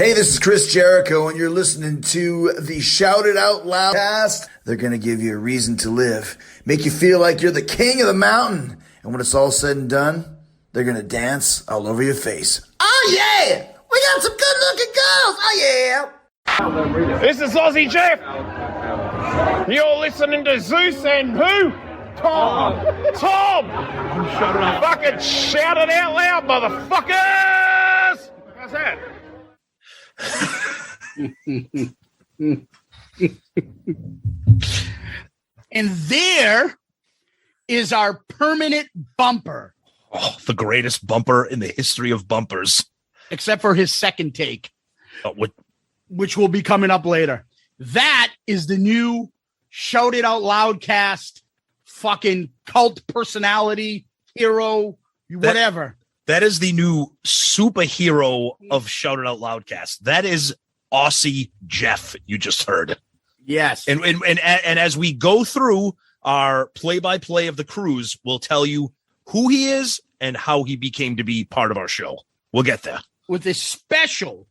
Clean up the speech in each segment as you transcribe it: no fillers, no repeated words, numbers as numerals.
Hey, this is Chris Jericho, and you're listening to the Shout It Out Loudcast. They're going to give you a reason to live, make you feel like you're the king of the mountain, and when it's all said and done, they're going to dance all over your face. Oh, yeah! We got some good-looking girls! Oh, yeah! This is Aussie Jeff. You're listening to Zeus and who? Tom. Tom! Fucking shout it out loud, motherfuckers! How's that? And there is our permanent bumper. Oh, the greatest bumper in the history of bumpers. Except for his second take, which will be coming up later. That is the new Shout It Out Loudcast fucking cult personality, hero, whatever. That is the new superhero of Shout It Out Loudcast. That is Aussie Jeff, you just heard. Yes. And as we go through our play-by-play of the cruise, we'll tell you who he is and how he became to be part of our show. We'll get there. With a special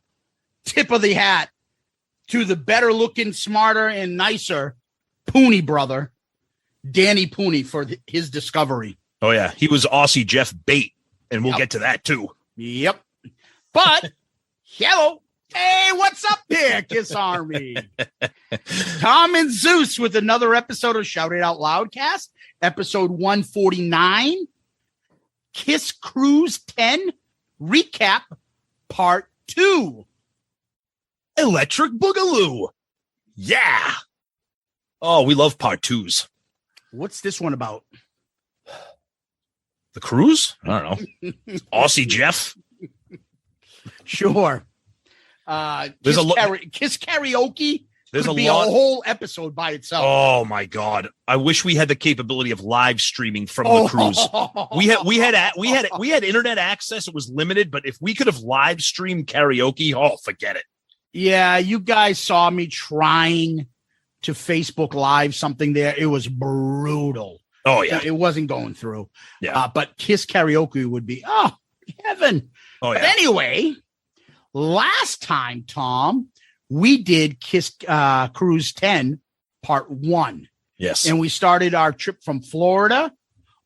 tip of the hat to the better looking, smarter, and nicer Pooni brother, Danny Pooni, for his discovery. Oh, yeah. He was Aussie Jeff bait, and we'll get to that, too. Yep. But, hello. Hey, what's up here, KISS Army? Tom and Zeus with another episode of Shout It Out Loudcast, episode 149, KISS Kruise 10, recap, part 2. Electric Boogaloo. Yeah. Oh, we love part 2s. What's this one about? The cruise? I don't know. Aussie Jeff. Sure. Kiss Karaoke. There's could be a whole episode by itself. Oh my God! I wish we had the capability of live streaming from the cruise. We had internet access. It was limited, but if we could have live streamed karaoke, forget it. Yeah, you guys saw me trying to Facebook Live something there. It was brutal. Oh yeah, it wasn't going through. Yeah, but Kiss Karaoke would be heaven. Oh yeah. But anyway, last time, Tom, we did KISS Kruise 10 part 1. Yes, and we started our trip from Florida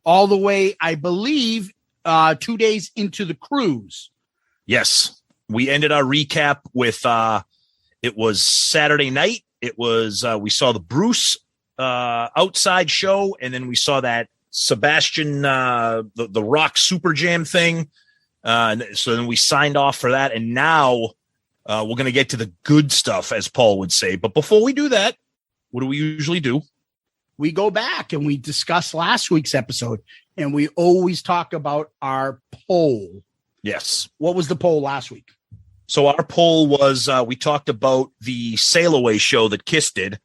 all the way, I believe, 2 days into the cruise. Yes, we ended our recap with it was Saturday night. It was we saw the Bruce outside show, and then we saw that Sebastian the Rock Super Jam thing. So then we signed off for that, and now we're going to get to the good stuff, as Paul would say. But before we do that, what do we usually do? We go back and we discuss last week's episode, and we always talk about our poll. Yes. What was the poll last week? So our poll was we talked about the Sail Away show that KISS did,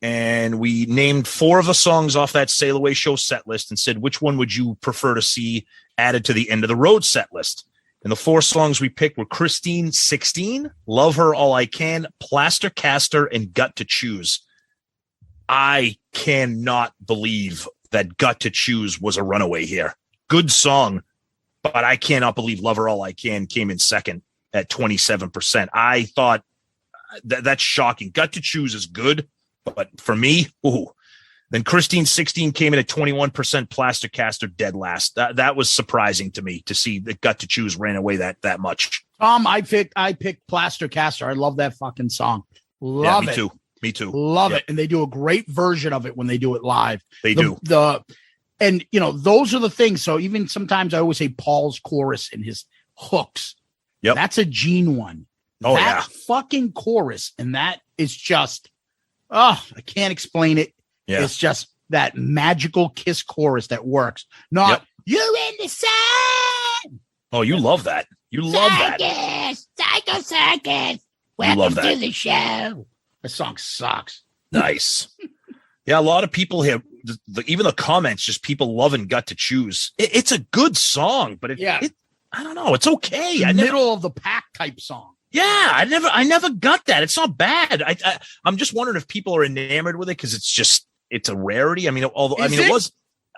and we named 4 of the songs off that Sail Away show set list and said, which one would you prefer to see added to the End of the Road set list? And the 4 songs we picked were Christine 16, Love Her All I Can, Plaster Caster, and Gut to Choose. I cannot believe that Gut to Choose was a runaway here. Good song, but I cannot believe Love Her All I Can came in second at 27%. I thought that's shocking. Gut to Choose is good, but for me, Then Christine 16 came in at 21%, Plaster Caster dead last. That was surprising to me to see that Gut to Choose ran away that much. Tom, I picked Plaster Caster. I love that fucking song. Love it. Me too. Love it. And they do a great version of it when they do it live. They do. And those are the things. So even sometimes I always say Paul's chorus and his hooks. Yep. That's a Gene one. Oh, that fucking chorus. And that is just, I can't explain it. Yeah. It's just that magical KISS chorus that works. Not you in the sun. Oh, you love that. You love that. Psycho Circus. Welcome to the show. The song sucks. Nice. Yeah, a lot of people here, even the comments, just people loving Gut to Choose. It's a good song, but I don't know. It's okay. Middle of the pack type song. Yeah, I never got that. It's not bad. I'm just wondering if people are enamored with it because it's a rarity. I mean, it was.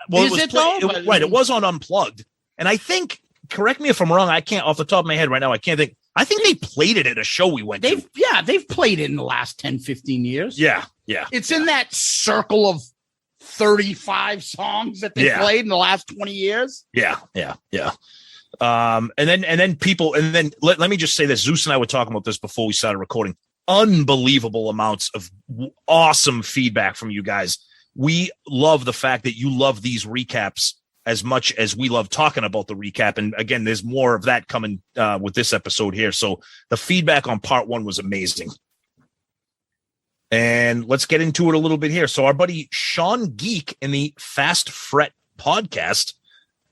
Well, it was on Unplugged, and I think. Correct me if I'm wrong. I can't off the top of my head right now. I can't think. I think they played it at a show we went to. They've played it in the last 10, 15 years. Yeah. It's in that circle of 35 songs that they played in the last 20 years. Yeah. And then let me just say this. Zeus and I were talking about this before we started recording. Unbelievable amounts of awesome feedback from you guys. We love the fact that you love these recaps as much as we love talking about the recap. And again, there's more of that coming with this episode here. So the feedback on part 1 was amazing. And let's get into it a little bit here. So our buddy Sean Geek in the Fast Fret podcast.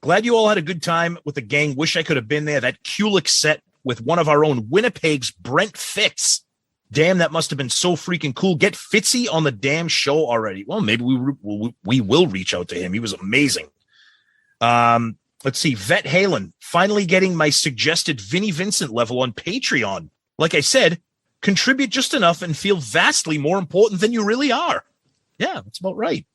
Glad you all had a good time with the gang. Wish I could have been there. That Kulick set with one of our own Winnipeg's Brent Fitz. Damn, that must have been so freaking cool. Get Fitzy on the damn show already. Well, maybe we will reach out to him. He was amazing. Let's see. Vet Halen, finally getting my suggested Vinnie Vincent level on Patreon. Like I said, contribute just enough and feel vastly more important than you really are. Yeah, that's about right.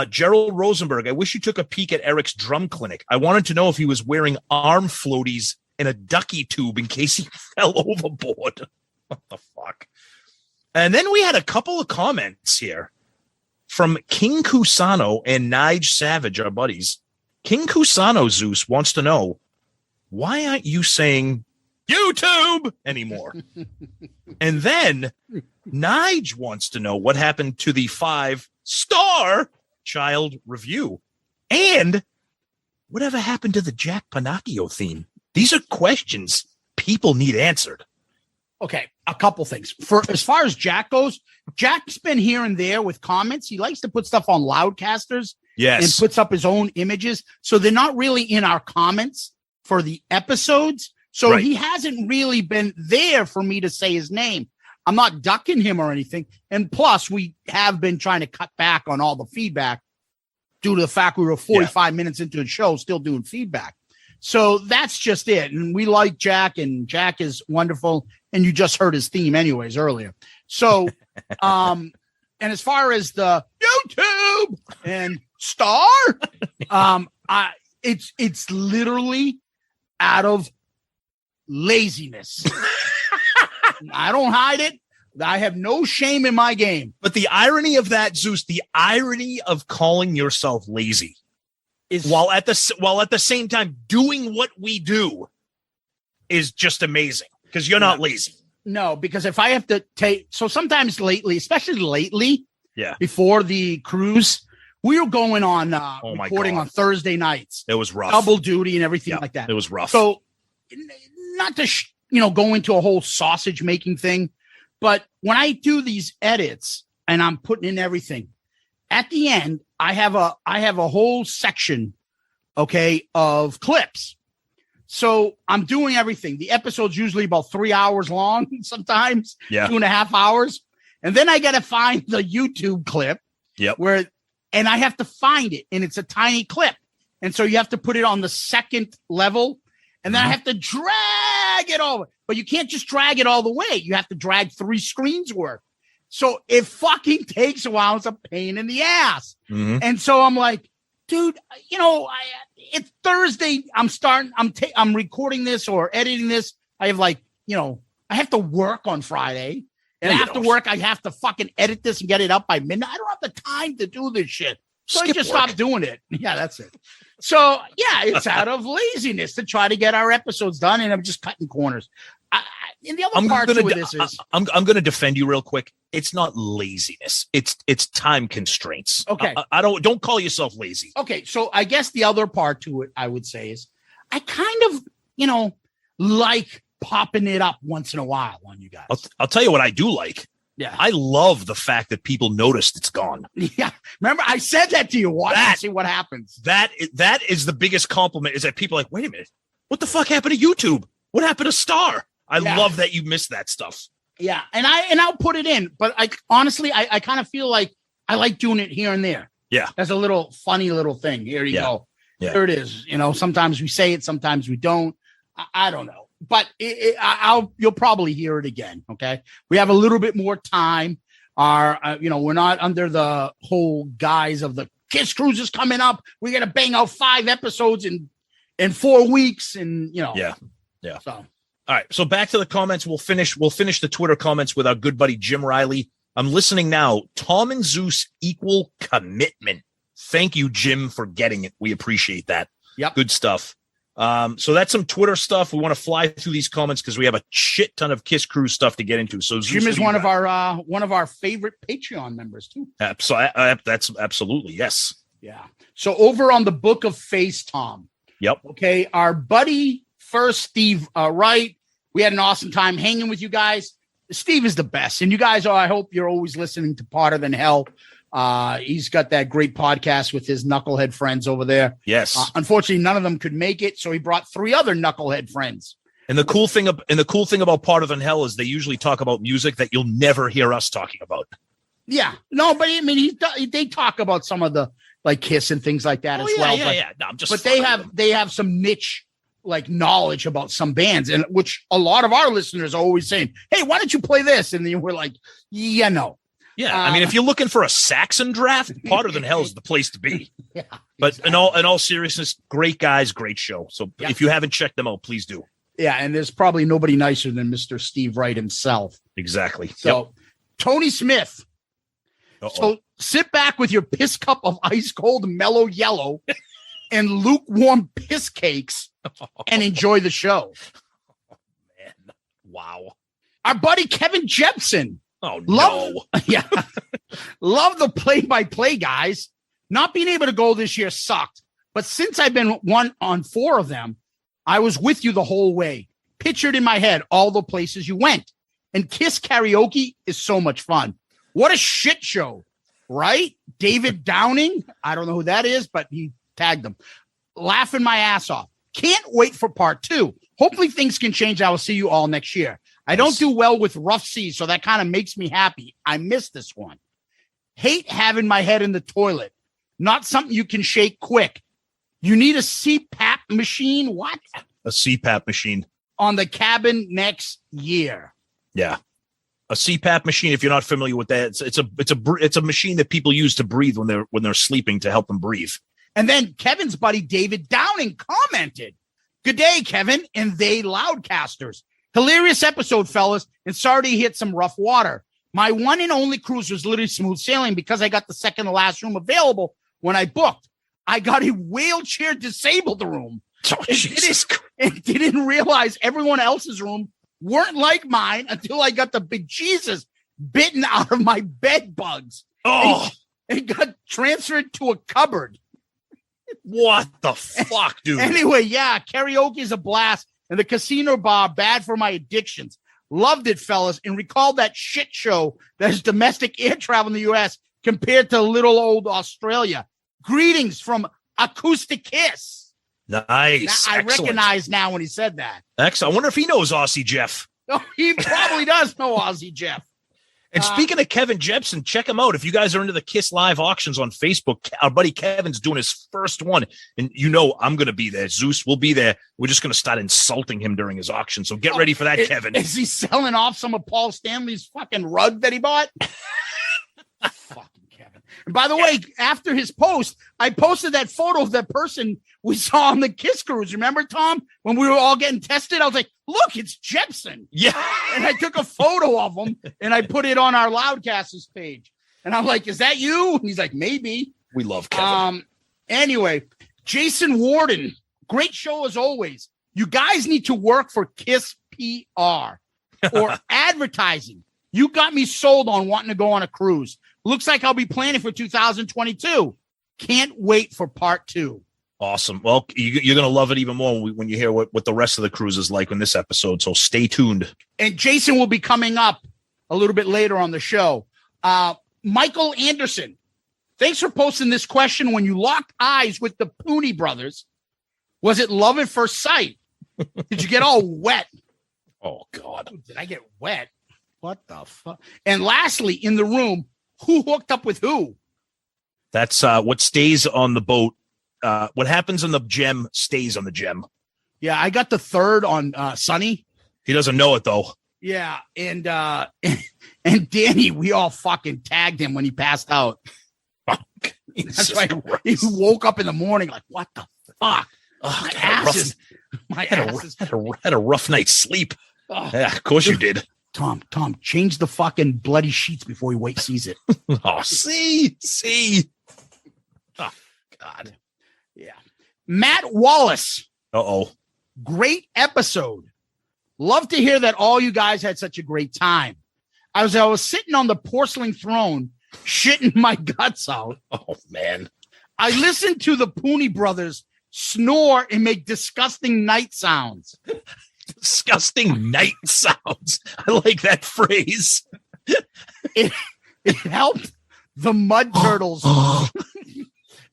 Gerald Rosenberg, I wish you took a peek at Eric's drum clinic. I wanted to know if he was wearing arm floaties and a ducky tube in case he fell overboard. What the fuck? And then we had a couple of comments here from King Cusano and Nige Savage, our buddies. King Cusano Zeus wants to know, why aren't you saying YouTube anymore? And then Nige wants to know what happened to the 5-star child review and whatever happened to the Jack Pinocchio theme. These are questions people need answered. Okay, a couple things. As far as Jack goes, Jack's been here and there with comments. He likes to put stuff on Loudcasters. Yes. And puts up his own images. So they're not really in our comments for the episodes. So He hasn't really been there for me to say his name. I'm not ducking him or anything. And plus, we have been trying to cut back on all the feedback due to the fact we were 45 minutes into the show still doing feedback. So that's just it. And we like Jack, and Jack is wonderful. And you just heard his theme anyways earlier. So, and as far as the YouTube and star, it's literally out of laziness. I don't hide it. I have no shame in my game. But the irony of that, Zeus, the irony of calling yourself lazy is while at the same time doing what we do is just amazing because you're not lazy. No, because if I have to sometimes lately, especially lately, before the cruise, we were going on recording on Thursday nights. It was rough. Double duty and everything like that. It was rough. So not to go into a whole sausage making thing, but when I do these edits and I'm putting in everything, at the end I have a whole section, of clips. So I'm doing everything. The episode's usually about 3 hours long, sometimes 2.5 hours. And then I got to find the YouTube clip and I have to find it. And it's a tiny clip. And so you have to put it on the second level. And then I have to drag it over. But you can't just drag it all the way. You have to drag 3 screens worth. So it fucking takes a while. It's a pain in the ass. Mm-hmm. And so I'm like, dude, it's Thursday. I'm recording this or editing this. I have I have to work on Friday. And after work, I have to fucking edit this and get it up by midnight. I don't have the time to do this shit. So I just stopped doing it. Yeah, that's it. So, it's out of laziness to try to get our episodes done. And I'm just cutting corners. And the other part to this is... I'm going to defend you real quick. It's not laziness. It's time constraints. Okay. I don't call yourself lazy. Okay. So I guess the other part to it, I would say, is I kind of, like popping it up once in a while on you guys. I'll tell you what I do like. Yeah. I love the fact that people noticed it's gone. Yeah. Remember, I said that to you. Watch and see what happens. That is the biggest compliment, is that people are like, wait a minute. What the fuck happened to YouTube? What happened to Star? I love that you missed that stuff. Yeah. And I'll put it in. But honestly, I kind of feel like I like doing it here and there. Yeah. As a little funny little thing. Here you go. Yeah. There it is. Sometimes we say it, sometimes we don't. I don't know. But you'll probably hear it again. Okay. We have a little bit more time. We're not under the whole guise of the KISS Cruise is coming up. We're going to bang out 5 episodes in 4 weeks. And, Yeah. So. All right. So back to the comments. We'll finish the Twitter comments with our good buddy Jim Riley. I'm listening now. Tom and Zeus equal commitment. Thank you, Jim, for getting it. We appreciate that. Yep. Good stuff. So that's some Twitter stuff. We want to fly through these comments because we have a shit ton of Kiss Cruise stuff to get into. So Jim is one of our favorite Patreon members too. That's absolutely yes. Yeah. So over on the Book of Face, Tom. Yep. Okay. Our buddy first, Steve Wright. We had an awesome time hanging with you guys. Steve is the best, and you guys are. I hope you're always listening to Parter Than Hell. He's got that great podcast with his knucklehead friends over there. Yes. Unfortunately, none of them could make it, so he brought 3 other knucklehead friends. And the cool thing about Parter Than Hell is they usually talk about music that you'll never hear us talking about. Yeah. No, but I mean, they talk about some of the like Kiss and things like that as well. Yeah. No, I'm just. But they have some niche like knowledge about some bands, and which a lot of our listeners are always saying, "Hey, why don't you play this?" And then we're like, "Yeah, no." Yeah, I mean, if you're looking for a Saxon draft, Parter Than Hell is the place to be. Yeah, but exactly. in all seriousness, great guys, great show. So if you haven't checked them out, please do. Yeah, and there's probably nobody nicer than Mr. Steve Wright himself. Exactly. So Tony Smith. So sit back with your piss cup of ice cold mellow yellow and lukewarm piss cakes and enjoy the show. Oh, man. Wow. Our buddy Kevin Jepson. Oh, no. Love the play-by-play guys. Not being able to go this year sucked. But since I've been 1 on 4 of them, I was with you the whole way. Pictured in my head all the places you went. And Kiss Karaoke is so much fun. What a shit show, right? David Downing. I don't know who that is, but he tagged them. Laughing my ass off. Can't wait for part 2. Hopefully things can change. I will see you all next year. I don't do well with rough seas, so that kind of makes me happy. I missed this one. Hate having my head in the toilet. Not something you can shake quick. You need a CPAP machine. What? A CPAP machine. On the cabin next year. Yeah. A CPAP machine, if you're not familiar with that, it's a machine that people use to breathe when they're sleeping to help them breathe. And then Kevin's buddy David Downing commented, "Good day, Kevin and they Loudcasters. Hilarious episode, fellas, and sorry to hit some rough water. My one and only cruise was literally smooth sailing because I got the second to last room available when I booked. I got a wheelchair disabled room and didn't realize everyone else's room weren't like mine until I got the big Jesus bitten out of my bed bugs. And got transferred to a cupboard." What the fuck, dude? Anyway, yeah, karaoke is a blast. And the casino bar, bad for my addictions. Loved it, fellas, and recalled that shit show that is domestic air travel in the U.S. compared to little old Australia. Greetings from Acoustic Kiss. Nice. I recognize now when he said that. Excellent. I wonder if he knows Aussie Jeff. Oh, he probably does know Aussie Jeff. And speaking of Kevin Jepson, check him out. If you guys are into the Kiss Live auctions on Facebook, our buddy Kevin's doing his first one. And I'm going to be there. Zeus will be there. We're just going to start insulting him during his auction. So get ready for that, Kevin. Is he selling off some of Paul Stanley's fucking rug that he bought? Fucking Kevin. And by the way, after his post, I posted that photo of that person we saw on the Kiss Cruise. Remember, Tom, when we were all getting tested? I was like, look, it's Jepson. Yeah. And I took a photo of him and I put it on our Loudcasters page. And I'm like, is that you? And he's like, maybe. We love Kevin. Anyway, Jason Warden, great show as always. You guys need to work for Kiss PR or advertising. You got me sold on wanting to go on a cruise. Looks like I'll be planning for 2022. Can't wait for part 2. Awesome. Well, you're going to love it even more when you hear what the rest of the cruise is like in this episode. So stay tuned. And Jason will be coming up a little bit later on the show. Michael Anderson, thanks for posting this question. When you locked eyes with the Pooni brothers, was it love at first sight? Did you get all wet? Oh, God. Did I get wet? What the fuck? And lastly, in the room, who hooked up with who? That's what stays on the boat. What happens in the gem stays on the gem. Yeah, I got the third on Sonny. He doesn't know it, though. Yeah, and Danny, we all fucking tagged him when he passed out. That's why he woke up in the morning like, what the fuck? Oh, my ass is My ass is had a rough night's sleep. Oh. Yeah, of course you did. Tom, change the fucking bloody sheets before he sees it. Oh, see. Oh, God. Yeah. Matt Wallace. Uh-oh. Great episode. Love to hear that all you guys had such a great time. I was sitting on the porcelain throne, shitting my guts out. Oh, man. I listened to the Pooni brothers snore and make disgusting night sounds. Disgusting night sounds. I like that phrase. It helped the mud turtles.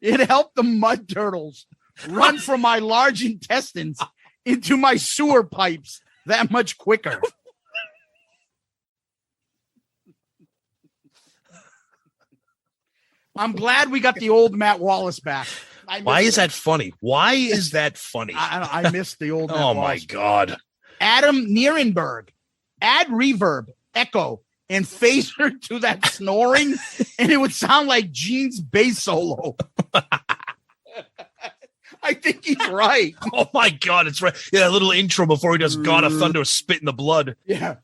It helped the mud turtles run from my large intestines into my sewer pipes that much quicker. I'm glad we got the old Matt Wallace back. Why is that funny? Why is that funny? I missed the old Matt Oh, Wallace. my God. Adam Nierenberg, add reverb, echo, and phaser to that snoring, and it would sound like Gene's bass solo. I think he's right. Oh, my God. It's right. Yeah, a little intro before he does God of Thunder, spit in the blood. Yeah.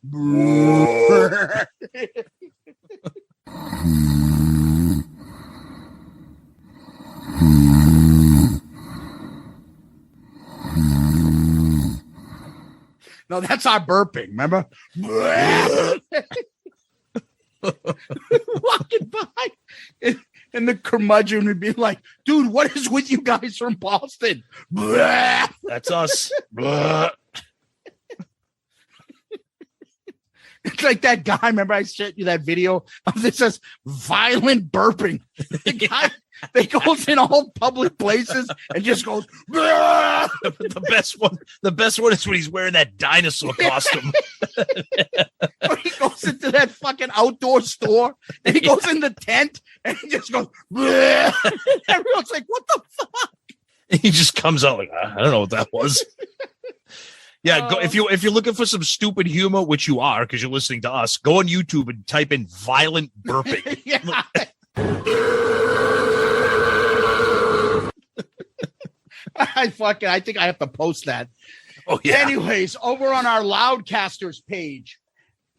No, that's our burping, remember? Walking by. And the curmudgeon would be like, dude, what is with you guys from Boston? That's us. It's like that guy. Remember I sent you that video of this says violent burping. The guy that goes in all public places and just goes. The best one is when he's wearing that dinosaur costume. Or he goes into that fucking outdoor store and he goes in the tent and he just goes. Everyone's like, what the fuck? He just comes out like, I don't know what that was. Yeah, go, if you're looking for some stupid humor, which you are because you're listening to us, go on YouTube and type in violent burping. Yeah. I think I have to post that. Oh yeah. Anyways, over on our Loudcasters page,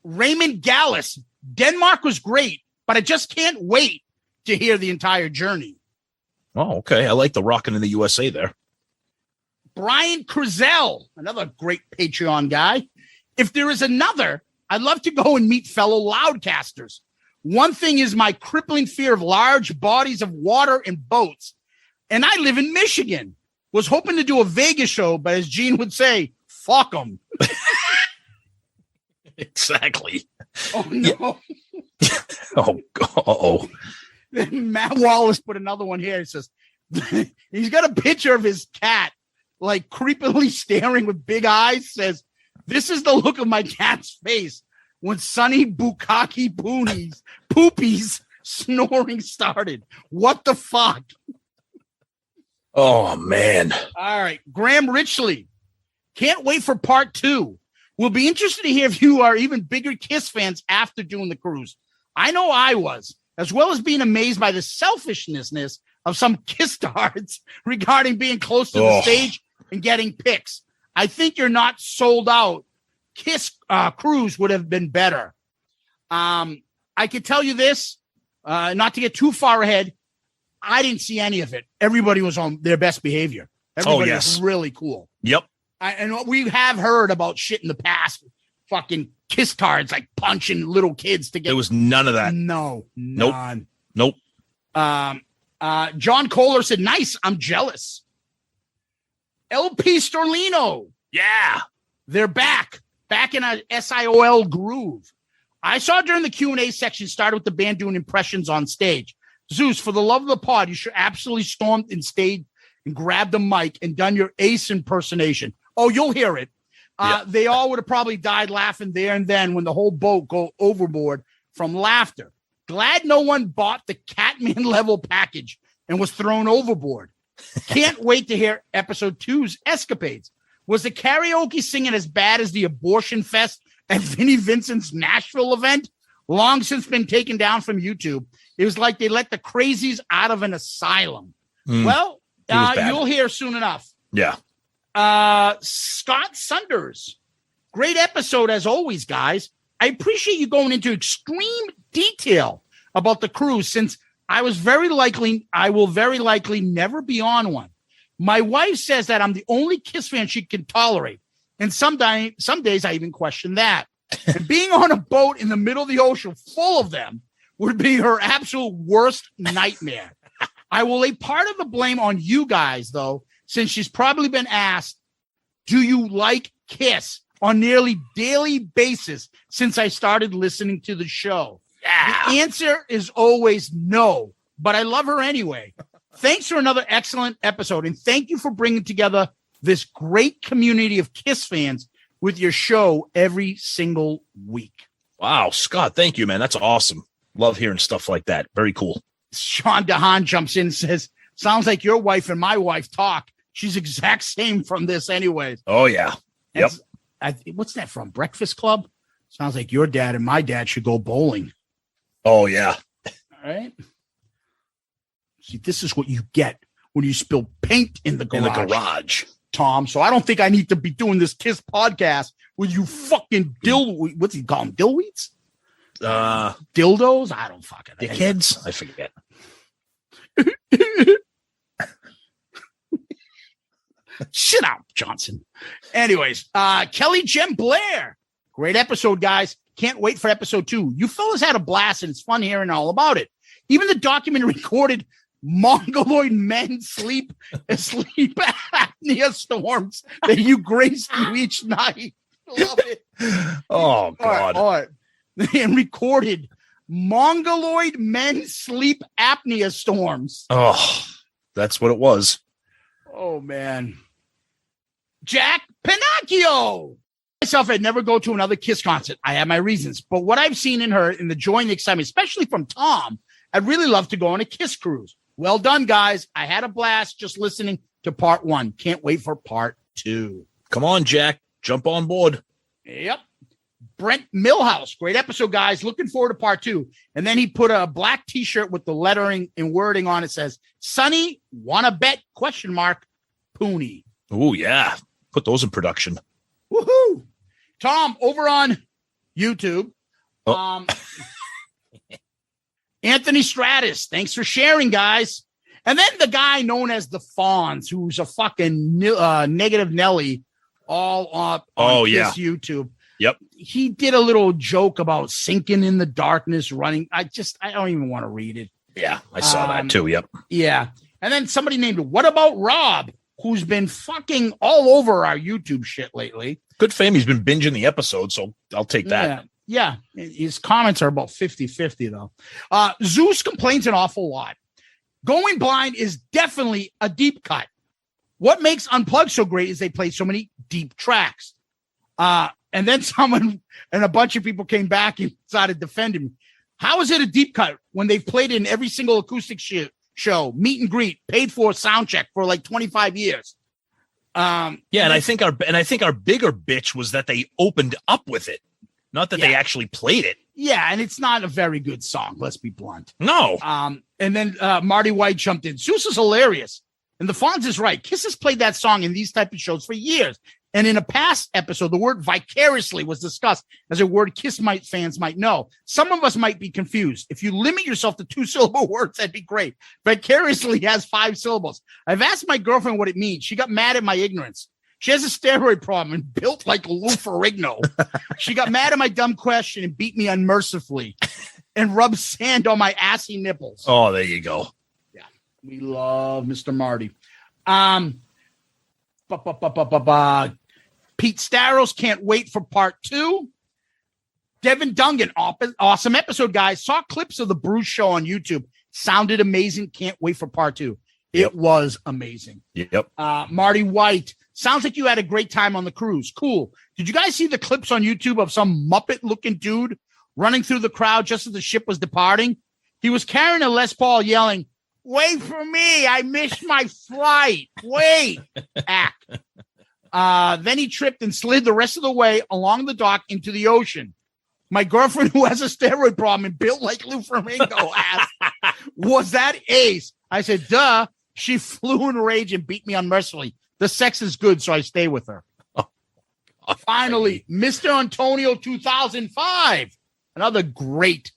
Raymond Gallus, Denmark was great, but I just can't wait to hear the entire journey. Oh, okay. I like the rocking in the USA there. Brian Crizel, another great Patreon guy. If there is another, I'd love to go and meet fellow Loudcasters. One thing is my crippling fear of large bodies of water and boats. And I live in Michigan. Was hoping to do a Vegas show, but as Gene would say, fuck them. Exactly. Oh, no. Yeah. Oh. Matt Wallace put another one here. He says, he's got a picture of his cat, like creepily staring with big eyes, says, this is the look of my cat's face when Sonny Bukaki Pooni's poopies snoring started. What the fuck? Oh, man. All right. Graham Richley. Can't wait for part 2. We'll be interested to hear if you are even bigger KISS fans after doing the cruise. I know I was, as well as being amazed by the selfishness of some KISS stars regarding being close to the stage and getting pics. I think you're not sold out. KISS Cruise would have been better. I could tell you this, not to get too far ahead. I didn't see any of it. Everybody was on their best behavior. Everybody was really cool. Yep. And we have heard about shit in the past. Fucking KISS cards, like punching little kids to get. There was none of that. No. None. Nope. John Kohler said, nice. I'm jealous. LP Storlino. Yeah. They're back in a SIOL groove. I saw during the Q&A section started with the band doing impressions on stage. Zeus, for the love of the pod, you should absolutely stormed and stayed and grabbed the mic and done your ace impersonation. Oh, you'll hear it. They all would have probably died laughing there and then when the whole boat go overboard from laughter. Glad no one bought the Catman level package and was thrown overboard. Can't wait to hear episode 2's escapades. Was the karaoke singing as bad as the abortion fest at Vinnie Vincent's Nashville event? Long since been taken down from YouTube. It was like they let the crazies out of an asylum. Well, you'll hear soon enough. Yeah. Scott Sunders. Great episode as always, guys. I appreciate you going into extreme detail about the cruise since I will very likely never be on one. My wife says that I'm the only KISS fan she can tolerate. And some days I even question that. And being on a boat in the middle of the ocean full of them would be her absolute worst nightmare. I will lay part of the blame on you guys, though, since she's probably been asked, do you like KISS on nearly daily basis since I started listening to the show? Yeah. The answer is always no, but I love her anyway. Thanks for another excellent episode, and thank you for bringing together this great community of KISS fans with your show every single week. Wow, Scott, thank you, man. That's awesome. Love hearing stuff like that. Very cool. Sean DeHaan jumps in and says, sounds like your wife and my wife talk. She's exact same from this anyways. Oh, yeah. Yep. What's that from? Breakfast Club? Sounds like your dad and my dad should go bowling. Oh, yeah. All right. See, this is what you get when you spill paint in the garage. Tom. So I don't think I need to be doing this KISS podcast with you fucking what's he call them? Dillweeds? Dildos? I don't fucking know. Dickheads? I forget. Shut up, Johnson. Anyways, Kelly Jem Blair. Great episode, guys. Can't wait for episode 2. You fellas had a blast, and it's fun hearing all about it. Even the document recorded Mongoloid men sleep apnea storms that you grace through each night. Love it. Oh, God. All right. And recorded Mongoloid men sleep apnea storms. Oh, that's what it was. Oh, man. Jack Pinocchio. Myself, I'd never go to another KISS concert. I have my reasons. But what I've seen in her, in the joy and the excitement, especially from Tom, I'd really love to go on a KISS cruise. Well done, guys. I had a blast just listening to part 1. Can't wait for part 2. Come on, Jack. Jump on board. Yep. Brent Millhouse. Great episode, guys. Looking forward to part 2. And then he put a black T-shirt with the lettering and wording on it. Says, Sonny, wanna bet? ? Pooni. Oh, yeah. Put those in production. Woohoo. Tom, over on YouTube. Oh. Anthony Stratus, thanks for sharing, guys. And then the guy known as the Fonz, who's a fucking negative Nelly, all up on KISS YouTube. Yep. He did a little joke about sinking in the darkness, running. I don't even want to read it. Yeah, I saw that too. Yep. Yeah. And then somebody named What About Rob, who's been fucking all over our YouTube shit lately. Good fame. He's been binging the episode, so I'll take that. Yeah. His comments are about 50-50, though. Zeus complains an awful lot. Going blind is definitely a deep cut. What makes Unplugged so great is they play so many deep tracks. And then someone and a bunch of people came back and started defending me. How is it a deep cut when they've played in every single acoustic show, meet and greet, paid for sound check for like 25 years? And I think our bigger bitch was that they opened up with it, not that they actually played it. Yeah, and it's not a very good song. Let's be blunt. No. And then Marty White jumped in. Zeus is hilarious, and the Fonz is right. KISS has played that song in these type of shows for years. And in a past episode, the word vicariously was discussed as a word KISS fans might know. Some of us might be confused. If you limit yourself to 2-syllable words, that'd be great. Vicariously has 5 syllables. I've asked my girlfriend what it means. She got mad at my ignorance. She has a steroid problem and built like Lou Ferrigno. She got mad at my dumb question and beat me unmercifully and rubbed sand on my assy nipples. Oh, there you go. Yeah, we love Mr. Marty. Pete Starros, can't wait for part 2. Devin Dungan, awesome episode, guys. Saw clips of the Bruce show on YouTube. Sounded amazing. Can't wait for part 2. It was amazing. Yep. Marty White, sounds like you had a great time on the cruise. Cool. Did you guys see the clips on YouTube of some Muppet-looking dude running through the crowd just as the ship was departing? He was carrying a Les Paul yelling, "Wait for me. I missed my flight. Wait." Act. Then he tripped and slid the rest of the way along the dock into the ocean. My girlfriend, who has a steroid problem and built like Lou Ferrigno, asked, "Was that ace?" I said, "Duh." She flew in rage and beat me unmercifully. The sex is good, so I stay with her. Finally, Mr. Antonio 2005, another great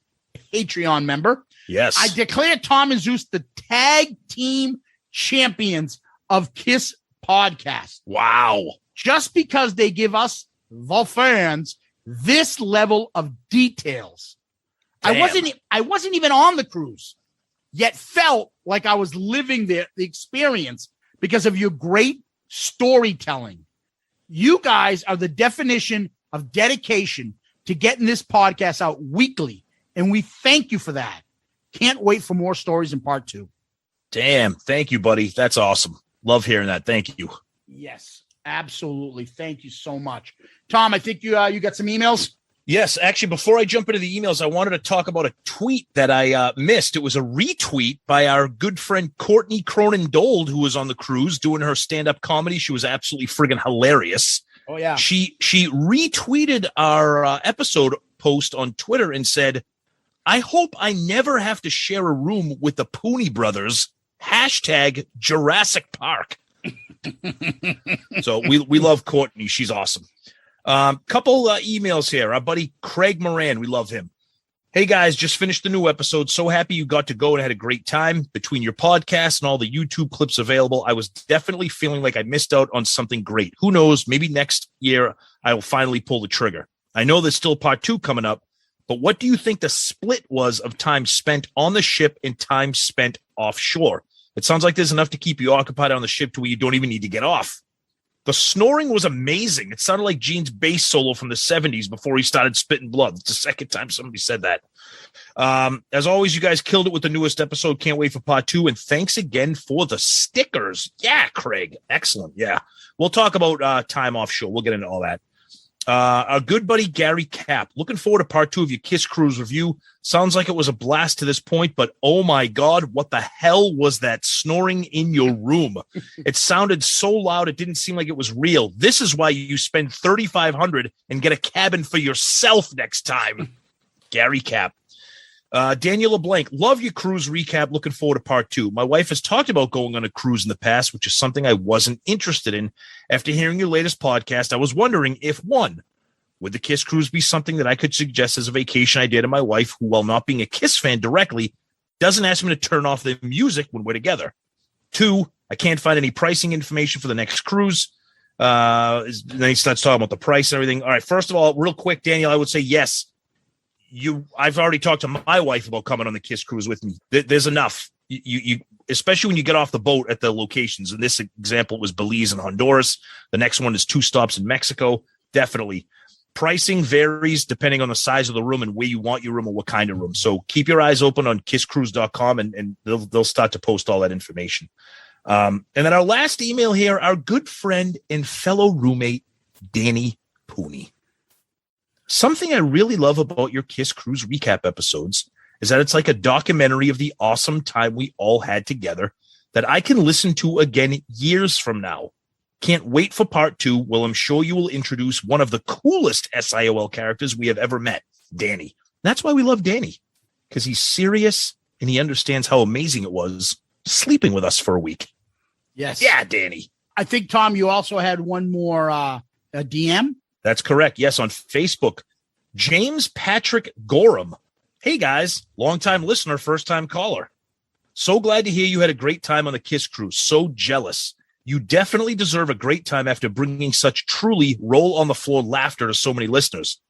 Patreon member. Yes. I declare Tom and Zeus the tag team champions of KISS podcast. Wow. Just because they give us, the fans, this level of details. Damn. I wasn't even on the cruise, yet felt like I was living the experience because of your great storytelling. You guys are the definition of dedication to getting this podcast out weekly, and we thank you for that. Can't wait for more stories in part 2. Damn. Thank you, buddy. That's awesome. Love hearing that. Thank you. Yes, absolutely. Thank you so much. Tom, I think you got some emails. Yes, actually, before I jump into the emails, I wanted to talk about a tweet that I missed. It was a retweet by our good friend Courtney Cronin-Dold, who was on the cruise doing her stand-up comedy. She was absolutely friggin' hilarious. Oh, yeah. She retweeted our episode post on Twitter and said, I hope I never have to share a room with the Pooni Brothers. # Jurassic Park. So we love Courtney. She's awesome. Couple emails here. Our buddy Craig Moran, we love him. Hey guys, just finished the new episode. So happy you got to go and had a great time. Between your podcast and all the YouTube clips available, I was definitely feeling like I missed out on something great. Who knows? Maybe next year I will finally pull the trigger. I know there's still part 2 coming up, but what do you think the split was of time spent on the ship and time spent offshore? It sounds like there's enough to keep you occupied on the ship to where you don't even need to get off. The snoring was amazing. It sounded like Gene's bass solo from the 70s before he started spitting blood. It's the second time somebody said that. As always, you guys killed it with the newest episode. Can't wait for part 2. And thanks again for the stickers. Yeah, Craig. Excellent. Yeah. We'll talk about time offshore. We'll get into all that. Our good buddy Gary Cap, looking forward to part 2 of your KISS Cruise review. Sounds like it was a blast to this point, but oh my God, what the hell was that snoring in your room? It sounded so loud, it didn't seem like it was real. This is why you spend $3,500 and get a cabin for yourself next time. Gary Cap. Daniel LeBlanc, love your cruise recap. Looking forward to part 2. My wife has talked about going on a cruise in the past, which is something I wasn't interested in. After hearing your latest podcast, I was wondering if, one, would the KISS Cruise be something that I could suggest as a vacation idea to my wife, who, while not being a KISS fan directly, doesn't ask me to turn off the music when we're together? 2, I can't find any pricing information for the next cruise. Then he starts talking about the price and everything. All right, first of all, real quick, Daniel, I would say yes. I've already talked to my wife about coming on the KISS Cruise with me. There's enough. You especially when you get off the boat at the locations. In this example, it was Belize and Honduras. The next one is 2 stops in Mexico. Definitely. Pricing varies depending on the size of the room and where you want your room or what kind of room. So keep your eyes open on kisscruise.com and they'll start to post all that information. And then our last email here, our good friend and fellow roommate, Danny Pooni. Something I really love about your KISS Cruise recap episodes is that it's like a documentary of the awesome time we all had together that I can listen to again years from now. Can't wait for part 2. Well, I'm sure you will introduce one of the coolest SIOL characters we have ever met, Danny. That's why we love Danny, because he's serious and he understands how amazing it was sleeping with us for a week. Yes. Yeah, Danny. I think, Tom, you also had one more a DM. That's correct. Yes, on Facebook. James Patrick Gorham. Hey, guys. Longtime listener, first-time caller. So glad to hear you had a great time on the KISS Cruise. So jealous. You definitely deserve a great time after bringing such truly roll-on-the-floor laughter to so many listeners.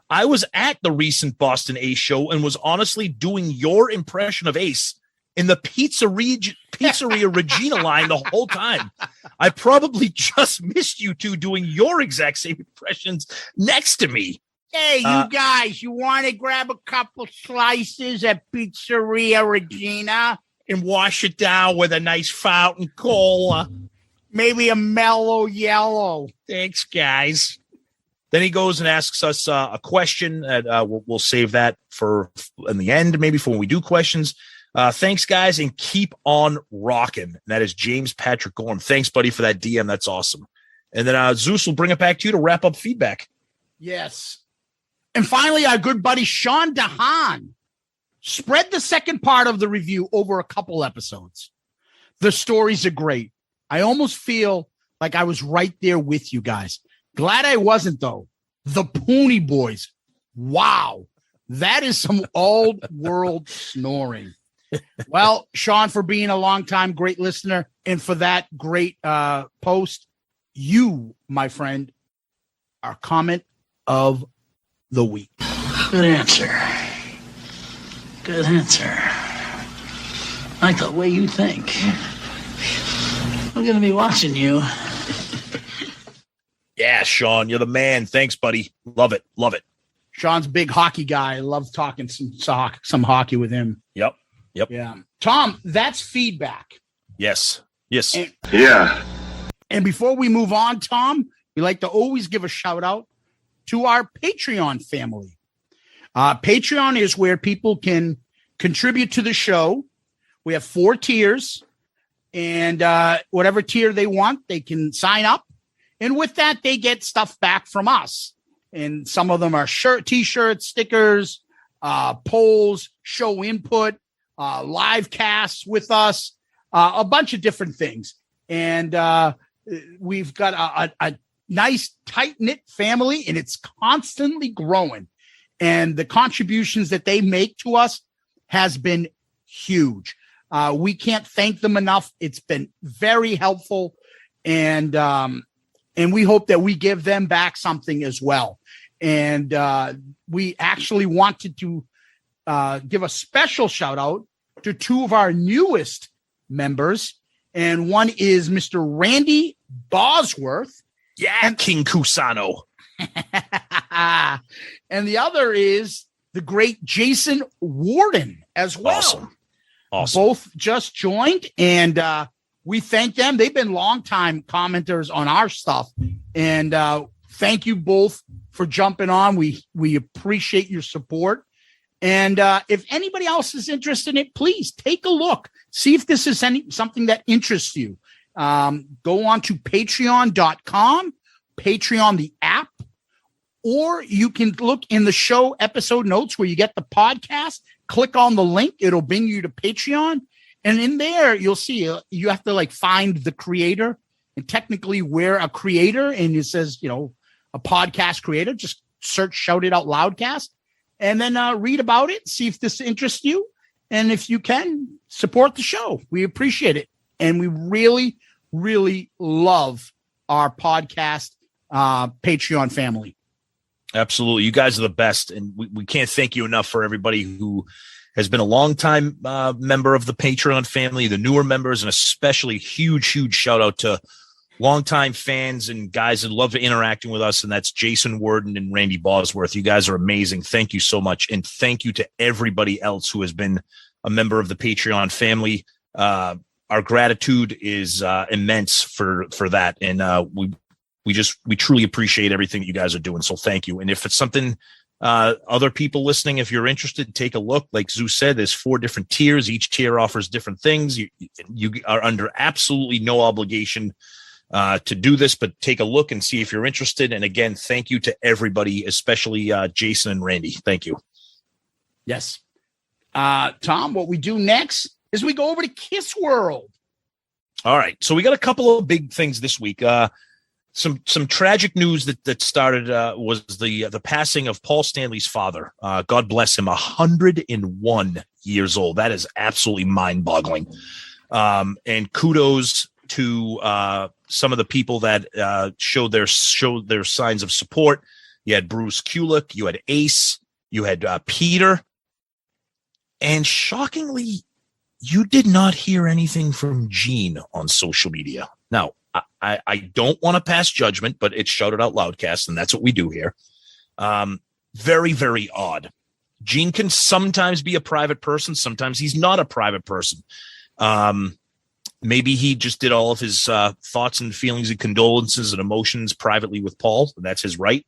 I was at the recent Boston Ace show and was honestly doing your impression of Ace in the Pizzeria Regina line the whole time. I probably just missed you two doing your exact same impressions next to me. Hey, you guys, you want to grab a couple slices at Pizzeria Regina? And wash it down with a nice fountain cola. Maybe a mellow yellow. Thanks, guys. Then he goes and asks us a question. We'll save that for in the end, maybe for when we do questions. Thanks, guys, and keep on rocking. That is James Patrick Gorham. Thanks, buddy, for that DM. That's awesome. And then Zeus will bring it back to you to wrap up feedback. Yes. And finally, our good buddy Sean DeHaan spread the second part of the review over a couple episodes. The stories are great. I almost feel like I was right there with you guys. Glad I wasn't, though. The Pooni boys. Wow. That is some old world snoring. Well, Sean, for being a longtime great listener and for that great post, you, my friend, are comment of the week. Good answer. Good answer. I like the way you think. I'm going to be watching you. Yeah, Sean, you're the man. Thanks, buddy. Love it. Love it. Sean's a big hockey guy. I love talking some hockey with him. Yep. Yeah. Tom, that's feedback. Yes. And before we move on, Tom, we like to always give a shout out to our Patreon family. Patreon is where people can contribute to the show. We have 4 tiers, and whatever tier they want, they can sign up. And with that, they get stuff back from us. And some of them are t-shirts, stickers, polls, show input, live casts with us, a bunch of different things. And we've got a nice, tight-knit family, and it's constantly growing. And the contributions that they make to us has been huge. We can't thank them enough. It's been very helpful. And we hope that we give them back something as well. And we actually wanted to give a special shout out to 2 of our newest members. And one is Mr. Randy Bosworth. Yeah, and King Cusano. And the other is the great Jason Warden as well. Awesome. Both just joined, and we thank them. They've been longtime commenters on our stuff. And thank you both for jumping on. We appreciate your support. And if anybody else is interested in it, please take a look. See if this is something that interests you. Go on to patreon.com, Patreon, the app, or you can look in the show episode notes where you get the podcast. Click on the link. It'll bring you to Patreon. And in there, you'll see you have to find the creator. And technically, we're a creator. And it says, a podcast creator. Just search Shout It Out Loudcast. And then read about it. See if this interests you. And if you can, support the show. We appreciate it. And we really, really love our podcast Patreon family. Absolutely. You guys are the best. And we can't thank you enough for everybody who has been a longtime member of the Patreon family, the newer members, and especially huge shout out to longtime fans and guys that love interacting with us. And that's Jason Worden and Randy Bosworth. You guys are amazing. Thank you so much. And thank you to everybody else who has been a member of the Patreon family. Our gratitude is immense for that. And we truly appreciate everything that you guys are doing. So thank you. And if it's something other people listening, if you're interested, take a look. Like Zeus said, there's 4 different tiers. Each tier offers different things. You are under absolutely no obligation to do this, but take a look and see if you're interested. And again, thank you to everybody, especially Jason and Randy. Thank you. Yes. Tom, what we do next is we go over to Kiss World. All right. So we got a couple of big things this week. Some tragic news that started was the passing of Paul Stanley's father. God bless him, 101 years old. That is absolutely mind-boggling. And kudos to some of the people that showed their signs of support. You had Bruce Kulick, you had Ace, you had Peter, and shockingly, you did not hear anything from Gene on social media. Now, I don't want to pass judgment, but it's Shout It Out Loudcast, and that's what we do here. Very, very odd. Gene can sometimes be a private person. Sometimes he's not a private person. Maybe he just did all of his thoughts and feelings and condolences and emotions privately with Paul. That's his right.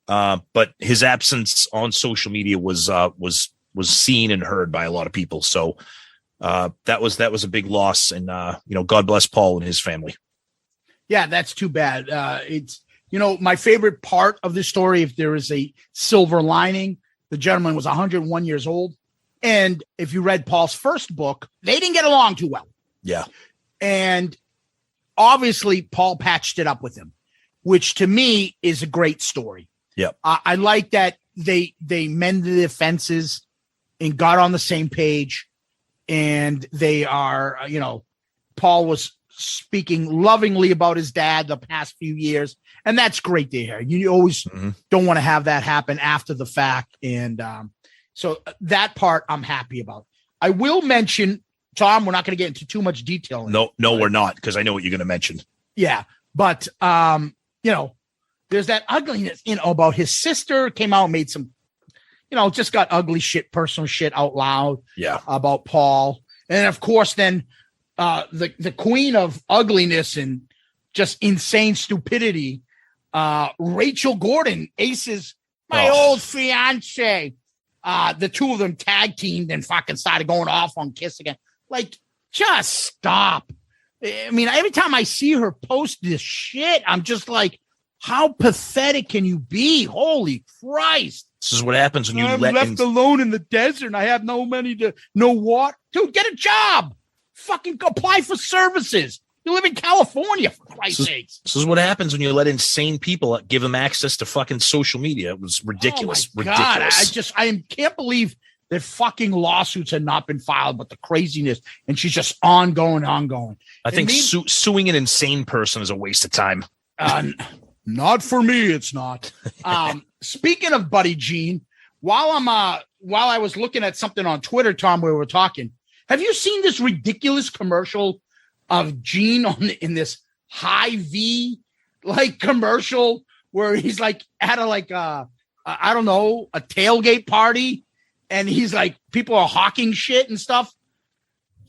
But his absence on social media was seen and heard by a lot of people. So that was a big loss. And, God bless Paul and his family. Yeah, that's too bad. It's, my favorite part of this story, if there is a silver lining, the gentleman was 101 years old. And if you read Paul's first book, they didn't get along too well. Yeah. And obviously Paul patched it up with him, which to me is a great story. Yep. I like that they mended the fences and got on the same page, and they are, Paul was speaking lovingly about his dad the past few years, and that's great to hear. You always don't want to have that happen after the fact, and so that part I'm happy about. I will mention, Tom, we're not going to get into too much detail. No, we're not, because I know what you're going to mention. Yeah, but there's that ugliness, about his sister came out and made some, just got ugly shit, personal shit out loud. Yeah, about Paul, and of course, then the queen of ugliness and just insane stupidity, Rachel Gordon, Ace's old fiance. The two of them tag teamed and fucking started going off on Kiss again. Like, just stop. I mean, every time I see her post this shit, I'm just like, how pathetic can you be? Holy Christ. This is what happens when I'm left alone in the desert and I have no money to know what. Dude, get a job. Fucking apply for services. You live in California, for Christ's sakes. This is what happens when you let insane people give them access to fucking social media. It was ridiculous. Oh my God. I can't believe that fucking lawsuits had not been filed, but the craziness, and she's just ongoing. I think suing an insane person is a waste of time. Not for me, it's not. Speaking of Buddy Gene, while I was looking at something on Twitter, Tom, where we were talking, have you seen this ridiculous commercial of Gene in this high V commercial where he's like at a tailgate party, and he's like, people are hawking shit and stuff.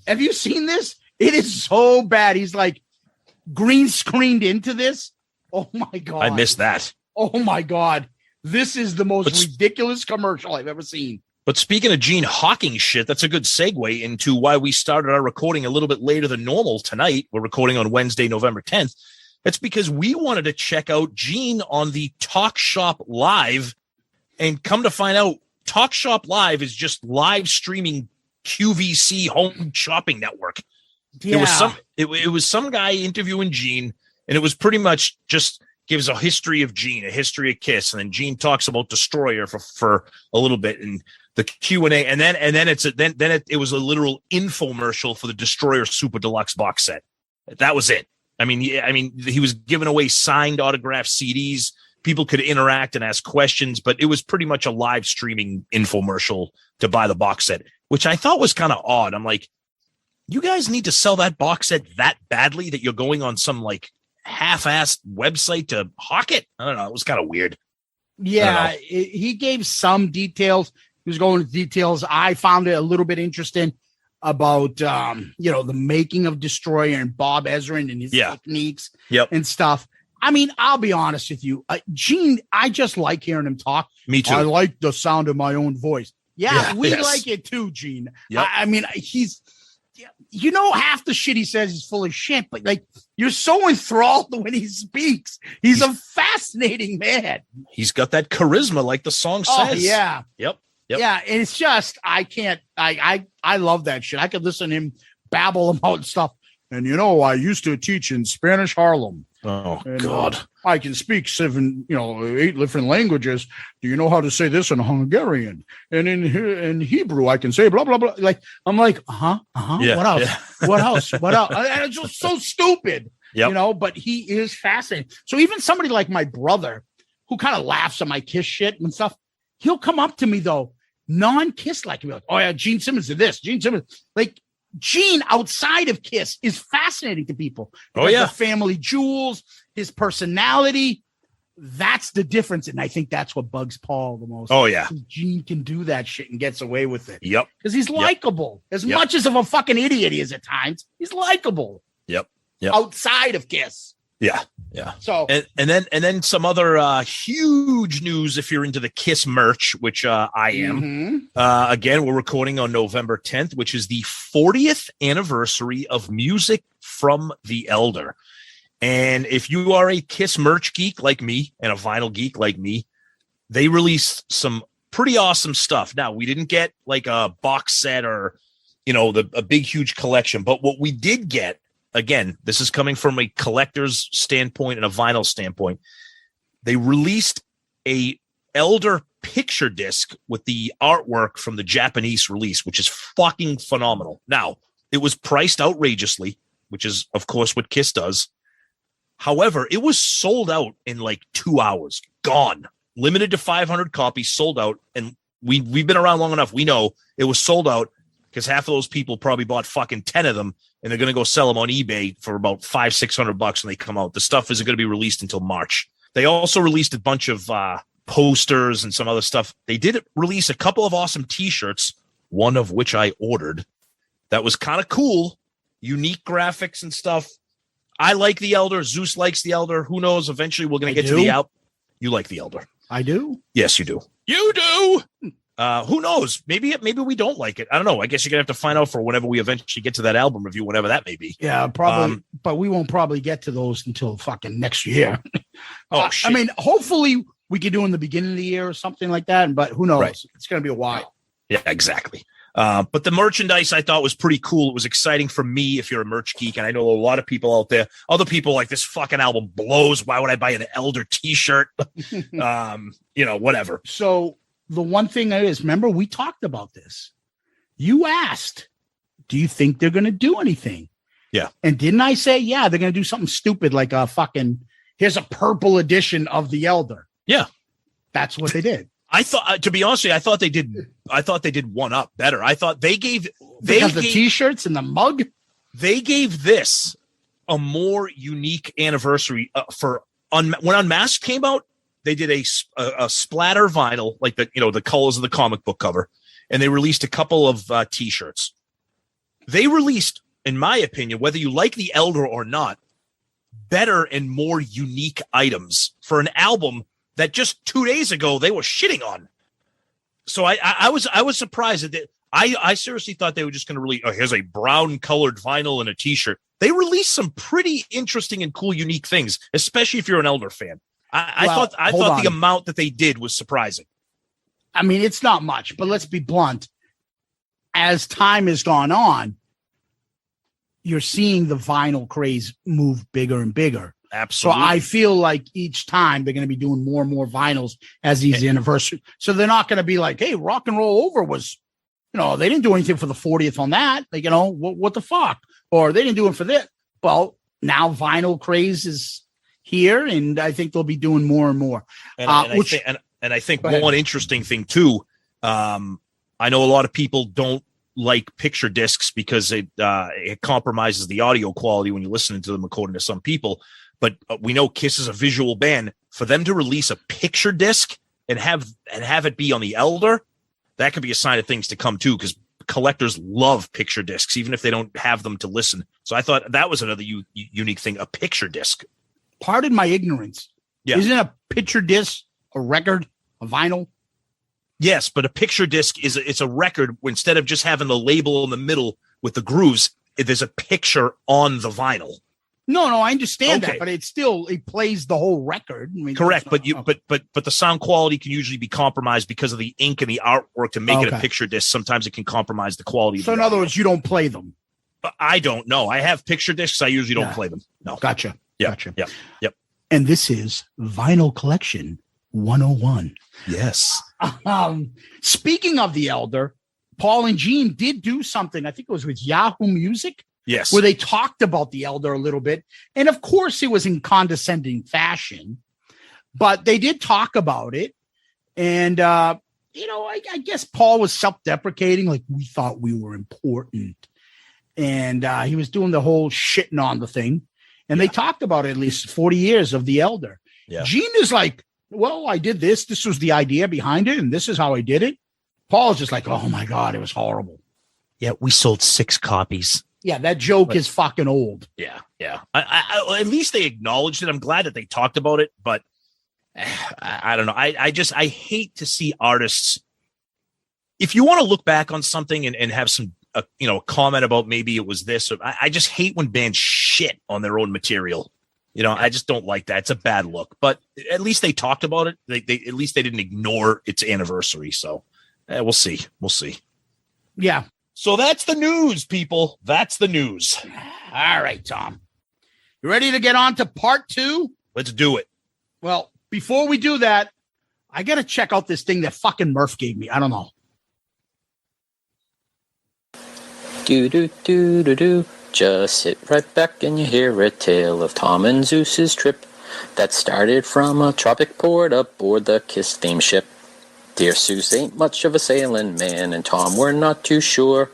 Have you seen this? It is so bad. He's like green screened into this. Oh my God. I missed that. Oh my God. This is the most ridiculous commercial I've ever seen. But speaking of Gene hawking shit, that's a good segue into why we started our recording a little bit later than normal tonight. We're recording on Wednesday, November 10th. That's because we wanted to check out Gene on the Talk Shop Live, and come to find out, Talk Shop Live is just live streaming QVC home shopping network. Yeah. It was some guy interviewing Gene, and it was pretty much just gives a history of Gene, a history of Kiss, and then Gene talks about Destroyer for a little bit, and the Q&A, and then it was a literal infomercial for the Destroyer Super Deluxe box set. That was it. I mean, he was giving away signed autographed CDs. People could interact and ask questions, but it was pretty much a live streaming infomercial to buy the box set, which I thought was kind of odd. I'm like, you guys need to sell that box set that badly that you're going on some half-assed website to hawk it? I don't know. It was kind of weird. Yeah, he gave some details. He was going into details. I found it a little bit interesting about, the making of Destroyer and Bob Ezrin and his techniques and stuff. I mean, I'll be honest with you. Gene, I just like hearing him talk. Me too. I like the sound of my own voice. Yeah, we like it too, Gene. Yep. I mean, he's, half the shit he says is full of shit, but you're so enthralled when he speaks. He's a fascinating man. He's got that charisma, like the song says. Oh, yeah. Yep. Yeah, and it's just, I love that shit. I could listen to him babble about stuff. And, I used to teach in Spanish Harlem. Oh, and, God. I can speak 8 different languages. Do you know how to say this in Hungarian? And in Hebrew, I can say blah, blah, blah. I'm like, Yeah, what else? Yeah. What else? What else? And it's just so stupid, but he is fascinating. So even somebody like my brother, who kind of laughs at my Kiss shit and stuff, he'll come up to me, though, non-Kiss like, oh, yeah, Gene Simmons did this. Gene Simmons. Gene outside of Kiss is fascinating to people. Oh, yeah. The family jewels, his personality. That's the difference. And I think that's what bugs Paul the most. Oh, yeah. Gene can do that shit and gets away with it. Yep. Because he's likable. As much as of a fucking idiot he is at times, he's likable. Yep. Outside of Kiss. Yeah. So and then some other huge news if you're into the Kiss merch, which I am. Again, we're recording on November 10th, which is the 40th anniversary of Music from the Elder. And if you are a Kiss merch geek like me and a vinyl geek like me, they released some pretty awesome stuff. Now, we didn't get a box set or a big huge collection, but what we did get again, this is coming from a collector's standpoint and a vinyl standpoint. They released a Elder picture disc with the artwork from the Japanese release, which is fucking phenomenal. Now, it was priced outrageously, which is, of course, what KISS does. However, it was sold out in like 2 hours. Gone. Limited to 500 copies, sold out. And we've been around long enough. We know it was sold out because half of those people probably bought fucking 10 of them, and they're going to go sell them on eBay for about $500-600 when they come out. The stuff isn't going to be released until March. They also released a bunch of posters and some other stuff. They did release a couple of awesome t-shirts, one of which I ordered. That was kind of cool. Unique graphics and stuff. I like the Elder. Zeus likes the Elder. Who knows? Eventually we're going to get to the album. You like the Elder. I do. Yes, you do. You do. Who knows? Maybe we don't like it. I don't know. I guess you're going to have to find out for whenever we eventually get to that album review, whenever that may be. Yeah, probably. But we won't probably get to those until fucking next year. Shit. I mean, hopefully we could do in the beginning of the year or something like that. But who knows? Right. It's going to be a while. Yeah, exactly. But the merchandise I thought was pretty cool. It was exciting for me if you're a merch geek. And I know a lot of people out there, other people like, this fucking album blows. Why would I buy an Elder t-shirt? Whatever. So the one thing is, remember, we talked about this. You asked, do you think they're going to do anything? Yeah. And didn't I say, yeah, they're going to do something stupid like a fucking, here's a purple edition of the Elder. Yeah. That's what they did. I thought, to be honest with you, I thought they did one up better. I thought they gave They gave this a more unique anniversary for when Unmasked came out. They did a splatter vinyl, like the colors of the comic book cover, and they released a couple of t-shirts. They released, in my opinion, whether you like the Elder or not, better and more unique items for an album that just 2 days ago they were shitting on. So I was surprised that I seriously thought they were just going to release, here's a brown colored vinyl and a t-shirt. They released some pretty interesting and cool, unique things, especially if you're an Elder fan. I thought the amount that they did was surprising. I mean, it's not much, but let's be blunt. As time has gone on, you're seeing the vinyl craze move bigger and bigger. Absolutely. So I feel like each time they're going to be doing more and more vinyls as these anniversaries. So they're not going to be like, hey, Rock and Roll Over was, they didn't do anything for the 40th on that. Like, what the fuck? Or they didn't do it for this. Well, now vinyl craze is here, and I think they'll be doing more and more. I think one interesting thing too, I know a lot of people don't like picture discs because it compromises the audio quality when you're listening to them, according to some people. But we know KISS is a visual band. For them to release a picture disc and have it be on the Elder, that could be a sign of things to come too, because collectors love picture discs, even if they don't have them to listen. So I thought that was another unique thing, a picture disc. Pardon my ignorance. Yeah. Isn't a picture disc a record, a vinyl? Yes, but a picture disc it's a record. Instead of just having the label in the middle with the grooves, there's a picture on the vinyl. No, I understand that, but it plays the whole record. I mean, correct, but the sound quality can usually be compromised because of the ink and the artwork to make it a picture disc. Sometimes it can compromise the quality. So in other words, you don't play them. I don't know. I have picture discs. I usually don't play them. No, gotcha. Yeah. Gotcha. Yep. And this is Vinyl Collection 101. Yes. Speaking of the Elder, Paul and Gene did do something. I think it was with Yahoo Music. Yes. Where they talked about the Elder a little bit. And of course, it was in fashion, but they did talk about it. And, I guess Paul was self-deprecating, like we thought we were important. And he was doing the whole shitting on the thing. And they talked about it, at least 40 years of the Elder. Yeah. Gene is like, well, I did this. This was the idea behind it. And this is how I did it. Paul's just like, oh, my God, it was horrible. Yeah, we sold 6 copies. Yeah, that joke is fucking old. Yeah. I at least they acknowledged it. I'm glad that they talked about it, but I don't know. I hate to see artists. If you want to look back on something and have some, comment about maybe it was this, or I just hate when bands shit on their own material. I just don't like that. It's a bad look. But at least they talked about it. They at least they didn't ignore its anniversary. So we'll see. Yeah. So that's the news, people. That's the news. All right, Tom. You ready to get on to part 2? Let's do it. Well, before we do that, I got to check out this thing that fucking Murph gave me. I don't know. Do. Just sit right back and you hear a tale of Tom and Zeus's trip that started from a tropic port aboard the KISS steamship. Dear Zeus ain't much of a sailing man, and Tom we're not too sure.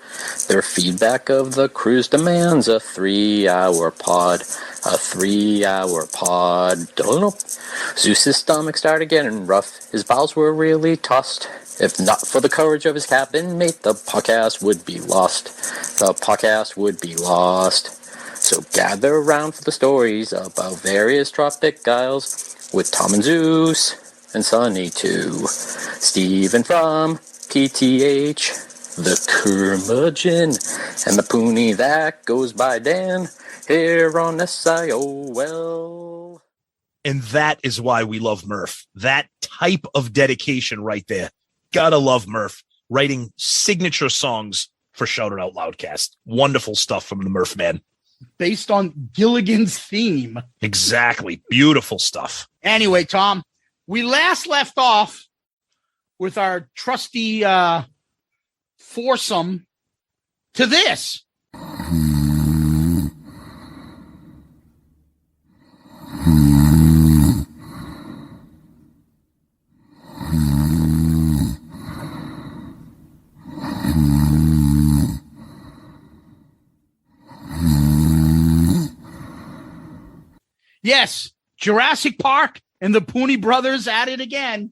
Their feedback of the cruise demands a 3-hour pod. A 3-hour pod. Don't know. Zeus's stomach started getting rough. His bowels were really tossed. If not for the courage of his cabin mate, the podcast would be lost. The podcast would be lost. So gather around for the stories about various tropic isles with Tom and Zeus and Sonny too. Stephen from PTH, the curmudgeon, and the Pooni that goes by Dan here on SIOL. And that is why we love Murph. That type of dedication right there. Gotta love Murph. Writing signature songs for Shout It Out Loudcast. Wonderful stuff from the Murph man. Based on Gilligan's theme. Exactly. Beautiful stuff. Anyway, Tom, we last left off with our trusty foursome to this. Yes, Jurassic Park and the Pooni Brothers at it again.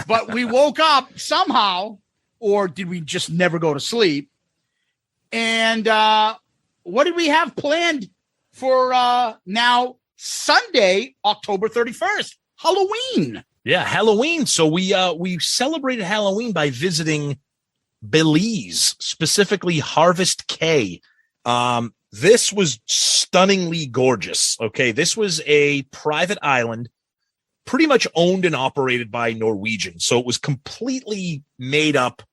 But we woke up somehow, or did we just never go to sleep? And what did we have planned for now Sunday, October 31st, Halloween? Yeah, Halloween. So we celebrated Halloween by visiting Belize, specifically Harvest Cay. This was stunningly gorgeous. Okay, this was a private island, pretty much owned and operated by Norwegian. So it was completely made up.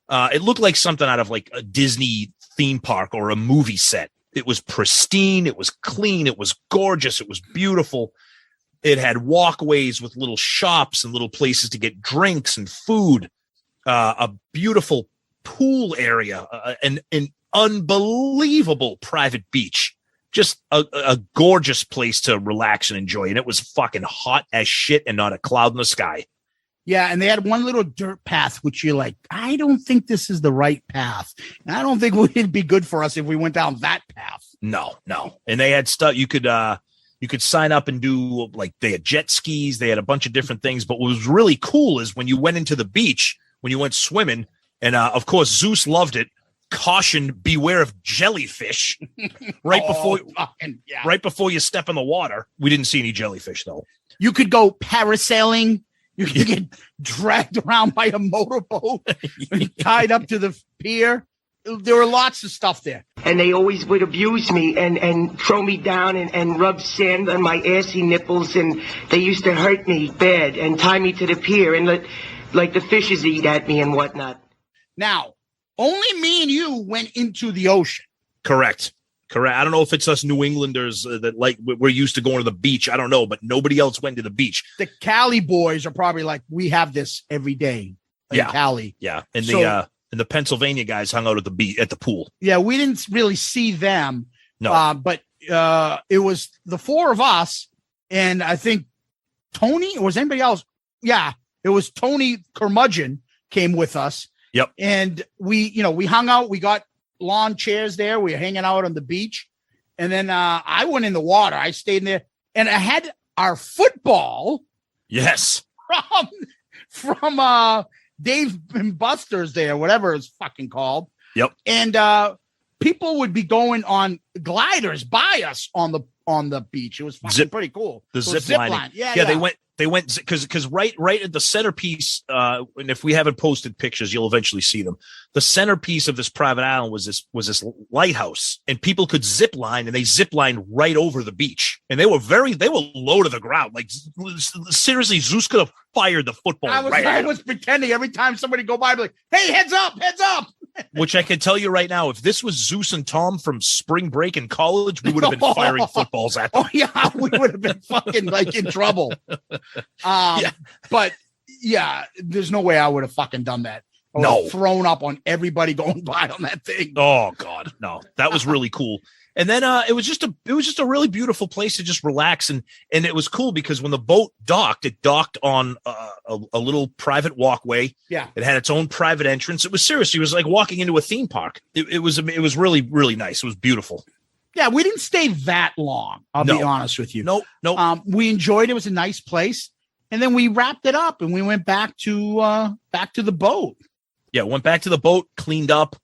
It looked like something out of like a Disney theme park or a movie set. It was pristine. It was clean. It was gorgeous. It was beautiful. It had walkways with little shops and little places to get drinks and food, a beautiful pool area, an unbelievable private beach. Just a gorgeous place to relax and enjoy. And it was fucking hot as shit and not a cloud in the sky. Yeah, and they had one little dirt path, which you're like, I don't think this is the right path. And I don't think it'd be good for us if we went down that path. No. And they had stuff you could sign up and do, like they had jet skis. They had a bunch of different things. But what was really cool is when you went into the beach, when you went swimming, and of course, Zeus loved it. Caution, beware of jellyfish right before you step in the water. We didn't see any jellyfish, though. You could go parasailing. You could get dragged around by a motorboat, tied up to the pier. There were lots of stuff there. And they always would abuse me and throw me down and rub sand on my assy nipples. And they used to hurt me bad and tie me to the pier and let the fishes eat at me and whatnot. Now, only me and you went into the ocean. Correct. I don't know if it's us New Englanders that like we're used to going to the beach. I don't know, but nobody else went to the beach. The Cali boys are probably like, we have this every day in Cali. Yeah, and the Pennsylvania guys hung out at the pool. Yeah, we didn't really see them. No, but it was the four of us, and I think Tony, or was anybody else? Yeah, it was Tony Curmudgeon came with us. Yep. And we hung out. We got lawn chairs there. We were hanging out on the beach. And then I went in the water. I stayed in there. And I had our football. Yes. From Dave and Buster's there, whatever it's fucking called. Yep. And people would be going on gliders by us on the beach. It was fucking pretty cool. The zip line. Yeah. They went because right at the centerpiece, and if we haven't posted pictures, you'll eventually see them. The centerpiece of this private island was this lighthouse, and people could zip line, and they zip lined right over the beach, and they were low to the ground. Like seriously, Zeus could have fired the football. I was pretending every time somebody go by, I'd be like, "Hey, heads up!" Which I can tell you right now, if this was Zeus and Tom from spring break in college, we would have been firing footballs at them. Oh yeah, we would have been fucking like in trouble. But yeah, there's no way I would have fucking done that. I would have thrown up on everybody going by on that thing. Oh God, no, that was really cool. And then it was just a really beautiful place to just relax, and it was cool because when the boat docked, it docked on a little private walkway. Yeah, it had its own private entrance. It was seriously, it was like walking into a theme park. It was really, really nice. It was beautiful. Yeah, we didn't stay that long. I'll be honest with you. No. We enjoyed it. It was a nice place, and then we wrapped it up and we went back to the boat. Yeah, went back to the boat, cleaned up.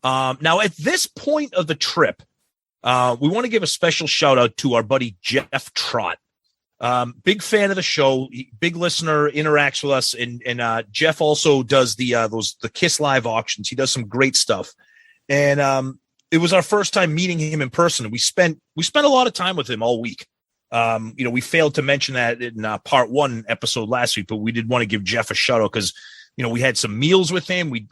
Now at this point of the trip. We want to give a special shout out to our buddy Jeff Trott. Big fan of the show, big listener, interacts with us, and Jeff also does the KISS Live auctions. He does some great stuff, and it was our first time meeting him in person. We spent a lot of time with him all week. We failed to mention that in part 1 episode last week, but we did want to give Jeff a shout out because we had some meals with him. We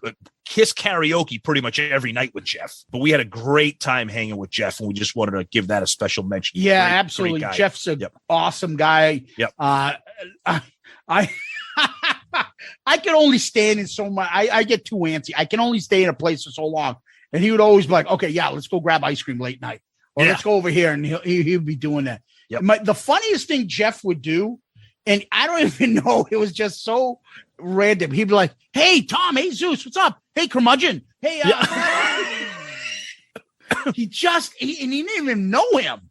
Kiss karaoke pretty much every night with Jeff, but we had a great time hanging with Jeff, and we just wanted to give that a special mention. Yeah, absolutely. Great Jeff's an awesome guy. Yep. I can only stand in so much. I get too antsy. I can only stay in a place for so long. And he would always be like, okay, yeah, let's go grab ice cream late night. Or let's go over here. And he'll be doing that. Yep. The funniest thing Jeff would do, and I don't even know, it was just so random. He'd be like, hey, Tom, hey, Zeus, what's up? Hey, curmudgeon. Hey, he didn't even know him.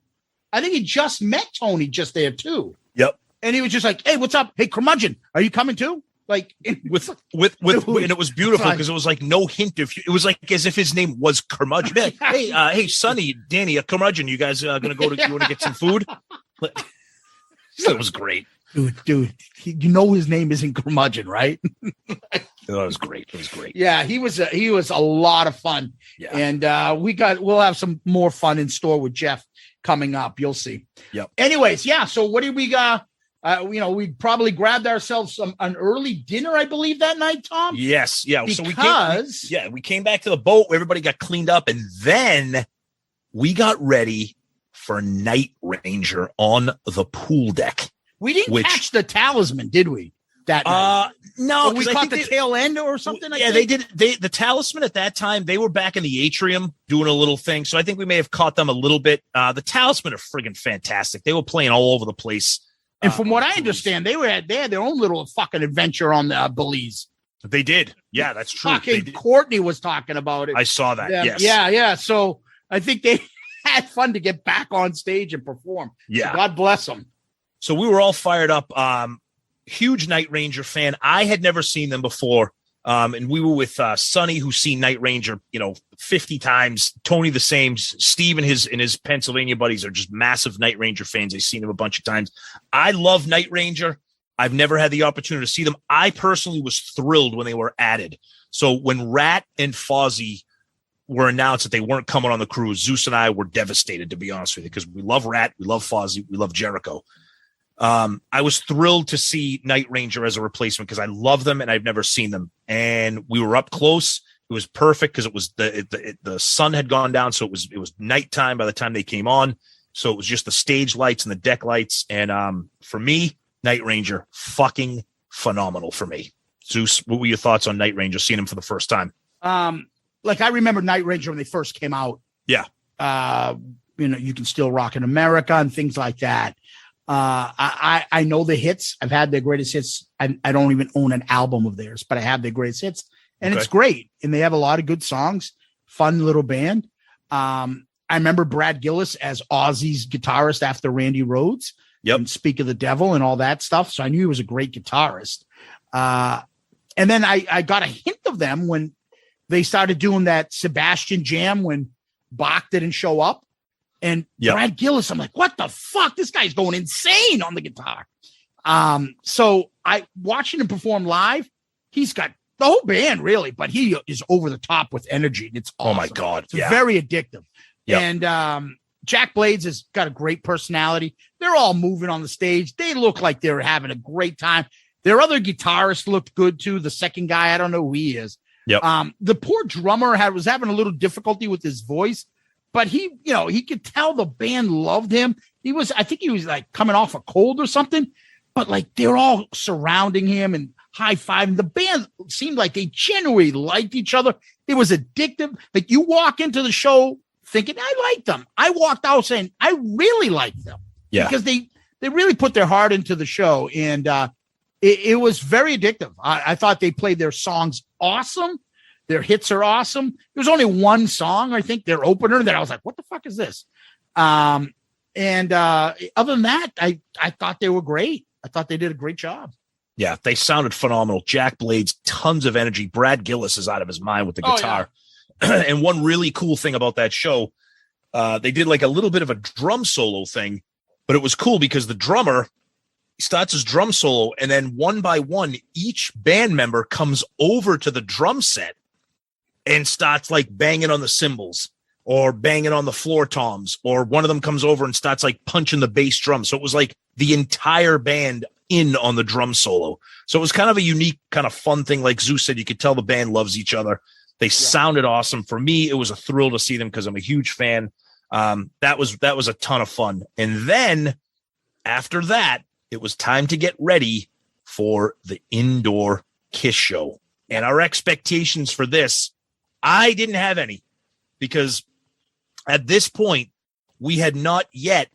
I think he just met Tony just there too. Yep. And he was just like, hey, what's up? Hey, curmudgeon, are you coming too? Like with and it was beautiful because it was like no hint of it was like as if his name was curmudgeon. Hey, Sonny, Danny, a curmudgeon. You guys gonna go to you want to get some food? It was great. Dude, his name isn't curmudgeon, right? It was great. It was great. Yeah, he was a lot of fun. Yeah. And we'll have some more fun in store with Jeff coming up. You'll see. Yep. Anyways, yeah. So what did we got? We probably grabbed ourselves an early dinner, I believe, that night, Tom. Yes. Yeah. Because we came back to the boat. Everybody got cleaned up, and then we got ready for Night Ranger on the pool deck. We didn't catch the talisman, did we? That night? No, we caught the tail end or something. They did. The talisman at that time, they were back in the atrium doing a little thing. So I think we may have caught them a little bit. The talisman are friggin' fantastic. They were playing all over the place. And from what I understand, they had their own little fucking adventure on the Belize. They did. Yeah, that's true. Fucking Courtney was talking about it. I saw that. Yes. Yeah. So I think they had fun to get back on stage and perform. Yeah. So God bless them. So we were all fired up. Huge Night Ranger fan. I had never seen them before. And we were with Sonny, who's seen Night Ranger, 50 times. Tony the same. Steve and his Pennsylvania buddies are just massive Night Ranger fans. They've seen him a bunch of times. I love Night Ranger. I've never had the opportunity to see them. I personally was thrilled when they were added. So when Rat and Fozzy were announced that they weren't coming on the cruise, Zeus and I were devastated, to be honest with you, because we love Rat, we love Fozzy, we love Jericho. I was thrilled to see Night Ranger as a replacement because I love them and I've never seen them. And we were up close. It was perfect because it was the sun had gone down, so it was nighttime by the time they came on. So it was just the stage lights and the deck lights. And for me, Night Ranger, fucking phenomenal for me. Zeus, what were your thoughts on Night Ranger? Seeing him for the first time? Like I remember Night Ranger when they first came out. Yeah. You Can Still Rock in America and things like that. I know the hits. I've had their greatest hits. I don't even own an album of theirs, but I have their greatest hits, and it's great. And they have a lot of good songs. Fun little band. I remember Brad Gillis as Ozzy's guitarist after Randy Rhoads. Yep. And Speak of the Devil and all that stuff. So I knew he was a great guitarist. And then I got a hint of them when they started doing that Sebastian jam when Bach didn't show up. And Brad Gillis, I'm like, what the fuck? This guy's going insane on the guitar. So I watching him perform live, he's got the whole band really, but he is over the top with energy. It's awesome. Oh my God. It's very addictive. Yep. And Jack Blades has got a great personality. They're all moving on the stage. They look like they're having a great time. Their other guitarist looked good too. The second guy, I don't know who he is. Yep. The poor drummer was having a little difficulty with his voice, but he could tell the band loved him. I think he was like coming off a cold or something, but like they're all surrounding him and high-fiving. The band seemed like they genuinely liked each other. It was addictive. Like you walk into the show thinking, I like them. I walked out saying, I really like them. Yeah. Because they really put their heart into the show. And it was very addictive. I thought they played their songs awesome. Their hits are awesome. There was only one song, I think, their opener, that I was like, what the fuck is this? Other than that, I thought they were great. I thought they did a great job. Yeah, they sounded phenomenal. Jack Blades, tons of energy. Brad Gillis is out of his mind with the guitar. Yeah. And one really cool thing about that show, they did like a little bit of a drum solo thing, but it was cool because the drummer starts his drum solo, and then one by one, each band member comes over to the drum set and starts like banging on the cymbals or banging on the floor toms, or one of them comes over and starts like punching the bass drum. So it was like the entire band in on the drum solo. So it was kind of a unique, kind of fun thing. Like Zeus said, you could tell the band loves each other. They sounded awesome. For me, it was a thrill to see them because I'm a huge fan. That was a ton of fun. And then after that, it was time to get ready for the indoor KISS show. And our expectations for this, I didn't have any, because at this point, we had not yet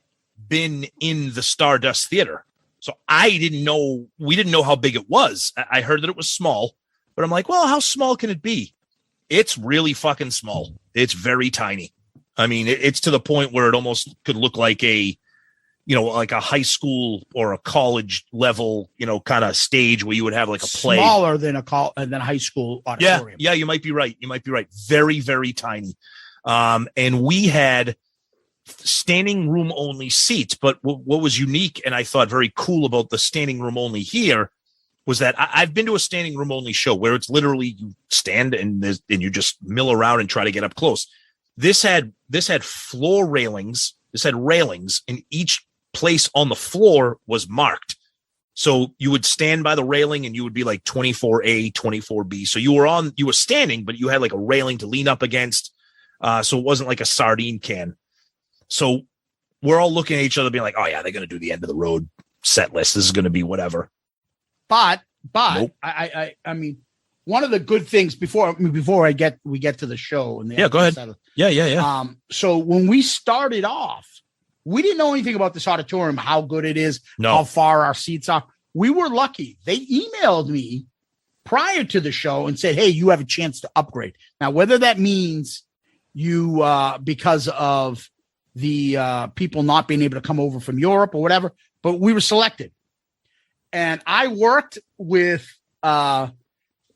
been in the Stardust Theater. So we didn't know how big it was. I heard that it was small, but I'm like, well, how small can it be? It's really fucking small. It's very tiny. I mean, it's to the point where it almost could look like like a high school or a college level, kind of stage where you would have like a play. Smaller than a high school auditorium. Yeah, you might be right. Very, very tiny. And we had standing room only seats. But what was unique and I thought very cool about the standing room only here was that I've been to a standing room only show where it's literally you stand and you just mill around and try to get up close. This had floor railings. This had railings, and each place on the floor was marked. So you would stand by the railing and you would be like 24A, 24B. So you were standing, but you had like a railing to lean up against. So it wasn't like a sardine can. So we're all looking at each other being like, oh yeah, they're going to do the end of the road set list. This is going to be whatever. But nope. I mean, one of the good things before we get to the show and go ahead. Yeah. So when we started off, we didn't know anything about this auditorium, how good it is, how far our seats are. We were lucky. They emailed me prior to the show and said, hey, you have a chance to upgrade. Now, whether that means you, because of the people not being able to come over from Europe or whatever, but we were selected. And I worked with, what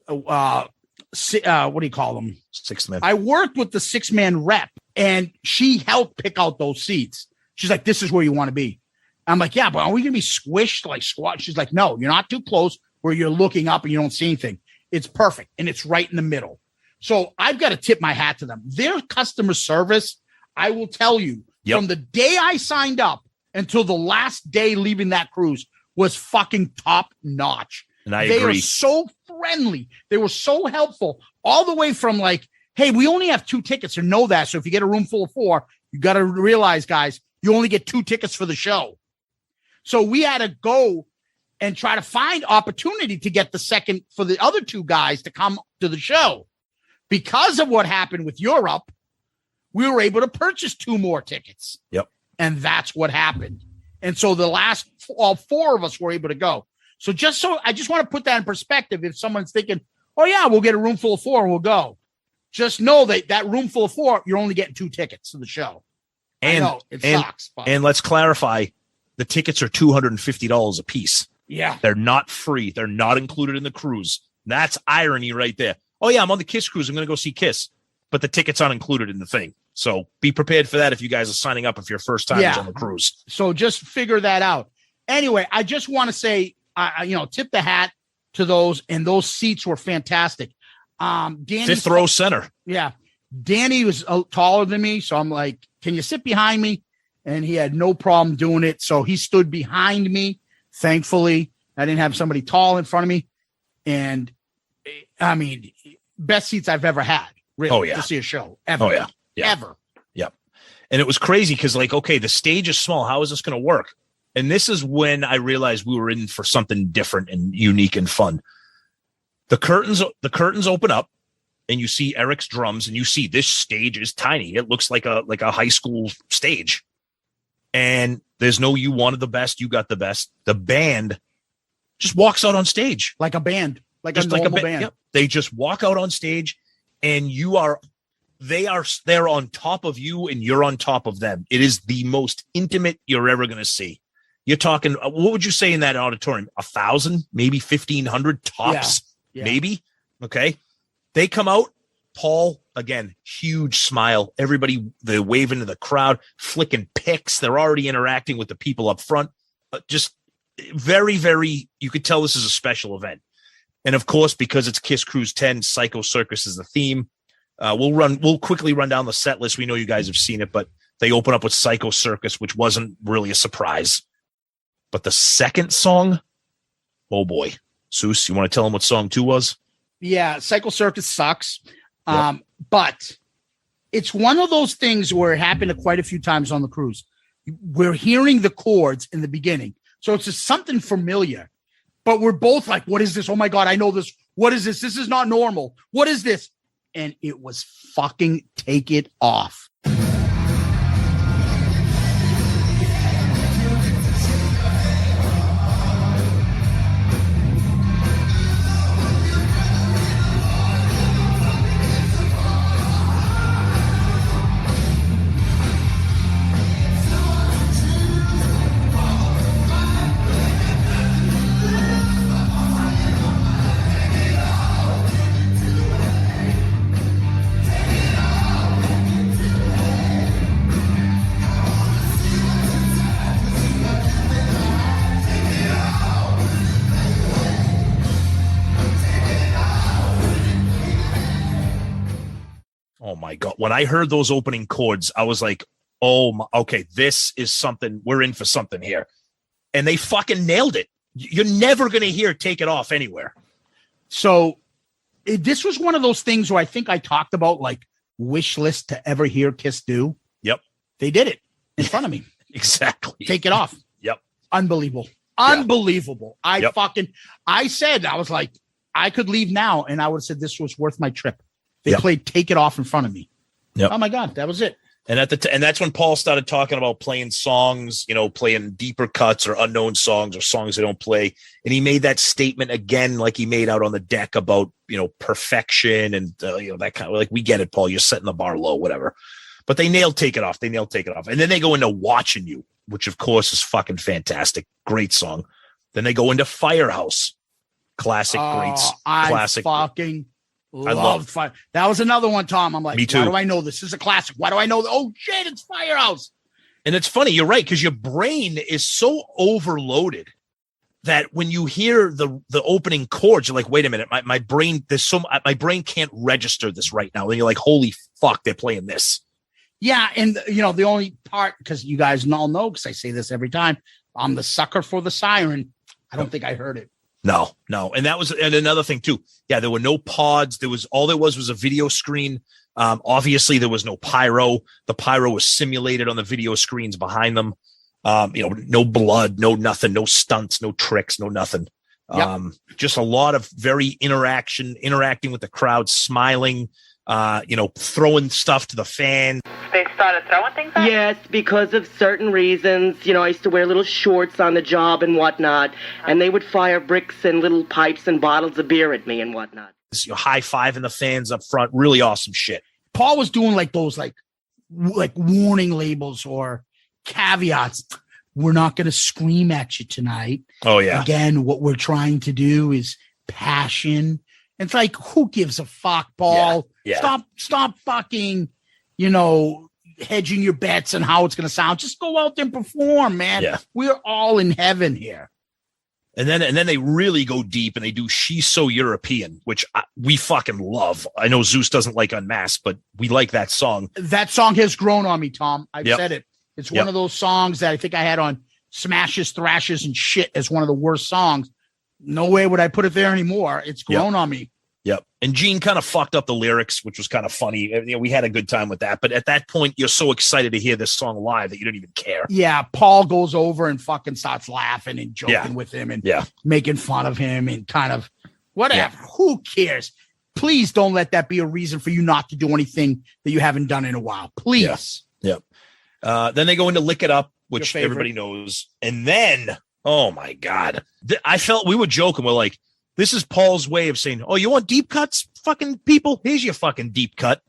do you call them? 6-man. I worked with the 6-man rep, and she helped pick out those seats. She's like, this is where you want to be. I'm like, yeah, but are we going to be squished like squat? She's like, no, you're not too close where you're looking up and you don't see anything. It's perfect. And it's right in the middle. So I've got to tip my hat to them. Their customer service, I will tell you, from the day I signed up until the last day leaving that cruise was fucking top notch. And I agree. They are so friendly. They were so helpful all the way from like, hey, we only have 2 tickets, or know that. So if you get a room full of 4, you got to realize, guys, you only get 2 tickets for the show. So we had to go and try to find opportunity to get the second for the other 2 guys to come to the show. Because of what happened with Europe, we were able to purchase 2 more tickets. Yep. And that's what happened. And so the last, all 4 of us were able to go. So I just want to put that in perspective. If someone's thinking, oh yeah, we'll get a room full of 4 and we'll go. Just know that room full of 4, you're only getting 2 tickets to the show. And, I know, it sucks. But. And let's clarify, the tickets are $250 a piece. Yeah. They're not free. They're not included in the cruise. That's irony right there. Oh yeah, I'm on the KISS cruise. I'm going to go see KISS, but the tickets aren't included in the thing. So be prepared for that if you guys are signing up if your first time is on the cruise. So just figure that out. Anyway, I just want to say, tip the hat to those, and those seats were fantastic. Danny, 5th row center. Yeah. Danny was taller than me. So I'm like, can you sit behind me? And he had no problem doing it. So he stood behind me. Thankfully, I didn't have somebody tall in front of me. And I mean, best seats I've ever had. Really, to see a show ever. Oh yeah. Ever. Yep. And it was crazy because, like, okay, the stage is small. How is this going to work? And this is when I realized we were in for something different and unique and fun. The curtains open up, and you see Eric's drums, and you see this stage is tiny. It looks like a high school stage. And there's no you wanted the best, you got the best. The band just walks out on stage like a band, like just a normal like band. Yep. They just walk out on stage, and they're on top of you, and you're on top of them. It is the most intimate you're ever going to see. You're talking, what would you say in that auditorium? 1,000, maybe 1,500 tops, maybe. Okay. They come out. Paul, again, huge smile. Everybody, they're waving to the crowd, flicking pics. They're already interacting with the people up front. Just very, very, you could tell this is a special event. And of course, because it's KISS Kruise 10, Psycho Circus is the theme. We'll quickly run down the set list. We know you guys have seen it, but they open up with Psycho Circus, which wasn't really a surprise. But the second song, oh boy. Zeus, you want to tell them what song 2 was? Yeah, Psycho Circus sucks. But it's one of those things where it happened quite a few times on the cruise. We're hearing the chords in the beginning. So it's just something familiar. But we're both like, what is this? Oh my God, I know this. What is this? This is not normal. What is this? And it was fucking Take It Off. Oh my God. When I heard those opening chords, I was like, oh, okay, this is something. We're in for something here. And they fucking nailed it. You're never going to hear Take It Off anywhere. So this was one of those things where I think I talked about like wish list to ever hear KISS do. Yep. They did it in front of me. Exactly. Take It Off. Yep. Unbelievable. Unbelievable. I said, I was like, I could leave now. And I would have said this was worth my trip. They played Take It Off in front of me. Yep. Oh my God, that was it. And and that's when Paul started talking about playing songs, playing deeper cuts or unknown songs or songs they don't play. And he made that statement again, like he made out on the deck about, perfection and, that kind of like, we get it, Paul, you're setting the bar low, whatever. But they nailed Take It Off. And then they go into Watching You, which of course is fucking fantastic. Great song. Then they go into Firehouse. Classic, classic. I loved Fire. That was another one, Tom. I'm like, me too. Why do I know this? This is a classic. Why do I know? Oh shit, it's Firehouse. And it's funny, you're right, because your brain is so overloaded that when you hear the opening chords, you're like, wait a minute, my brain can't register this right now. And you're like, holy fuck, they're playing this. Yeah, and the only part, because you guys all know, because I say this every time, I'm the sucker for the siren. I don't think I heard it. No. And that was another thing too. Yeah, there were no pods. There was a video screen. Obviously there was no pyro. The pyro was simulated on the video screens behind them. No blood, no nothing, no stunts, no tricks, no nothing. Just a lot of very interacting with the crowd, smiling, throwing stuff to the fan. They started throwing things at you? Yes, because of certain reasons. I used to wear little shorts on the job and whatnot, and they would fire bricks and little pipes and bottles of beer at me and whatnot. High-fiving the fans up front. Really awesome shit. Paul was doing like those like warning labels or caveats. We're not going to scream at you tonight. Oh, yeah. Again, what we're trying to do is passion. It's like, who gives a fuck, Paul? Yeah. Stop fucking, hedging your bets on how it's going to sound. Just go out there and perform, man. Yeah. We're all in heaven here. And then they really go deep and they do She's So European, which we fucking love. I know Zeus doesn't like Unmasked, but we like that song. That song has grown on me, Tom. I've said it. It's one of those songs that I think I had on Smashes, Thrashes, and Shit as one of the worst songs. No way would I put it there anymore. It's grown on me. Yep. And Gene kind of fucked up the lyrics, which was kind of funny. You know, we had a good time with that. But at that point, you're so excited to hear this song live that you don't even care. Yeah, Paul goes over and fucking starts laughing and joking with him and making fun of him and kind of whatever. Yeah. Who cares? Please don't let that be a reason for you not to do anything that you haven't done in a while. Please. Yeah. Then they go into Lick It Up, which everybody knows. And then, oh my God, I felt we were joking. We're like, this is Paul's way of saying, oh, you want deep cuts, fucking people? Here's your fucking deep cut.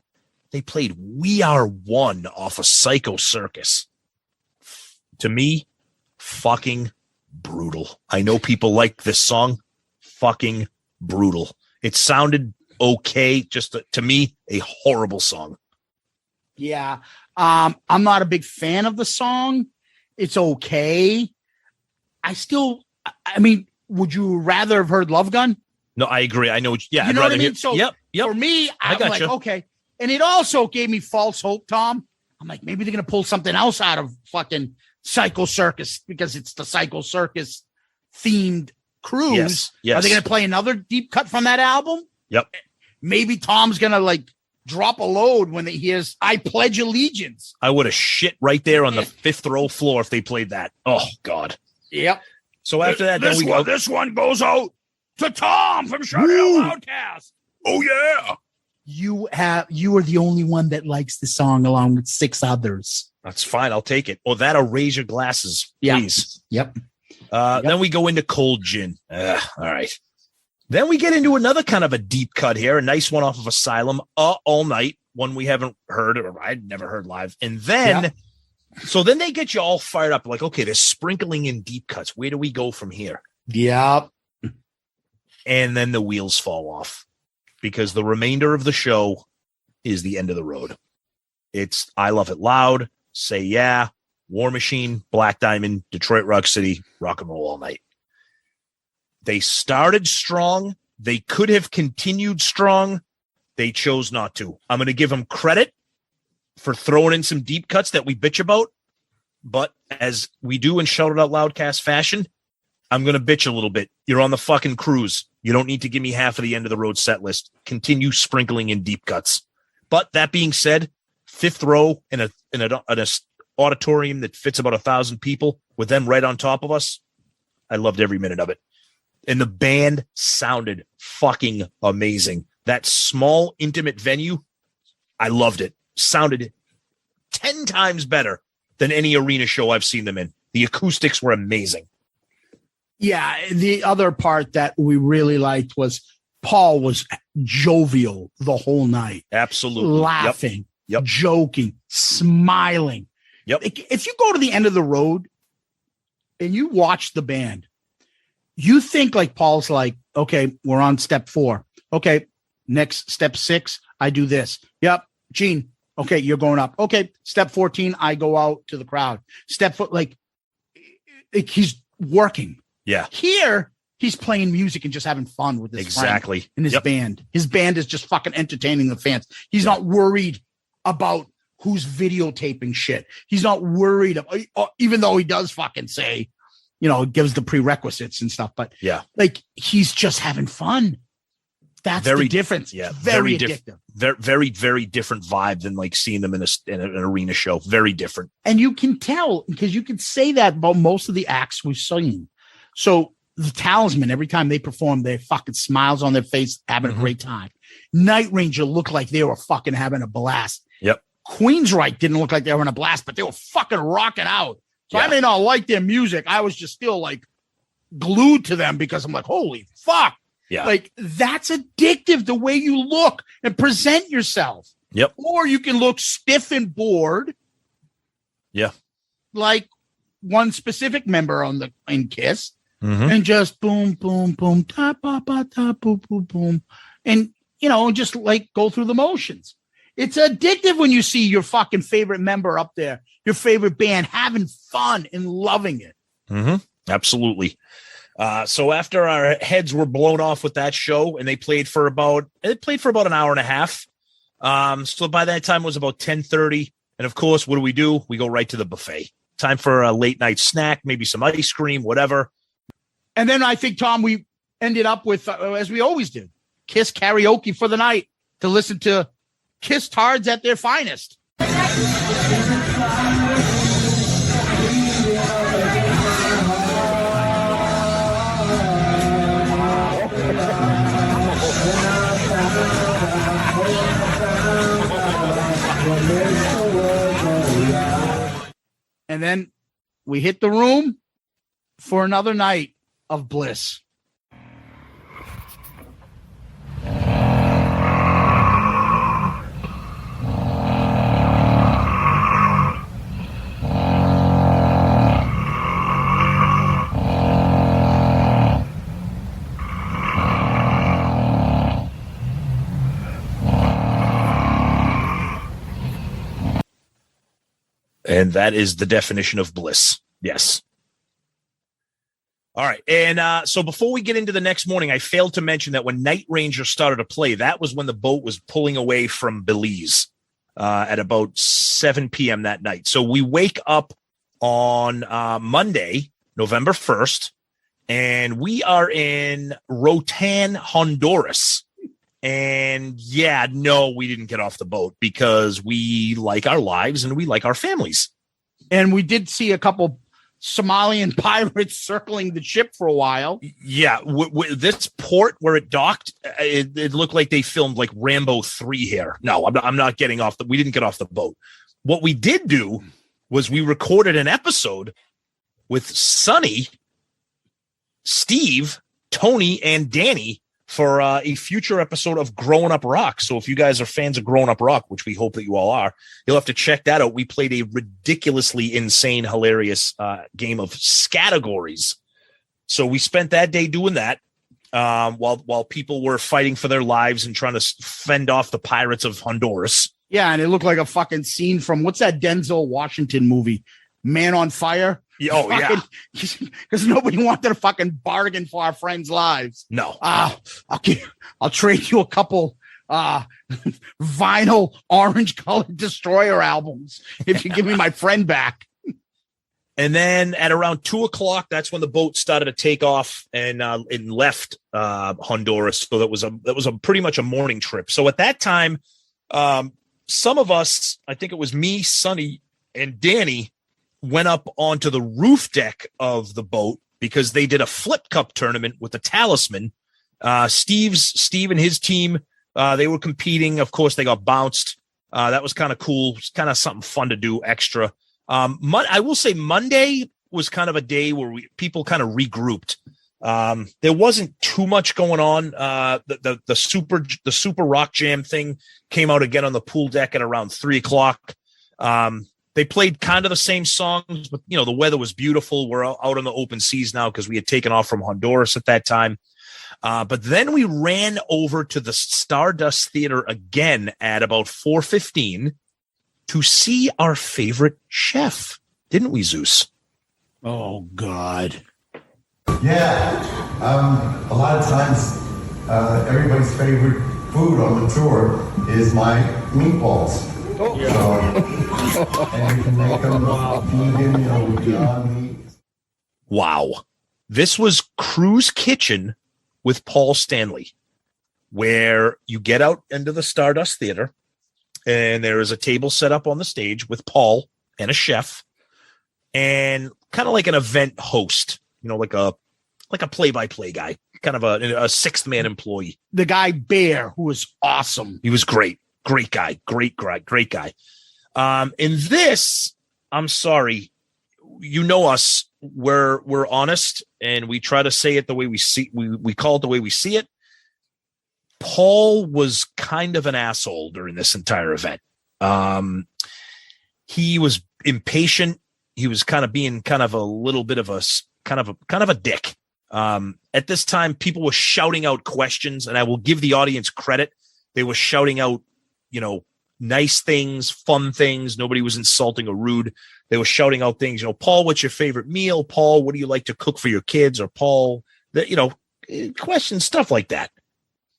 They played We Are One off of Psycho Circus. To me, fucking brutal. I know people like this song. Fucking brutal. It sounded okay. Just to me, a horrible song. Yeah. I'm not a big fan of the song. It's okay. I mean, would you rather have heard Love Gun? No, I agree. I know. Yeah. You know what I mean? So yep. For me, I'm like, okay. And it also gave me false hope, Tom. I'm like, maybe they're going to pull something else out of fucking Psycho Circus because it's the Psycho Circus themed cruise. Yes. Are they going to play another deep cut from that album? Yep. Maybe Tom's going to like drop a load when he hears I Pledge Allegiance. I would have shit right there on the fifth row floor if they played that. Oh, God. Yep. So after that, this one goes out to Tom from Shout It Out Loudcast. Oh yeah, you are the only one that likes the song along with 6 others. That's fine. I'll take it. Or that, or raise your glasses, please. Yep. Then we go into Cold Gin. All right. Then we get into another kind of a deep cut here, a nice one off of Asylum, All Night, one we haven't heard or I'd never heard live, and then. So then they get you all fired up, like, okay, they're sprinkling in deep cuts. Where do we go from here? Yep. And then the wheels fall off because the remainder of the show is the end of the road. It's I Love It Loud, Say Yeah, War Machine, Black Diamond, Detroit Rock City, Rock and Roll All Night. They started strong. They could have continued strong. They chose not to. I'm going to give them credit for throwing in some deep cuts that we bitch about. But as we do in Shout It Out Loudcast fashion, I'm going to bitch a little bit. You're on the fucking cruise. You don't need to give me half of the end of the road set list. Continue sprinkling in deep cuts. But that being said, fifth row in an auditorium that fits about 1,000 people with them right on top of us, I loved every minute of it. And the band sounded fucking amazing. That small, intimate venue, I loved it. Sounded 10 times better than any arena show I've seen them in. The acoustics were amazing. Yeah, the other part that we really liked was Paul was jovial the whole night. Absolutely. Laughing, joking, smiling. Yep. If you go to the end of the road and you watch the band, you think like Paul's like, okay, we're on step 4. Okay, next step 6, I do this. Yep, Gene. Okay, you're going up. Okay, step 14, I go out to the crowd. Step foot, like he's working. Yeah. Here, he's playing music and just having fun with his friend and his band. His band is just fucking entertaining the fans. He's not worried about who's videotaping shit. He's not worried about, even though he does fucking say, gives the prerequisites and stuff. But like he's just having fun. That's the difference. Yeah, very addictive. Very, very different vibe than like seeing them in an arena show. Very different. And you can tell because you can say that about most of the acts we've seen. So the Talisman, every time they perform, they fucking smiles on their face, having a great time. Night Ranger looked like they were fucking having a blast. Yep. Queensryche didn't look like they were in a blast, but they were fucking rocking out. So I may not like their music. I was just still like glued to them because I'm like, holy fuck. Yeah. Like that's addictive the way you look and present yourself. Yep. Or you can look stiff and bored. Yeah. Like one specific member in KISS. And just boom, boom, boom, ta, ba, ba, ta, boom, boom, boom. And, just like go through the motions. It's addictive when you see your fucking favorite member up there, your favorite band having fun and loving it. Absolutely. So after our heads were blown off with that show and they played for about an hour and a half. So by that time it was about 10:30. And of course, what do? We go right to the buffet. Time for a late night snack, maybe some ice cream, whatever. And then I think, Tom, we ended up with, as we always did, KISS Karaoke for the night to listen to KISS tards at their finest. And then we hit the room for another night of bliss. And that is the definition of bliss. Yes. All right. And so before we get into the next morning, I failed to mention that when Night Ranger started to play, that was when the boat was pulling away from Belize at about 7 p.m. that night. So we wake up on Monday, November 1st, and we are in Rotan, Honduras. And yeah, no, we didn't get off the boat because we like our lives and we like our families. And we did see a couple Somalian pirates circling the ship for a while. Yeah, this port where it docked, it looked like they filmed like Rambo 3 here. No, I'm not getting off we didn't get off the boat. What we did do was we recorded an episode with Sonny, Steve, Tony, and Danny for a future episode of Growing Up Rock. So if you guys are fans of Growing Up Rock, which we hope that you all are, you'll have to check that out. We played a ridiculously insane, hilarious game of Scattergories. So we spent that day doing that while people were fighting for their lives and trying to fend off the pirates of Honduras. Yeah, and it looked like a fucking scene from, what's that Denzel Washington movie? Man on Fire? Oh, yeah. Because nobody wanted to fucking bargain for our friends' lives. No. I'll trade you a couple vinyl orange-colored Destroyer albums if you give me my friend back. And then at around 2:00, that's when the boat started to take off and left Honduras. So that was a pretty much a morning trip. So at that time, some of us, I think it was me, Sonny, and Danny, went up onto the roof deck of the boat because they did a flip cup tournament with the Talisman. Steve and his team, they were competing. Of course, they got bounced. That was kind of cool. It's kind of something fun to do extra. I will say Monday was kind of a day where people kind of regrouped. There wasn't too much going on. The super rock jam thing came out again on the pool deck at around 3:00. They played kind of the same songs, but the weather was beautiful. We're out on the open seas now because we had taken off from Honduras at that time. But then we ran over to the Stardust Theater again at about 4:15 to see our favorite chef, didn't we, Zeus? Oh, God. Yeah. A lot of times, everybody's favorite food on the tour is my meatballs. And you can make them vegan, with Beyond Meat. Wow. This was Cruise Kitchen with Paul Stanley, where you get out into the Stardust Theater and there is a table set up on the stage with Paul and a chef and kind of like an event host, like a play-by-play guy, kind of a sixth man employee. The guy Bear, who was awesome. He was great. Great guy. Great guy. In this, I'm sorry, us, we're honest and we try to say it the way we see, we call it the way we see it. Paul was kind of an asshole during this entire event. He was impatient. He was kind of being kind of a little bit of a dick. At this time, people were shouting out questions, and I will give the audience credit. They were shouting out, nice things, fun things. Nobody was insulting or rude. They were shouting out things, Paul, what's your favorite meal? Paul, what do you like to cook for your kids? Or Paul, questions, stuff like that.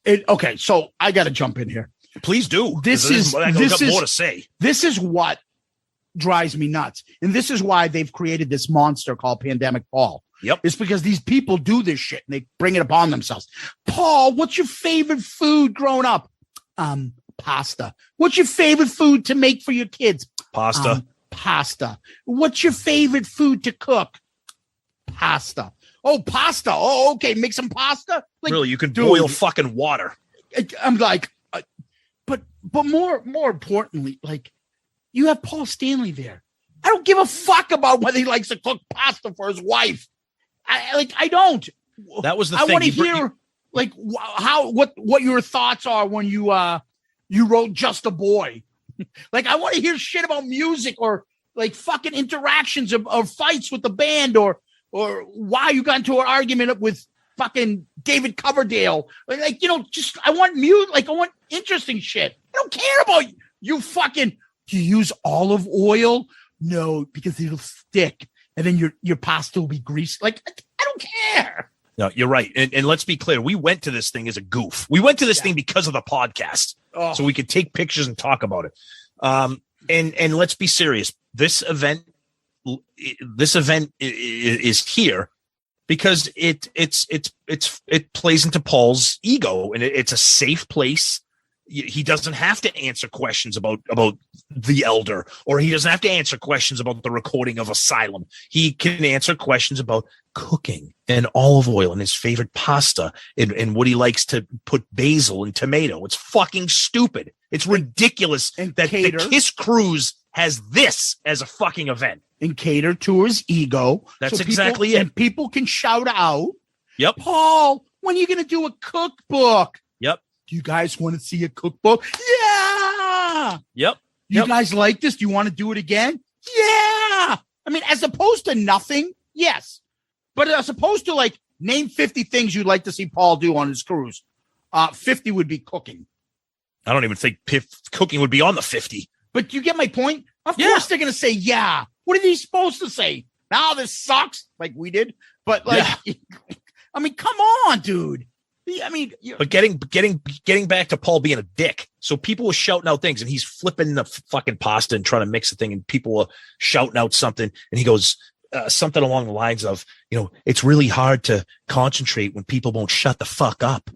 Okay, so I got to jump in here. Please do. This is more to say. This is what drives me nuts, and this is why they've created this monster called Pandemic Paul. Yep. It's because these people do this shit and they bring it upon themselves. Paul, what's your favorite food growing up? Pasta. What's your favorite food to make for your kids? Pasta. Pasta. What's your favorite food to cook? Pasta. Oh, pasta. Oh, okay. Make some pasta. Like, really, you can boil fucking water. I'm like, but more importantly, like, you have Paul Stanley there. I don't give a fuck about whether he likes to cook pasta for his wife. I don't. That was the I thing. want to hear like what your thoughts are when you wrote Just a Boy. Like, I want to hear shit about music or like fucking interactions of fights with the band or why you got into an argument with fucking David Coverdale. Like, just I want music. Like, I want interesting shit. I don't care about you fucking. Do you use olive oil? No, because it'll stick, and then your pasta will be greased. Like, I don't care. No, you're right. And let's be clear. We went to this thing as a goof. We went to this thing because of the podcast, so we could take pictures and talk about it. And let's be serious. This event is here because it plays into Paul's ego, and it's a safe place. He doesn't have to answer questions about the elder, or he doesn't have to answer questions about the recording of Asylum. He can answer questions about cooking and olive oil and his favorite pasta and what he likes to put basil and tomato. It's fucking stupid. It's ridiculous that the KISS Cruise has this as a fucking event. And cater to his ego. That's exactly it. And people can shout out, "Yep, Paul, when are you going to do a cookbook?" Yep. Do you guys want to see a cookbook? Yeah. Yep. You guys like this? Do you want to do it again? Yeah. I mean, as opposed to nothing, yes. But as opposed to like name 50 things you'd like to see Paul do on his cruise, 50 would be cooking. I don't even think cooking would be on the 50. But you get my point? Of course they're going to say, yeah. What are they supposed to say? Now this sucks, like we did. But like, I mean, come on, dude. I mean, but getting back to Paul being a dick. So people were shouting out things, and he's flipping the fucking pasta and trying to mix the thing, and people were shouting out something, and he goes something along the lines of, it's really hard to concentrate when people won't shut the fuck up,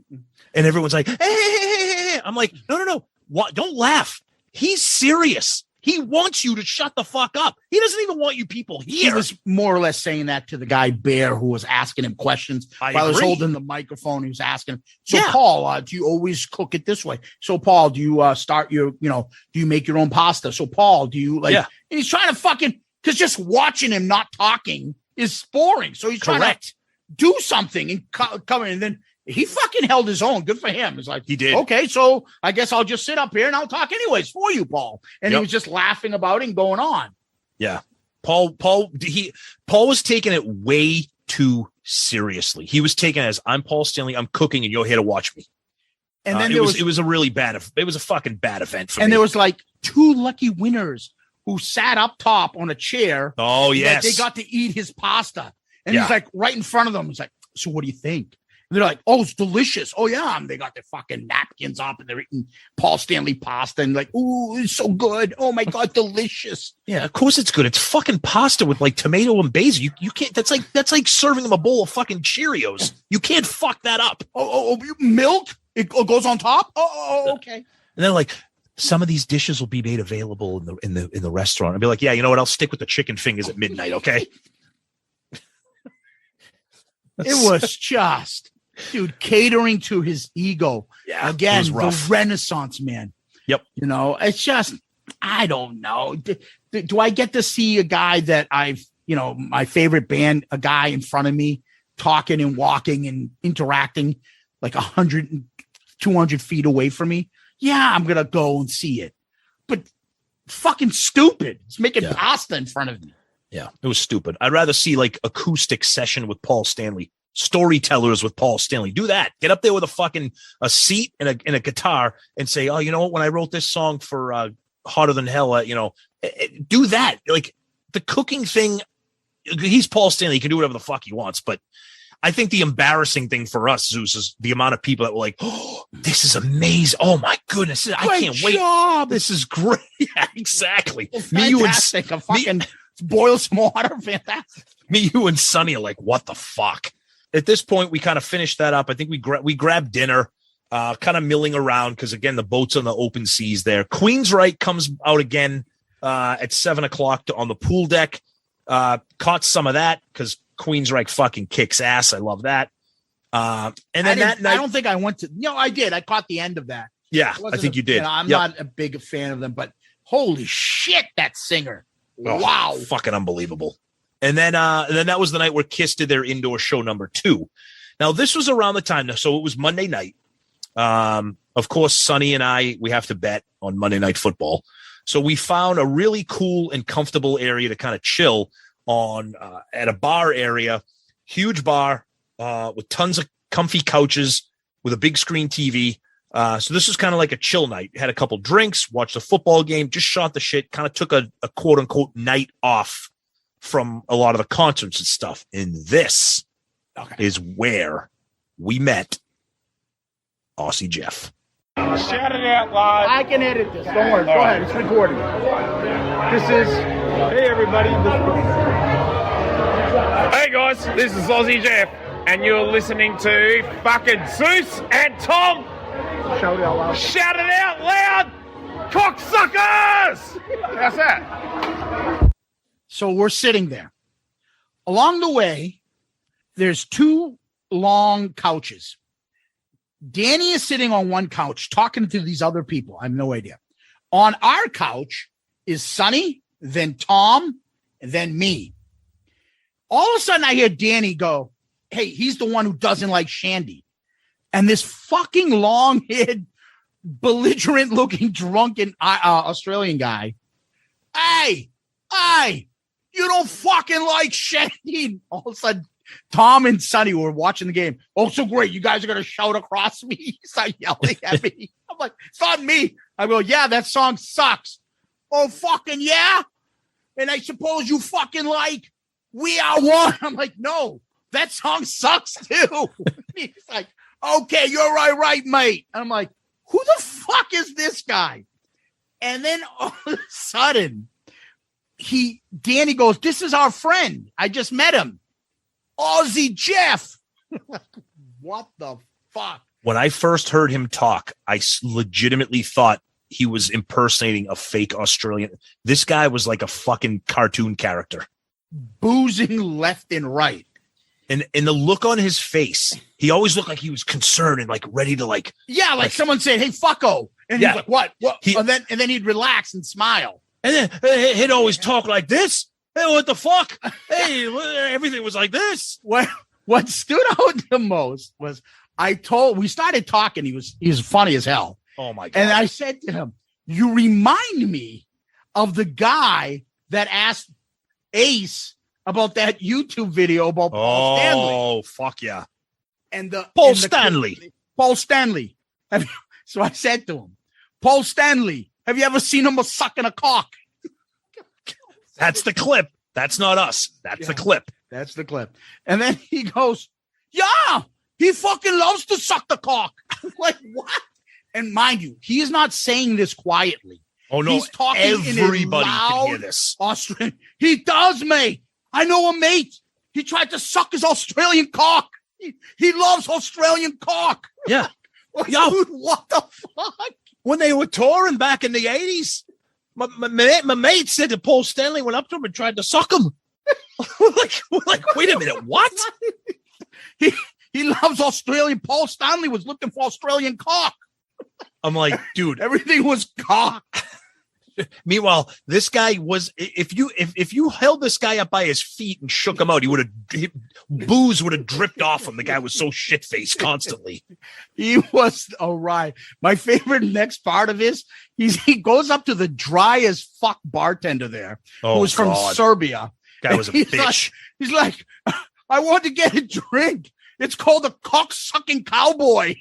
and everyone's like, hey. I'm like, no, what? Don't laugh. He's serious. He wants you to shut the fuck up. He doesn't even want you people here. He was more or less saying that to the guy Bear, who was asking him questions while I was holding the microphone. He was asking him, so Paul, do you always cook it this way? So Paul, do you start your, do you make your own pasta? So Paul, do you like, and he's trying to fucking, because just watching him not talking is boring. So he's trying to do something and come in, and then he fucking held his own. Good for him. It's like, he did. Okay, so I guess I'll just sit up here and I'll talk anyways for you, Paul. And he was just laughing about it and going on. Yeah. Paul was taking it way too seriously. He was taking it as, I'm Paul Stanley, I'm cooking, and you're here to watch me. And then it was a fucking bad event for me. And there was like 2 lucky winners who sat up top on a chair. Oh, yes. They got to eat his pasta. And he's like right in front of them. He's like, so what do you think? And they're like, oh, it's delicious. Oh, yeah. And they got their fucking napkins up and they're eating Paul Stanley pasta and like, ooh, it's so good. Oh, my God, delicious. Yeah, of course it's good. It's fucking pasta with like tomato and basil. You can't, that's like serving them a bowl of fucking Cheerios. You can't fuck that up. Oh, milk? It goes on top? Oh, okay. And they're like, some of these dishes will be made available in the restaurant. I'd be like, yeah, you know what? I'll stick with the chicken fingers at midnight, okay? It was just, dude, catering to his ego. Yeah, again, the Renaissance man. Yep. It's just, I don't know. Do I get to see a guy that my favorite band, a guy in front of me talking and walking and interacting like 100 and 200 feet away from me? Yeah, I'm going to go and see it. But fucking stupid. It's making pasta in front of me. Yeah, it was stupid. I'd rather see like acoustic session with Paul Stanley, storytellers with Paul Stanley. Do that. Get up there with a seat and a guitar and say, oh, you know what? When I wrote this song for Hotter Than Hell, do that. Like the cooking thing. He's Paul Stanley. He can do whatever the fuck he wants. But I think the embarrassing thing for us, Zeus, is the amount of people that were like, oh, this is amazing. Oh my goodness. I can't wait. This is great. Yeah, exactly. Fantastic. Fucking boil some water. Fantastic. Me, you, and Sonny are like, what the fuck? At this point, we kind of finished that up. I think we grabbed dinner, kind of milling around because, again, the boat's on the open seas there. Queensryche comes out again at 7 o'clock on the pool deck. Caught some of that because Queensryche fucking kicks ass. I love that. And then that night, I don't think I went to. I did. I caught the end of that. Yeah, I think you did. I'm not a big fan of them, but holy shit, that singer! Oh, wow, fucking unbelievable. And then that was the night where KISS did their indoor show number 2. Now this was around the time, so it was Monday night. Of course, Sonny and we have to bet on Monday Night Football. So we found a really cool and comfortable area to kind of chill on at a bar area, huge bar with tons of comfy couches with a big screen TV. So this was kind of like a chill night. Had a couple drinks, watched a football game, just shot the shit, kind of took a quote unquote night off from a lot of the concerts and stuff. And this is where we met Aussie Jeff. Shout it out loud. I can edit this. Don't worry. Go ahead. It's recording. Hey everybody. Hey guys, this is Aussie Jeff, and you're listening to fucking Zeus and Tom. Shout it out loud. Shout it out loud, cocksuckers! How's that? So we're sitting there. Along the way, there's 2 long couches. Danny is sitting on one couch talking to these other people. I have no idea. On our couch is Sonny, then Tom, and then me. All of a sudden, I hear Danny go, hey, he's the one who doesn't like Shandy. And this fucking long-haired, belligerent-looking, drunken Australian guy, hey, you don't fucking like Shandy. All of a sudden, Tom and Sonny were watching the game. Oh, so great. You guys are going to shout across me. He started yelling at me. I'm like, it's not me. I go, yeah, that song sucks. Oh, fucking yeah? And I suppose you fucking like We Are One. I'm like, no, that song sucks too. He's like, okay, you're right, mate. And I'm like, who the fuck is this guy? And then all of a sudden, Danny goes, this is our friend. I just met him. Aussie Jeff. What the fuck? When I first heard him talk, I legitimately thought he was impersonating a fake Australian. This guy was like a fucking cartoon character. Boozing left and right. And the look on his face, he always looked like he was concerned and like ready to like. Yeah, like someone said, hey, fucko. And he's like, what? And then he'd relax and smile. And then he'd always talk like this. Hey, what the fuck? Hey, everything was like this. What stood out the most was we started talking. He was funny as hell. Oh my God. And I said to him, you remind me of the guy that asked Ace about that YouTube video about Paul Stanley. Oh, fuck yeah. And Paul Stanley. Paul Stanley. So I said to him, Paul Stanley, have you ever seen him sucking a cock? That's the clip. That's not us. That's the clip. That's the clip. And then he goes, yeah, he fucking loves to suck the cock. I'm like, what? And mind you, he is not saying this quietly. Oh, no. He's talking everybody in a loud can hear this. Australian. He does, mate. I know a mate. He tried to suck his Australian cock. He loves Australian cock. Yeah. Yo, dude, what the fuck? When they were touring back in the 80s, my mate said that Paul Stanley went up to him and tried to suck him. like, wait a minute, what? He loves Australian. Paul Stanley was looking for Australian cock. I'm like, dude, everything was cock. Meanwhile, this guy was, if you held this guy up by his feet and shook him out, booze would have dripped off him. The guy was so shit-faced constantly. He was all right. My favorite next part of this, he goes up to the dry as fuck bartender there, who was from Serbia. Guy was a bitch. He's like, I want to get a drink. It's called a cock-sucking cowboy.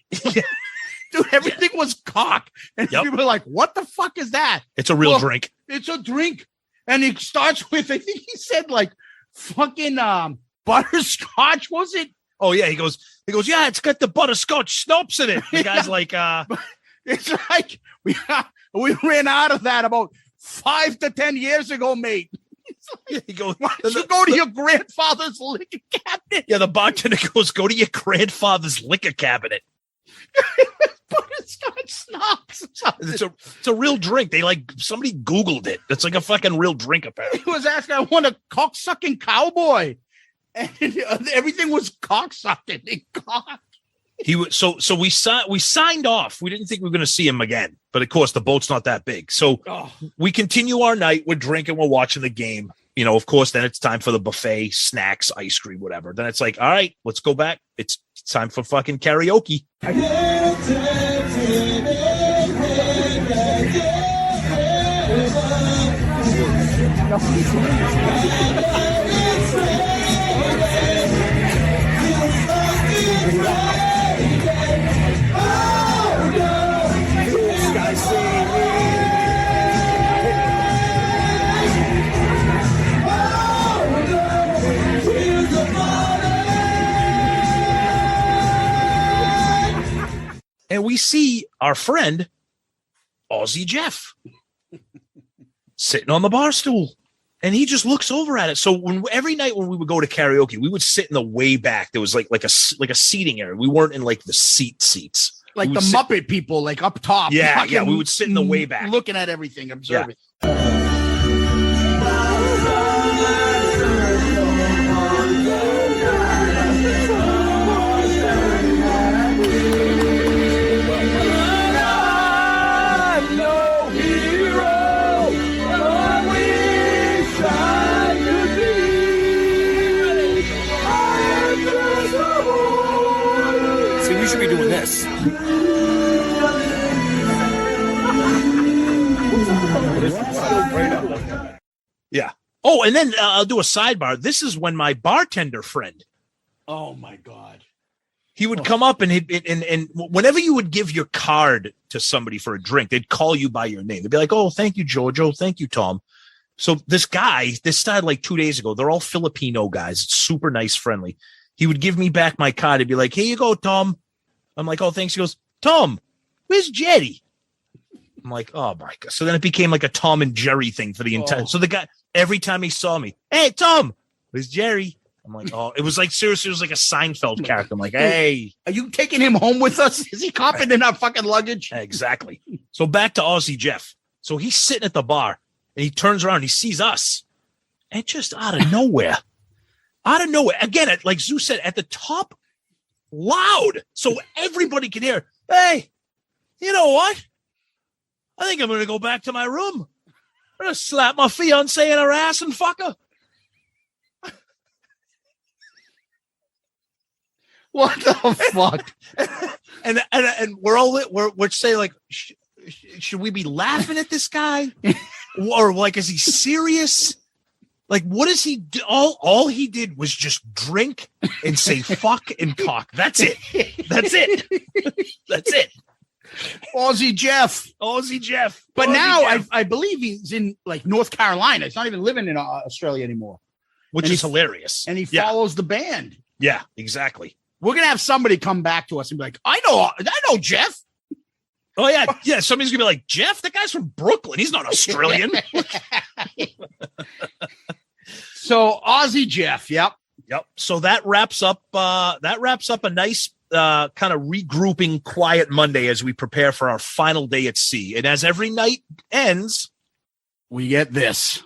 Dude, everything was cock. And people were like, what the fuck is that? It's a real drink. It's a drink. And it starts with, I think he said like fucking butterscotch, was it? Oh, yeah. He goes, yeah, it's got the butterscotch snopes in it. The guy's like, it's like we ran out of that about 5 to 10 years ago, mate. It's Yeah, he goes, why don't you go to your grandfather's liquor cabinet? Yeah, the bartender goes, go to your grandfather's liquor cabinet. But it's got schnapps. It's a real drink. They somebody Googled it. It's like a fucking real drink, apparently. He was asking, I want a cocksucking cowboy. And everything was cocksucking and cock. He was so we signed off. We didn't think we were going to see him again, but of course the boat's not that big. So we continue our night. We're drinking. We're watching the game. You know, of course. Then it's time for the buffet, snacks, ice cream, whatever. Then it's like, all right, let's go back. It's time for fucking karaoke. And we see our friend, Aussie Jeff, sitting on the bar stool. And he just looks over at it. So every night when we would go to karaoke, we would sit in the way back. There was like a seating area. We weren't in like the seats. Like the Muppet people, like up top. Yeah, yeah. We would sit in the way back. Looking at everything, observing. Yeah. We should be doing this. Yeah. Oh, and then I'll do a sidebar. This is when my bartender friend. Oh my God. He would come up and whenever you would give your card to somebody for a drink, they'd call you by your name. They'd be like, "Oh, thank you, Jojo. Thank you, Tom." So this started like 2 days ago. They're all Filipino guys. Super nice, friendly. He would give me back my card. He'd be like, "Here you go, Tom." I'm like, "Oh, thanks." He goes, "Tom, where's Jerry?" I'm like, "Oh my God." So then it became like a Tom and Jerry thing for the entire. So the guy, every time he saw me, "Hey, Tom, where's Jerry?" I'm like, "Oh," it was like, seriously, it was like a Seinfeld character. I'm like, "Hey, are you taking him home with us? Is he copping in our fucking luggage?" Exactly. So back to Aussie Jeff. So he's sitting at the bar and he turns around, and he sees us, and just out of nowhere, again, like Zeus said, at the top, loud, so everybody can hear. "Hey, you know what? I think I'm going to go back to my room. I'm going to slap my fiance in her ass and fuck her." What the fuck? and we're saying, like, should we be laughing at this guy, or like, is he serious? Like, what does he do? All he did was just drink and say fuck and cock. That's it. That's it. That's it. Aussie Jeff. But Aussie now Jeff. I believe he's in like North Carolina. He's not even living in Australia anymore. Which is hilarious. And he follows the band. Yeah, exactly. We're going to have somebody come back to us and be like, I know Jeff. Oh, yeah. Yeah. Somebody's going to be like, "Jeff, that guy's from Brooklyn. He's not Australian." So Aussie Jeff. Yep. So that wraps up a nice kind of regrouping quiet Monday as we prepare for our final day at sea. And as every night ends, we get this.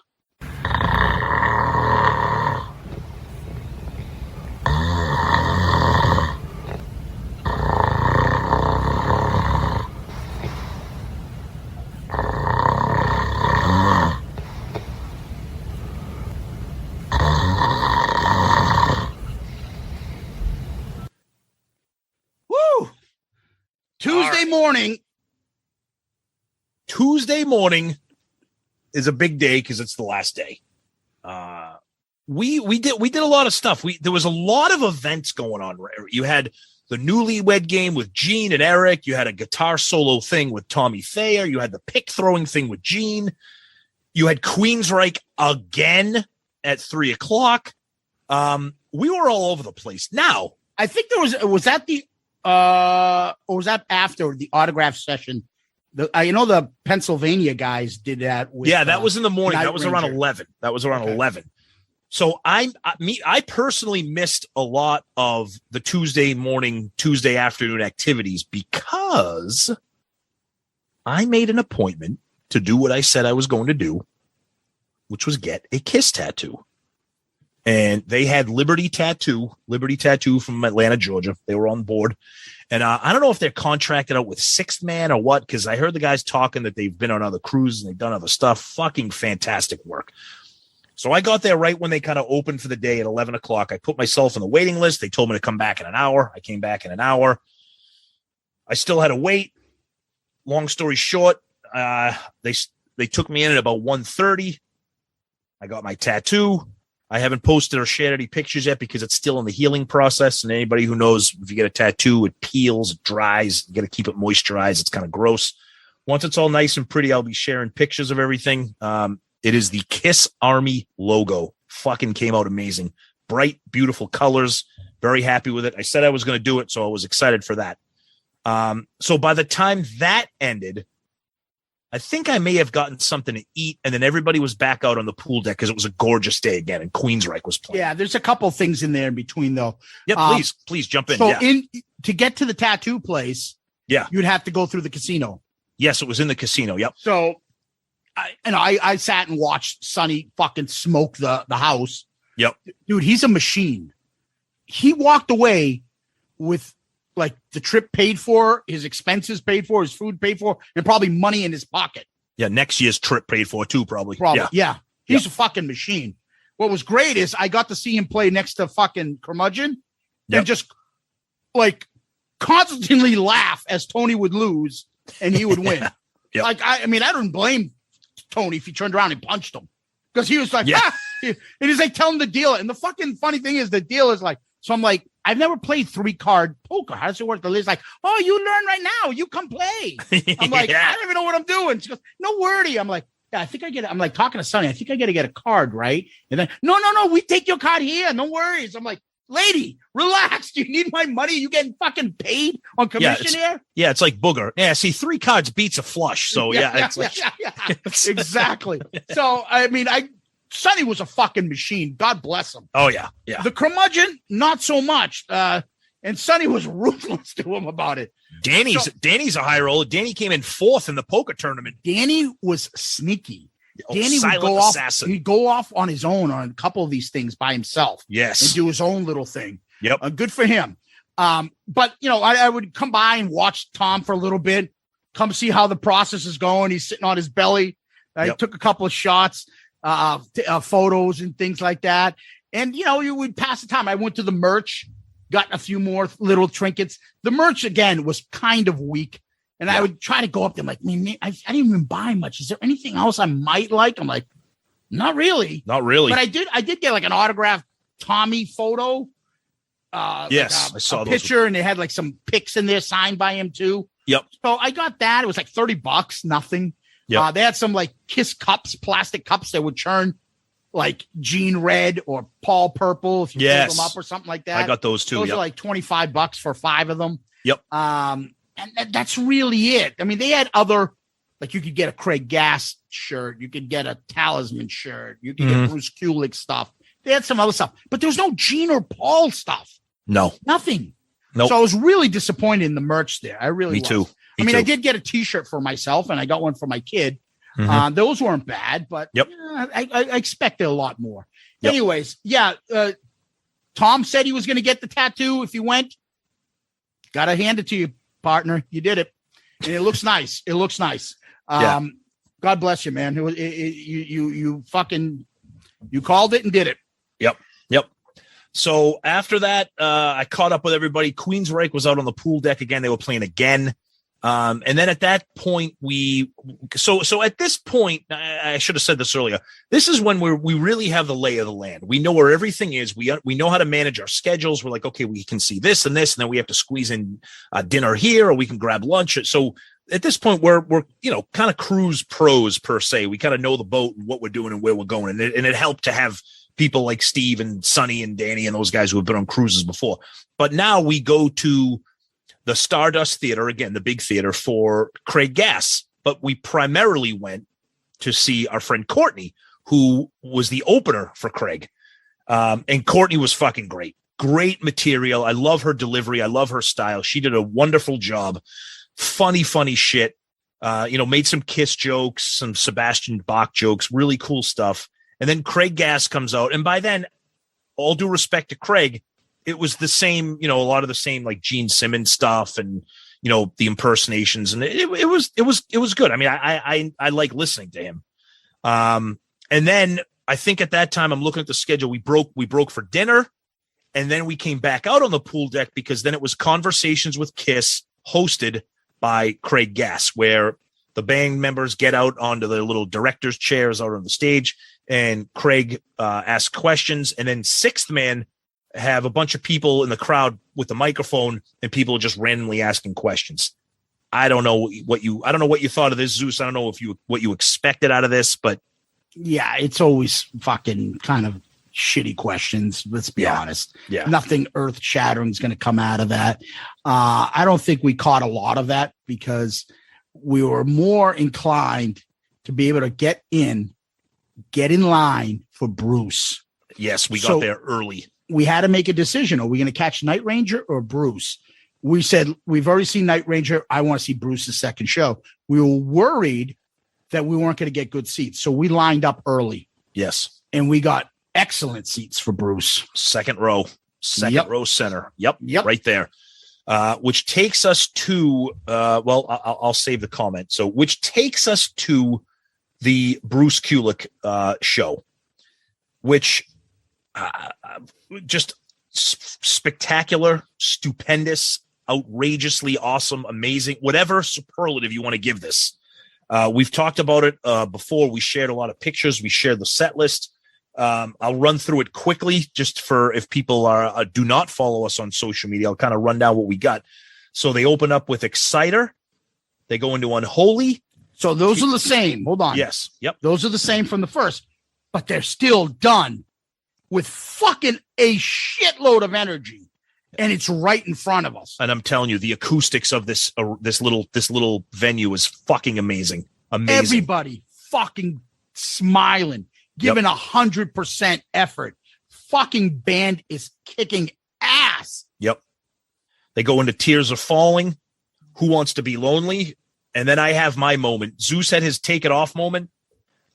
Tuesday morning is a big day because it's the last day. We did a lot of stuff. There was a lot of events going on. You had the newlywed game with Gene and Eric. You had a guitar solo thing with Tommy Thayer. You had the pick throwing thing with Gene. You had Queensryche again at 3:00. We were all over the place. Now, I think was that the or was that after the autograph session I know the Pennsylvania guys did that. With, that was in the morning. That was around Ranger. 11. That was around 11. So I personally missed a lot of the Tuesday morning, Tuesday afternoon activities because I made an appointment to do what I said I was going to do, which was get a KISS tattoo. And they had Liberty Tattoo from Atlanta, Georgia. They were on board. And I don't know if they're contracted out with Sixth Man or what, because I heard the guys talking that they've been on other cruises and they've done other stuff. Fucking fantastic work. So I got there right when they kind of opened for the day at 11 o'clock. I put myself on the waiting list. They told me to come back in an hour. I came back in an hour. I still had to wait. Long story short, they took me in at about 1:30. I got my tattoo. I haven't posted or shared any pictures yet because it's still in the healing process. And anybody who knows, if you get a tattoo, it peels, it dries. You got to keep it moisturized. It's kind of gross. Once it's all nice and pretty, I'll be sharing pictures of everything. It is the KISS Army logo. Fucking came out amazing. Bright, beautiful colors. Very happy with it. I said I was going to do it, so I was excited for that. So by the time that ended, I think I may have gotten something to eat, and then everybody was back out on the pool deck because it was a gorgeous day again, and Queensryche was playing. Yeah, there's a couple things in there in between, though. Yeah, please jump in. So yeah. To get to the tattoo place, you'd have to go through the casino. Yes, it was in the casino. Yep. So I sat and watched Sonny fucking smoke the house. Yep. Dude, he's a machine. He walked away with like the trip paid for, his expenses paid for, his food paid for, and probably money in his pocket. Yeah, next year's trip paid for too, probably. Yeah. He's a fucking machine. What was great is I got to see him play next to fucking Curmudgeon and just like constantly laugh as Tony would lose and he would win. Like, I mean, I don't blame Tony if he turned around and punched him because he was like, and he's like telling the dealer. And the fucking funny thing is the dealer is like, so I'm like, I've never played 3-card poker. How does it work? The lady's like, oh, you learn right now. You come play. I'm like, I don't even know what I'm doing. She goes, no worry. I'm like, yeah, I think I get it. I'm like talking to Sonny. I think I got to get a card, right? And then, no. We take your card here. No worries. I'm like, lady, relax. Do you need my money? You getting fucking paid on commission here? Yeah, it's like booger. Yeah, see, 3 cards beats a flush. So Exactly. So, I mean, Sonny was a fucking machine. God bless him. Oh, yeah. The Curmudgeon, not so much. And Sonny was ruthless to him about it. Danny's a high roller. Danny came in 4th in the poker tournament. Danny was sneaky. Danny would go assassin. off. He'd go off on his own on a couple of these things by himself. Yes. And do his own little thing. Yep. Good for him. But, you know, I would come by and watch Tom for a little bit, come see how the process is going. He's sitting on his belly. I took a couple of shots. Photos and things like that. And, you know, you would pass the time. I went to the merch, got a few more little trinkets. The merch, again, was kind of weak. And I would try to go up there. I'm like, man, I didn't even buy much. Is there anything else I might like? I'm like, not really. Not really. But I did get like an autographed Tommy photo. Yes, I saw a those. picture, and they had like some pics in there signed by him too. Yep. So I got that. It was like $30, nothing. Yep. They had some like KISS cups, plastic cups that would churn like Gene Red or Paul Purple if you filled them up or something like that. I got those too. Those are like $25 for 5 of them. Yep. And that's really it. I mean, they had other, like you could get a Craig Gass shirt, you could get a Talisman shirt, you could get Bruce Kulick stuff. They had some other stuff, but there was no Gene or Paul stuff. No, nothing. Nope. So I was really disappointed in the merch there. I really was. Too. I mean, I did get a T-shirt for myself, and I got one for my kid. Those weren't bad, but I expected a lot more. Yep. Anyways, Tom said he was going to get the tattoo if he went. Got to hand it to you, partner. You did it, and it looks nice. It looks nice. God bless you, man. You called it and did it. Yep. So after that, I caught up with everybody. Queensryche was out on the pool deck again. They were playing again. And then at that point, so at this point, I should have said this earlier. This is when we really have the lay of the land. We know where everything is. We know how to manage our schedules. We're like, okay, we can see this and this, and then we have to squeeze in dinner here, or we can grab lunch. So at this point, we're kind of cruise pros per se. We kind of know the boat and what we're doing and where we're going, and it helped to have people like Steve and Sonny and Danny and those guys who have been on cruises before. But now we go to the Stardust Theater, again, the big theater for Craig Gass. But we primarily went to see our friend Courtney, who was the opener for Craig. And Courtney was fucking great. Great material. I love her delivery. I love her style. She did a wonderful job. Funny shit. Made some Kiss jokes, some Sebastian Bach jokes, really cool stuff. And then Craig Gass comes out. And by then, all due respect to Craig, it was the same, a lot of the same like Gene Simmons stuff and, the impersonations. And it was good. I mean, I like listening to him. And then I think at that time, I'm looking at the schedule. We broke for dinner. And then we came back out on the pool deck because then it was Conversations with Kiss hosted by Craig Gass, where the band members get out onto their little director's chairs out on the stage, and Craig asks questions. And then Sixth Man have a bunch of people in the crowd with the microphone, and people just randomly asking questions. I don't know what you thought of this, Zeus. I don't know what you expected out of this, but yeah, it's always fucking kind of shitty questions. Let's be honest. Yeah. Nothing earth shattering is going to come out of that. I don't think we caught a lot of that because we were more inclined to be able to get in line for Bruce. Yes, we got there early. We had to make a decision. Are we going to catch Night Ranger or Bruce? We said, we've already seen Night Ranger. I want to see Bruce's second show. We were worried that we weren't going to get good seats. So we lined up early. Yes. And we got excellent seats for Bruce. Second row center. Yep. Right there. Which takes us to, I'll save the comment. So, which takes us to the Bruce Kulick show, which just spectacular, stupendous, outrageously awesome, amazing, whatever superlative you want to give this. We've talked about it before. We shared a lot of pictures. We shared the set list. I'll run through it quickly just for if people do not follow us on social media. I'll kind of run down what we got. So they open up with Exciter. They go into Unholy. So those are the same. Hold on. Yes. Yep. Those are the same from the first, but they're still done with fucking a shitload of energy. And it's right in front of us. And I'm telling you, the acoustics of this little venue is fucking amazing. Amazing. Everybody fucking smiling, giving 100% effort. Fucking band is kicking ass. Yep. They go into Tears Are Falling. Who Wants to Be Lonely? And then I have my moment. Zeus had his Take It Off moment.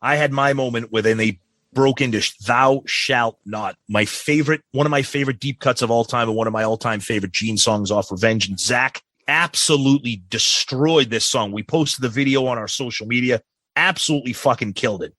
I had my moment where then they broke into Thou Shalt Not, one of my favorite deep cuts of all time, and one of my all-time favorite Gene songs off Revenge. And Zach absolutely destroyed this song. We posted the video on our social media. Absolutely fucking killed it.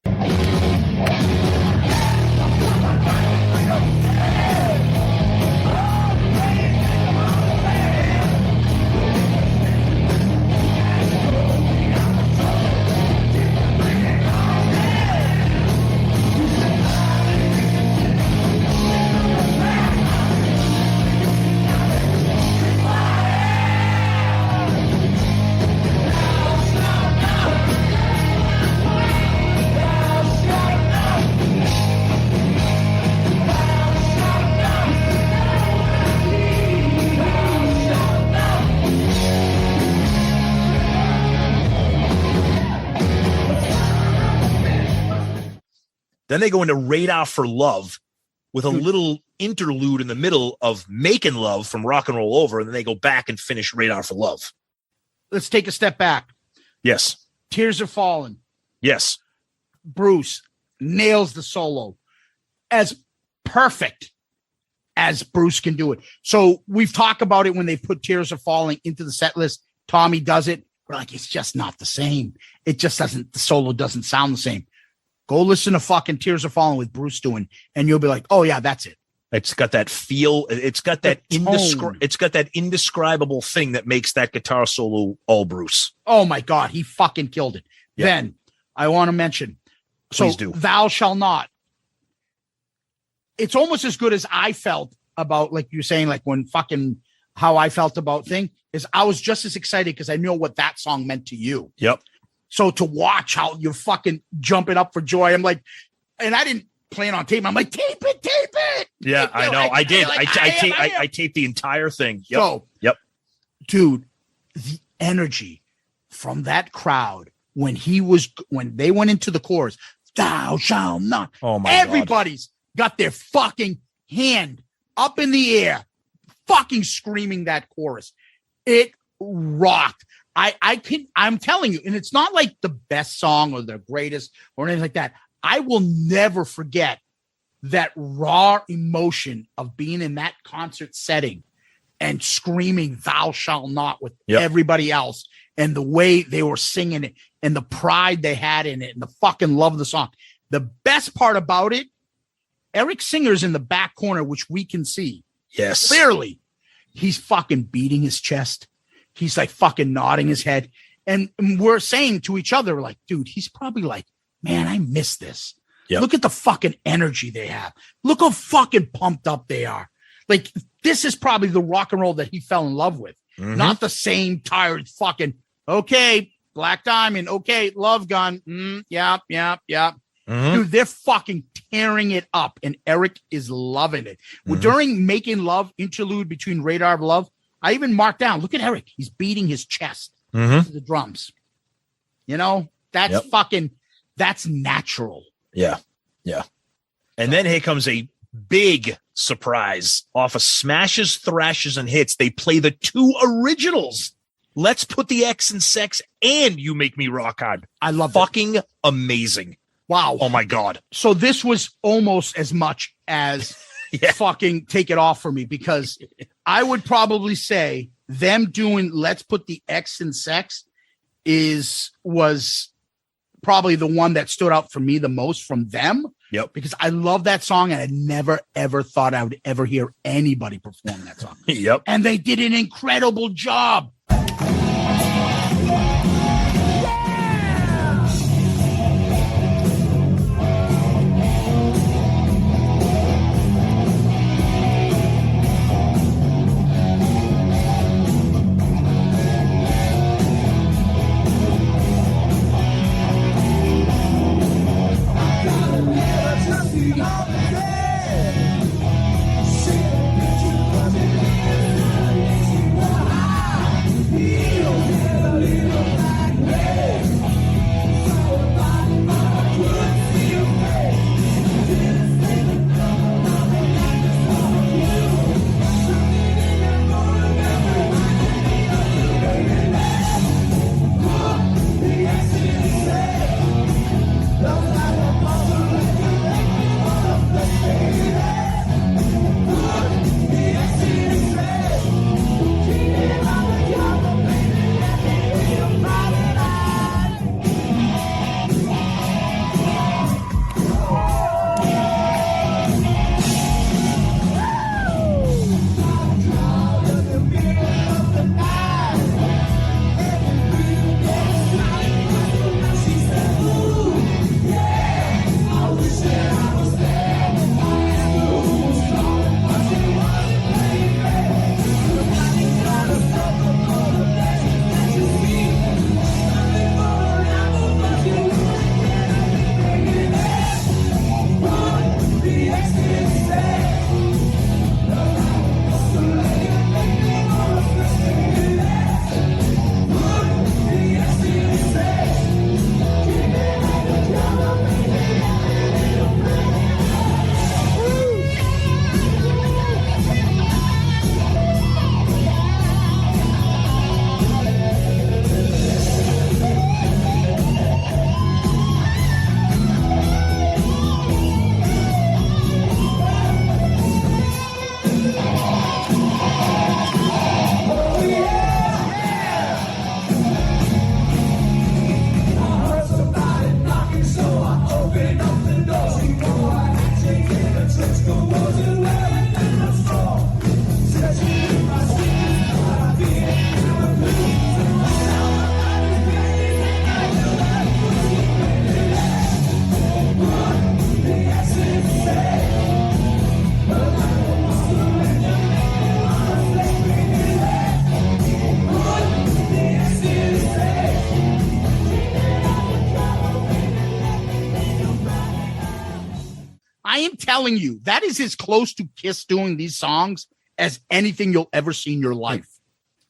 Then they go into Radar for Love with a little interlude in the middle of Making Love from Rock and Roll Over, and then they go back and finish Radar for Love. Let's take a step back. Yes. Tears Are Falling. Yes. Bruce nails the solo as perfect as Bruce can do it. So we've talked about it when they put Tears Are Falling into the set list. Tommy does it. We're like, it's just not the same. It just doesn't, the solo doesn't sound the same. Go listen to fucking Tears Are Falling with Bruce doing, and you'll be like, oh yeah, that's it. It's got that feel. It's got that it's got that indescribable thing that makes that guitar solo all Bruce. Oh my God, he fucking killed it. Yep. Then I want to mention, Please do. Thou Shall Not. It's almost as good as I felt about, like you're saying, like when fucking how I felt about Thing is I was just as excited because I know what that song meant to you. Yep. So to watch how you're fucking jumping up for joy, I'm like, and I didn't plan on tape. I'm like, tape it. Yeah, I know. I did. I taped the entire thing. Yep. So, yep. dude, the energy from that crowd when they went into the chorus, thou shalt not. Oh my Everybody's got their fucking hand up in the air, fucking screaming that chorus. It rocked. I'm telling you, and it's not like the best song or the greatest or anything like that. I will never forget that raw emotion of being in that concert setting and screaming thou shalt not with everybody else, and the way they were singing it and the pride they had in it and the fucking love of the song. The best part about it, Eric Singer's in the back corner, which we can see. Yes. Clearly. He's fucking beating his chest. He's like fucking nodding his head. And we're saying to each other, like, dude, he's probably like, man, I miss this. Yep. Look at the fucking energy they have. Look how fucking pumped up they are. Like, this is probably the rock and roll that he fell in love with. Mm-hmm. Not the same tired fucking, okay, Black Diamond, okay, Love Gun. Yeah. Mm-hmm. Dude, they're fucking tearing it up, and Eric is loving it. Mm-hmm. During Making Love interlude between Radar of Love, I even marked down, look at Eric. He's beating his chest to the drums. You know, that's that's natural. Yeah. And then here comes a big surprise off of Smashes, Thrashes, and Hits. They play the 2 originals. Let's Put the X in Sex and You Make Me Rock Hard. I love fucking amazing. Wow. Oh my God. So this was almost as much as fucking Take It Off for me, because I would probably say them doing Let's Put the X in Sex was probably the one that stood out for me the most from them. Yep. Because I love that song, and I never, ever thought I would ever hear anybody perform that song. Yep. And they did an incredible job. Telling you, that is as close to KISS doing these songs as anything you'll ever see in your life.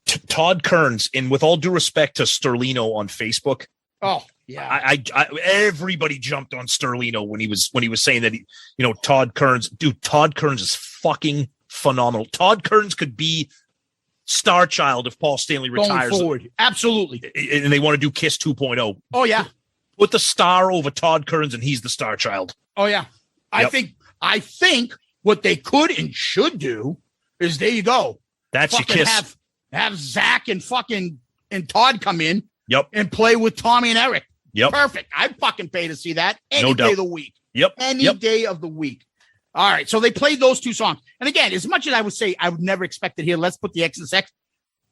Todd Kearns, and with all due respect to Sterlino on Facebook, oh yeah, I everybody jumped on Sterlino when he was saying that Todd Kearns is fucking phenomenal. Todd Kearns could be star child if Paul Stanley retires. Going forward, absolutely. And they want to do Kiss 2.0. Oh yeah, put the star over Todd Kearns, and he's the star child. Oh yeah, Yep. I think what they could and should do is there you go. That's your Kiss. Have Zach and Todd come in. Yep. And play with Tommy and Eric. Yep. Perfect. I'd fucking pay to see that any No day doubt. of the week. Yep. Any day of the week. All right. So they played those two songs. And again, as much as I would say I would never expect it here, let's put the X and Sex.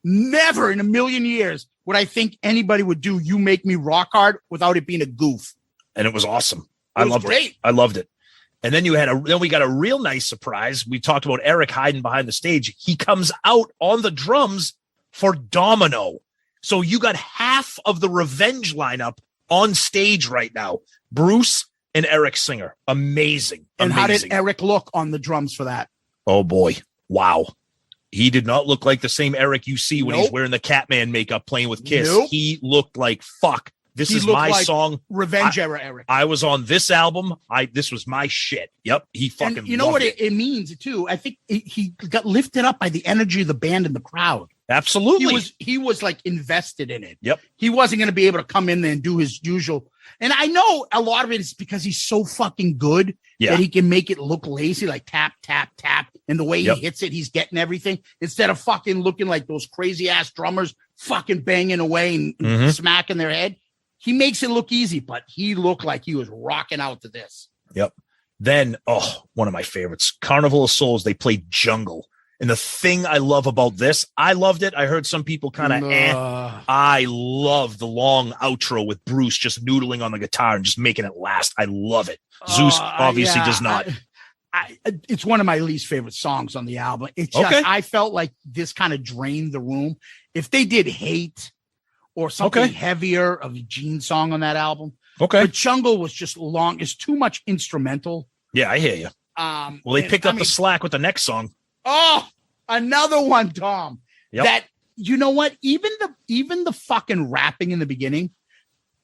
Never in a million years would I think anybody would do You Make Me Rock Hard without it being a goof. And it was awesome. It was great. I loved it. And then we got a real nice surprise. We talked about Eric hiding behind the stage. He comes out on the drums for Domino. So you got half of the Revenge lineup on stage right now. Bruce and Eric Singer. Amazing. And how Amazing. did Eric look on the drums for that? Oh boy. Wow. He did not look like the same Eric you see when he's Nope. wearing the Catman makeup playing with Kiss. Nope. He looked like, fuck, this He is looked my like song. Revenge era Eric. I was on this album. This was my shit. Yep. He fucking And you know what it means too? I think he got lifted up by the energy of the band and the crowd. Absolutely. He was like invested in it. Yep. He wasn't going to be able to come in there and do his usual. And I know a lot of it is because he's so fucking good Yeah. that he can make it look lazy, like tap, tap, tap. And the way Yep. he hits it, he's getting everything instead of fucking looking like those crazy ass drummers fucking banging away and Mhm. smacking their head. He makes it look easy, but he looked like he was rocking out to this. Yep. Then, one of my favorites, Carnival of Souls. They played Jungle. And the thing I love about this, I loved it. I heard some people kind of, I love the long outro with Bruce just noodling on the guitar and just making it last. I love it. Zeus obviously does not. It's one of my least favorite songs on the album. It's just, Okay. I felt like this kind of drained the room. If they did Hate or something Okay. heavier of a Gene song on that album, Okay. but Jungle was just long. It's too much instrumental. Yeah, I hear you. Well, they picked up the slack with the next song. Oh, another one, Tom. Yep. That, you know what? Even the fucking rapping in the beginning,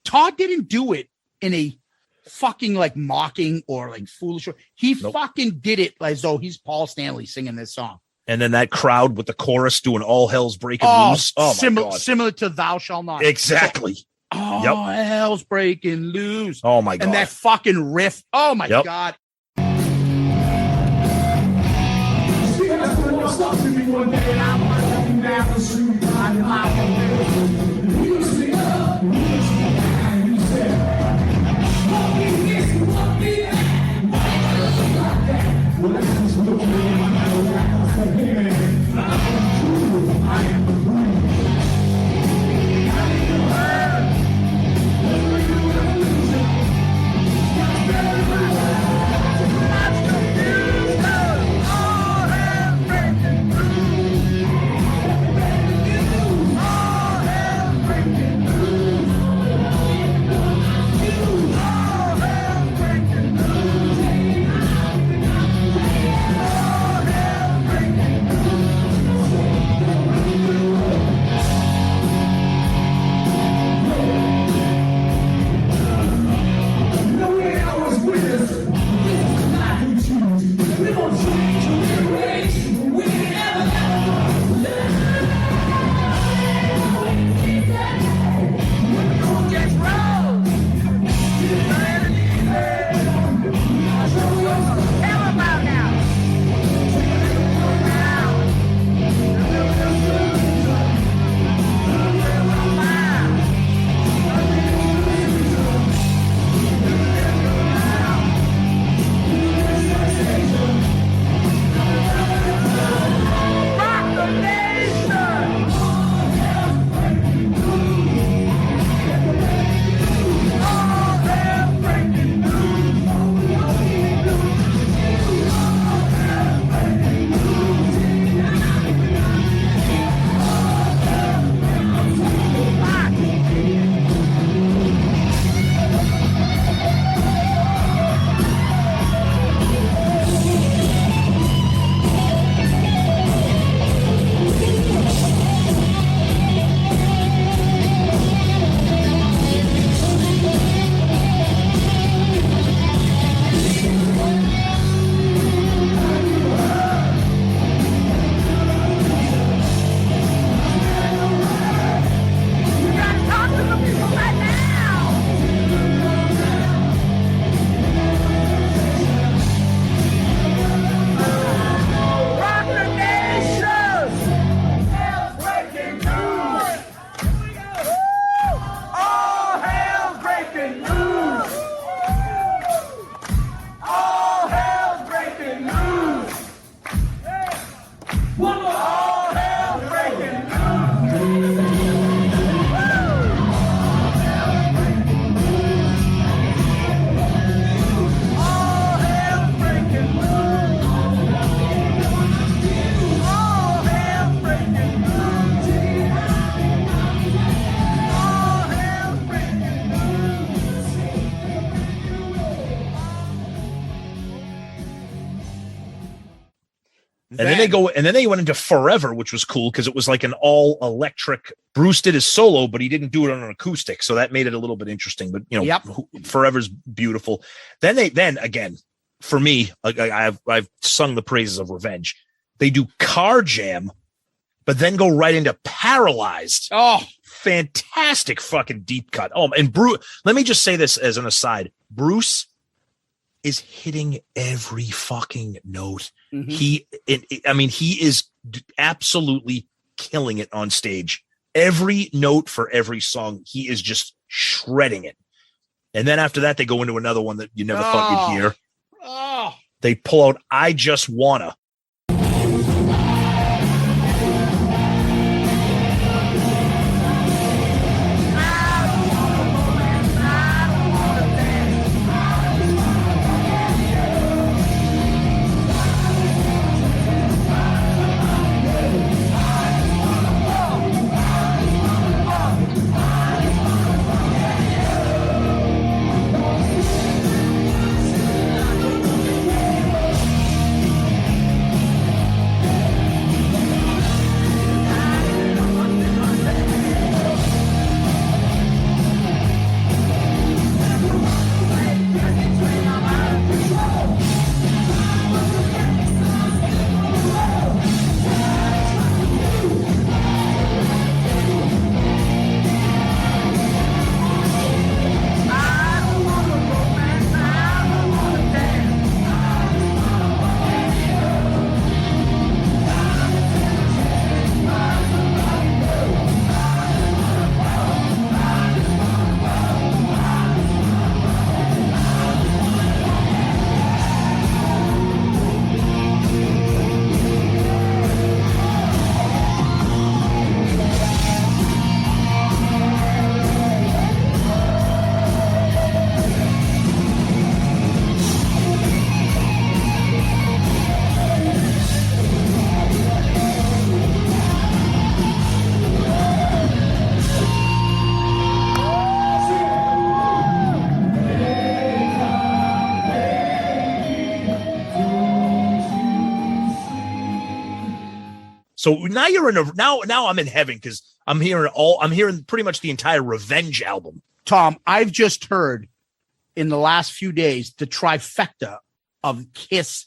Todd didn't do it in a fucking like mocking or like foolish. He fucking did it as though he's Paul Stanley singing this song. And then that crowd with the chorus doing All Hell's Breaking Loose. Oh, my God. Similar to Thou Shall Not. Exactly. Oh, hell's breaking loose. Oh, my God. And that fucking riff. Oh, my Yep. God. And then they went into Forever, which was cool because it was like an all electric. Bruce did his solo, but he didn't do it on an acoustic, so that made it a little bit interesting. But Forever's beautiful. Then again, for me, I've sung the praises of Revenge. They do Car Jam, but then go right into Paralyzed. Oh, fantastic fucking deep cut. Oh, and Bruce, let me just say this as an aside. Bruce is hitting every fucking note. Mm-hmm. He is absolutely killing it on stage. Every note for every song, he is just shredding it. And then after that, they go into another one that you never thought you'd hear. Oh. They pull out I Just Wanna. So now you're in now I'm in heaven because I'm hearing pretty much the entire Revenge album. Tom, I've just heard in the last few days the trifecta of KISS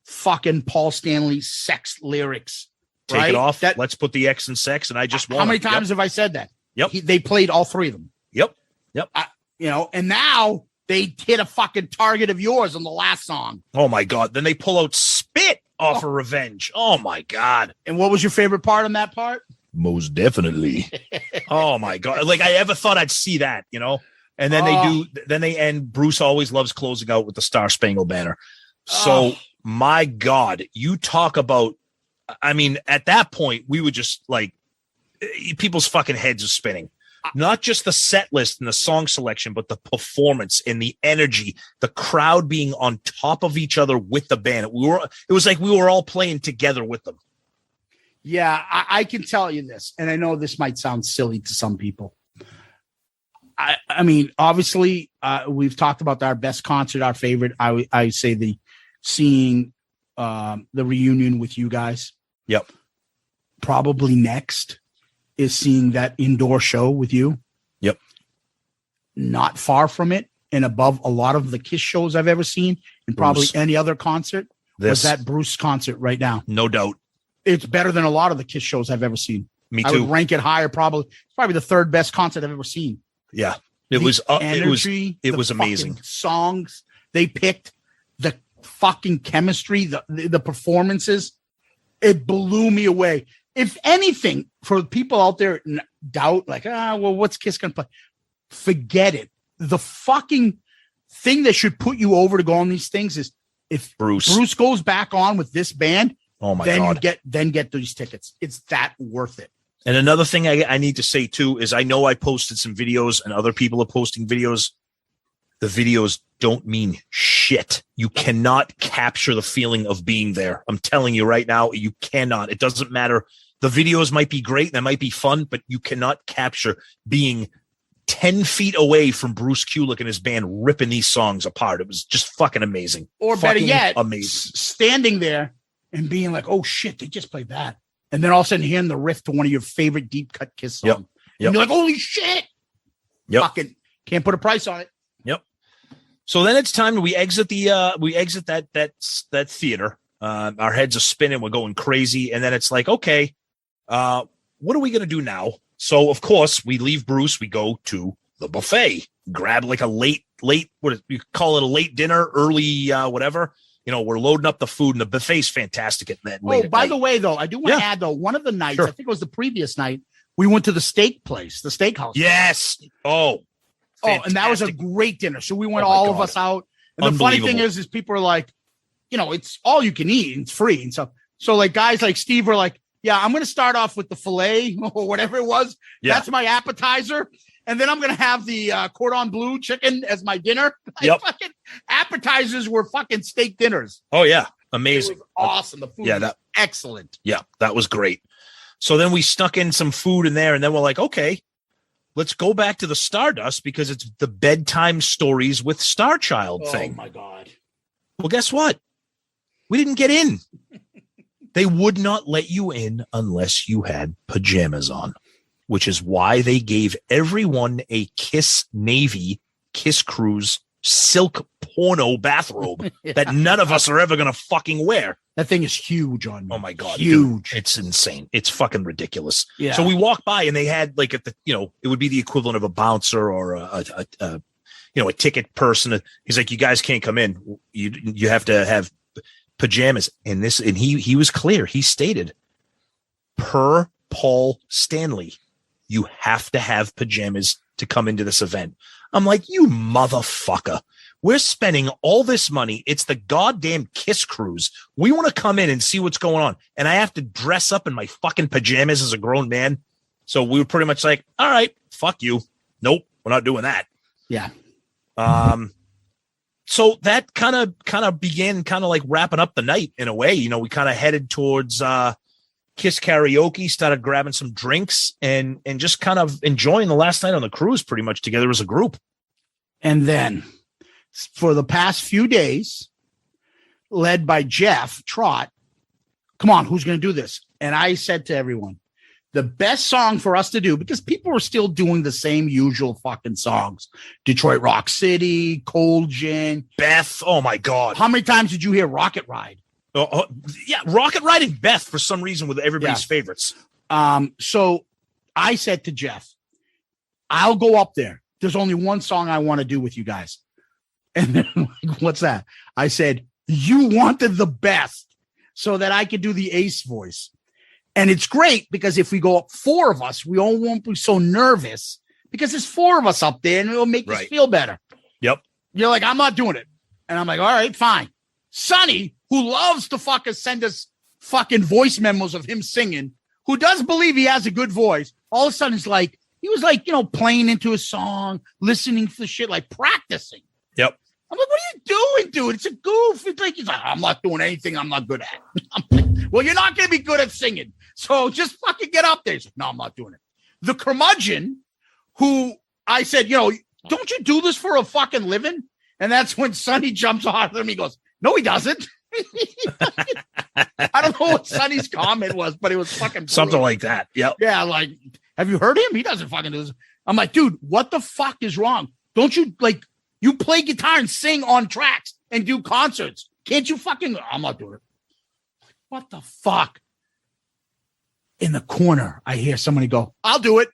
fucking Paul Stanley sex lyrics. Take it off. Let's put the X in sex, and I just want. How many times have I said that? Yep. They played all three of them. Yep. And now they hit a fucking target of yours on the last song. Oh my God. Then they pull out Spit off of Revenge. Oh my God. And what was your favorite part on that part? Most definitely. Oh my God. Like I ever thought I'd see that, and then they end. Bruce always loves closing out with the Star Spangled Banner. So my God, you talk about, at that point we would just like people's fucking heads are spinning. Not just the set list and the song selection, but the performance and the energy, the crowd being on top of each other with the band. It was like we were all playing together with them. Yeah, I can tell you this, and I know this might sound silly to some people. Obviously, we've talked about our best concert, our favorite. I say seeing the reunion with you guys. Yep. Probably next is seeing that indoor show with you. Yep. Not far from it and above a lot of the KISS shows I've ever seen and probably any other concert was that Bruce concert right now. No doubt. It's better than a lot of the KISS shows I've ever seen. Me too. I would rank it higher. It's probably the third best concert I've ever seen. Yeah. It was amazing. Songs they picked, the fucking chemistry, the performances. It blew me away. If anything, for people out there doubt, like, what's KISS gonna play? Forget it. The fucking thing that should put you over to go on these things is if Bruce goes back on with this band. Oh my God! You get these tickets. It's that worth it. And another thing I need to say too is I know I posted some videos and other people are posting videos. The videos don't mean shit. You cannot capture the feeling of being there. I'm telling you right now, you cannot. It doesn't matter. The videos might be great. They might be fun, but you cannot capture being 10 feet away from Bruce Kulick and his band ripping these songs apart. It was just fucking amazing. Or better yet, amazing. Standing there and being like, oh shit, they just played that. And then all of a sudden hearing the riff to one of your favorite deep cut Kiss songs. Yep. And you're like, holy shit. Yep. Fucking can't put a price on it. Yep. So then it's time we exit that theater. Our heads are spinning. We're going crazy. And then it's like, okay, what are we going to do now? So of course we leave Bruce. We go to the buffet, grab like a late, what you call it, a late dinner, early, whatever. We're loading up the food, and the buffet's fantastic at that. Oh, by the way, though, I do want to add, though, one of the nights, I think it was the previous night, we went to the steak place, the steakhouse. Yes. Oh, fantastic. And that was a great dinner. So we went all of us out. And the funny thing is people are like, it's all you can eat and it's free. And so like guys like Steve were like, yeah, I'm going to start off with the filet or whatever it was. Yeah. That's my appetizer. And then I'm going to have the cordon bleu chicken as my dinner. Fucking appetizers were fucking steak dinners. Oh, yeah. Amazing. It was awesome. The food was excellent. Yeah, that was great. So then we snuck in some food in there, and then we're like, okay, let's go back to the Stardust because it's the bedtime stories with Star Child thing. Oh, my God. Well, guess what? We didn't get in. They would not let you in unless you had pajamas on, which is why they gave everyone a Kiss Navy, Kiss Cruise, silk porno bathrobe that none of us are ever going to fucking wear. That thing is huge on me. Oh, my God. Huge. Dude, it's insane. It's fucking ridiculous. Yeah. So we walked by and they had like at the, it would be the equivalent of a bouncer or a ticket person. He's like, you guys can't come in. You have to have pajamas. And he was clear. He stated, per Paul Stanley, you have to have pajamas to come into this event. I'm like, you motherfucker. We're spending all this money. It's the goddamn Kiss Cruise. We want to come in and see what's going on. And I have to dress up in my fucking pajamas as a grown man. So we were pretty much like, all right, fuck you. Nope, we're not doing that. Yeah. So that kind of began kind of like wrapping up the night in a way. We kind of headed towards Kiss Karaoke, started grabbing some drinks and just kind of enjoying the last night on the cruise pretty much together as a group. And then for the past few days, led by Jeff Trott, come on, who's going to do this? And I said to everyone, the best song for us to do, because people are still doing the same usual fucking songs. Detroit Rock City, Cold Gin. Beth, oh my God. How many times did you hear Rocket Ride? Yeah, Rocket Ride and Beth for some reason with everybody's favorites. So I said to Jeff, I'll go up there. There's only one song I want to do with you guys. And then like, what's that? I said, you wanted the best so that I could do the Ace voice. And it's great because if we go up four of us, we all won't be so nervous because there's four of us up there and it'll make us feel better. Yep. You're like, I'm not doing it. And I'm like, all right, fine. Sonny, who loves to fucking send us fucking voice memos of him singing, who does believe he has a good voice, all of a sudden he was like, playing into a song, listening to shit, like practicing. Yep. I'm like, what are you doing, dude? It's a goof. He's like, I'm not doing anything I'm not good at. I'm like, well, you're not going to be good at singing. So just fucking get up there. He's like, no, I'm not doing it. The curmudgeon, who I said, don't you do this for a fucking living? And that's when Sonny jumps on him. He goes, no, he doesn't. I don't know what Sonny's comment was, but it was fucking brutal. Something like that. Yep. Yeah, like, have you heard him? He doesn't fucking do this. I'm like, dude, what the fuck is wrong? Don't you you play guitar and sing on tracks and do concerts? Can't you fucking? I'm not doing it. What the fuck? In the corner, I hear somebody go, I'll do it.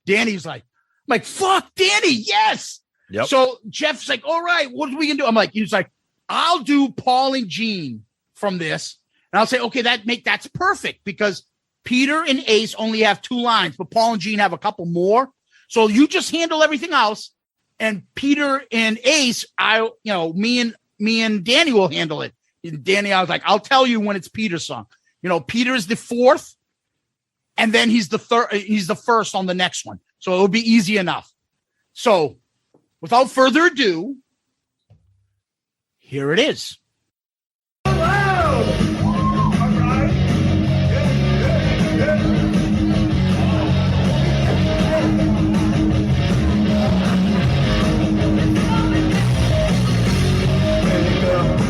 Danny's like, I'm like, fuck, Danny, yes. Yep. So Jeff's like, all right, what are we gonna do? I'm like, he's like, I'll do Paul and Gene from this. And I'll say, okay, that's perfect because Peter and Ace only have 2 lines, but Paul and Gene have a couple more. So you just handle everything else. And Peter and Ace, me and Danny will handle it. And Danny, I was like, I'll tell you when it's Peter's song. Peter is the 4th, and then he's the 3rd. He's the 1st on the next one. So it'll be easy enough. So without further ado, here it is.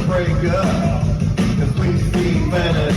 Break up, 'cause we see better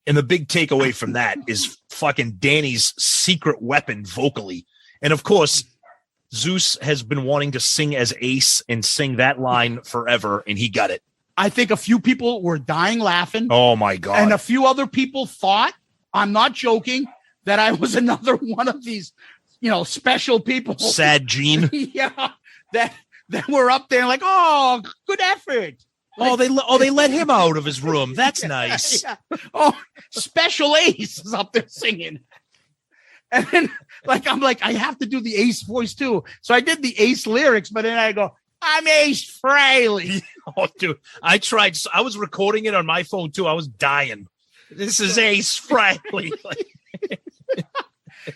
And the big takeaway from that is fucking Danny's secret weapon vocally. And of course, Zeus has been wanting to sing as Ace and sing that line forever, and he got it. I think a few people were dying laughing. Oh, my God. And a few other people thought, I'm not joking, that I was another one of these, special people. Sad Gene. Yeah. That were up there like, oh, good effort. Oh, they let him out of his room. That's nice. Yeah. Oh, Special Ace is up there singing. And then, I'm like, I have to do the Ace voice too. So I did the Ace lyrics, but then I go, I'm Ace Frehley. Oh, dude, I tried. I was recording it on my phone too. I was dying. This is Ace Frehley.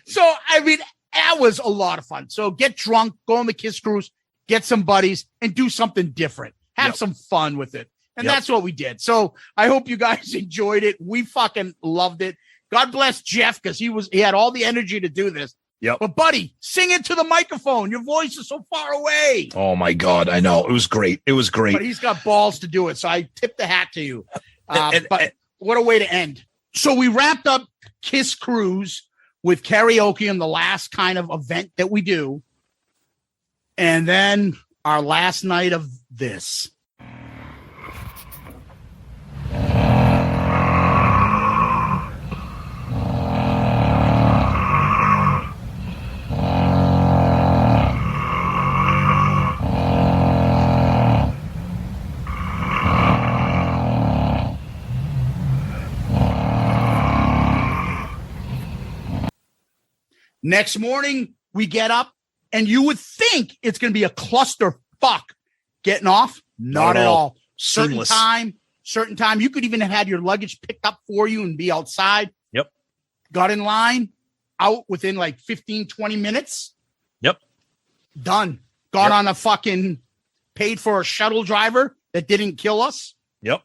So, I mean, that was a lot of fun. So get drunk, go on the KISS Cruise, get some buddies, and do something different. Have some fun with it. And that's what we did. So I hope you guys enjoyed it. We fucking loved it. God bless Jeff, because he had all the energy to do this. Yep. But buddy, sing into the microphone. Your voice is so far away. Oh my God, I know. It was great. It was great. But he's got balls to do it. So I tip the hat to you. But what a way to end. So we wrapped up KISS Cruise with karaoke and the last kind of event that we do. And then our last night of this. Next morning, we get up, and you would think it's going to be a cluster fuck getting off. Not at all. Seamless. Certain time. You could even have had your luggage picked up for you and be outside. Yep. Got in line, out within 15, 20 minutes. Yep. Done. Got on paid for a shuttle driver that didn't kill us. Yep.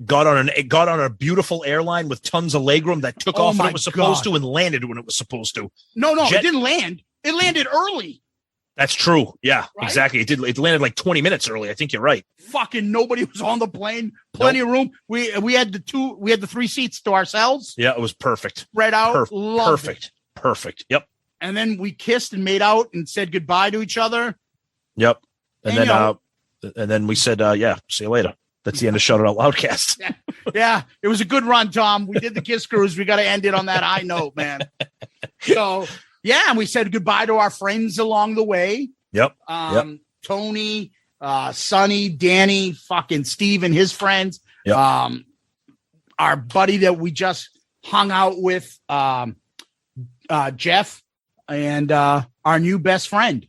Got on a beautiful airline with tons of legroom that took off when it was supposed to and landed when it was supposed to. No, it didn't land. It landed early. That's true. Yeah, right? Exactly. It did. It landed 20 minutes early. I think you're right. Fucking nobody was on the plane. Plenty of room. We had the 3 seats to ourselves. Yeah, it was perfect. Spread out. Perfect. Yep. And then we kissed and made out and said goodbye to each other. Yep. And then we said, see you later. That's the end of Shout It Out Loudcast. Yeah, it was a good run, Tom. We did the KISS Cruise. We got to end it on that high note, man. So, yeah, and we said goodbye to our friends along the way. Yep. Tony, Sonny, Danny, fucking Steve and his friends. Yep. Our buddy that we just hung out with, Jeff, and our new best friend.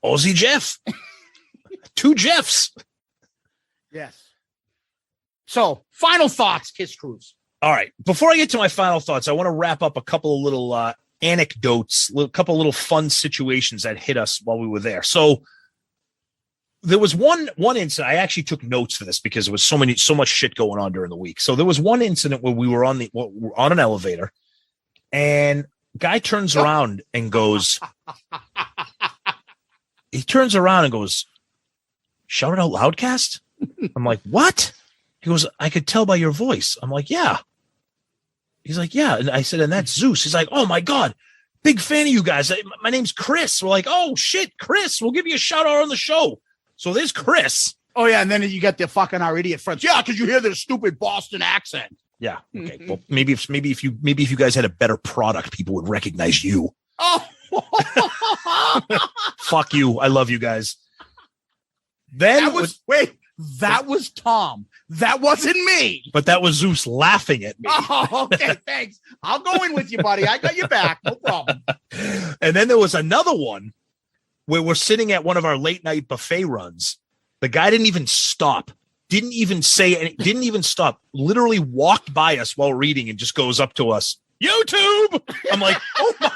Aussie Jeff. 2 Jeffs. Yes. So, final thoughts, KISS Cruise. All right. Before I get to my final thoughts, I want to wrap up a couple of little anecdotes, a couple of little fun situations that hit us while we were there. So there was one incident. I actually took notes for this because there was so much shit going on during the week. So there was one incident where we were on an elevator, and guy turns around and goes, "Shout It Out Loudcast?" I'm like, "What?" He goes, "I could tell by your voice." I'm like, "Yeah." He's like, "Yeah." And I said, "And that's Zeus." He's like, "Oh my God, big fan of you guys. My name's Chris." We're like, "Oh shit, Chris, we'll give you a shout out on the show." So there's Chris. Oh yeah. And then you got the fucking our idiot friends. Yeah. Cause you hear their stupid Boston accent. Yeah. Okay. Well, maybe if you guys had a better product, people would recognize you. Oh, fuck you. I love you guys. Then that was Tom. That wasn't me. But that was Zeus laughing at me. Oh, okay. Thanks. I'll go in with you, buddy. I got your back. No problem. And then there was another one where we're sitting at one of our late night buffet runs. The guy didn't even stop. Didn't even stop. Literally walked by us while reading and just goes up to us. YouTube. I'm like, oh my.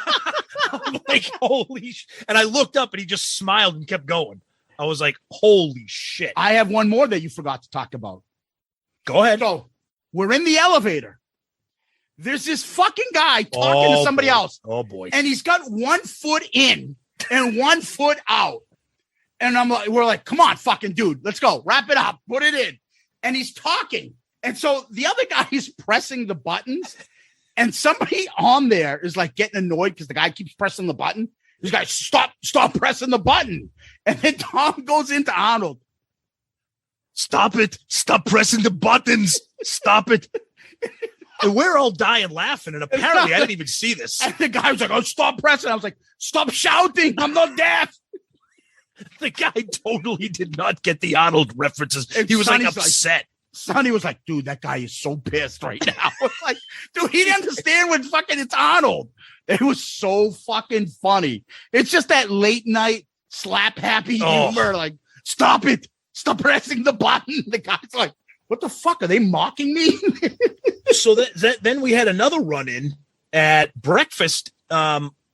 I'm like, holy shit. And I looked up and he just smiled and kept going. I was like, holy shit. I have one more that you forgot to talk about. Go ahead. So we're in the elevator. There's this fucking guy talking to somebody else. Oh boy. And he's got 1 foot in and 1 foot out. And we're like, come on, fucking dude, let's go. Wrap it up. Put it in. And he's talking. And so the other guy is pressing the buttons, and somebody on there is like getting annoyed because the guy keeps pressing the button. This guy, stop pressing the button. And then Tom goes into Arnold. Stop it. Stop pressing the buttons. Stop it. And we're all dying laughing. And apparently I didn't even see this. And the guy was like, oh, stop pressing. I was like, stop shouting. I'm not deaf. The guy totally did not get the Arnold references. He was like upset. Sonny was like, dude, that guy is so pissed right now. I was like, dude, he didn't understand when fucking it's Arnold. It was so fucking funny. It's just that late night slap happy humor. Like, stop it. Stop pressing the button. The guy's like, what the fuck? Are they mocking me? So then we had another run-in at breakfast.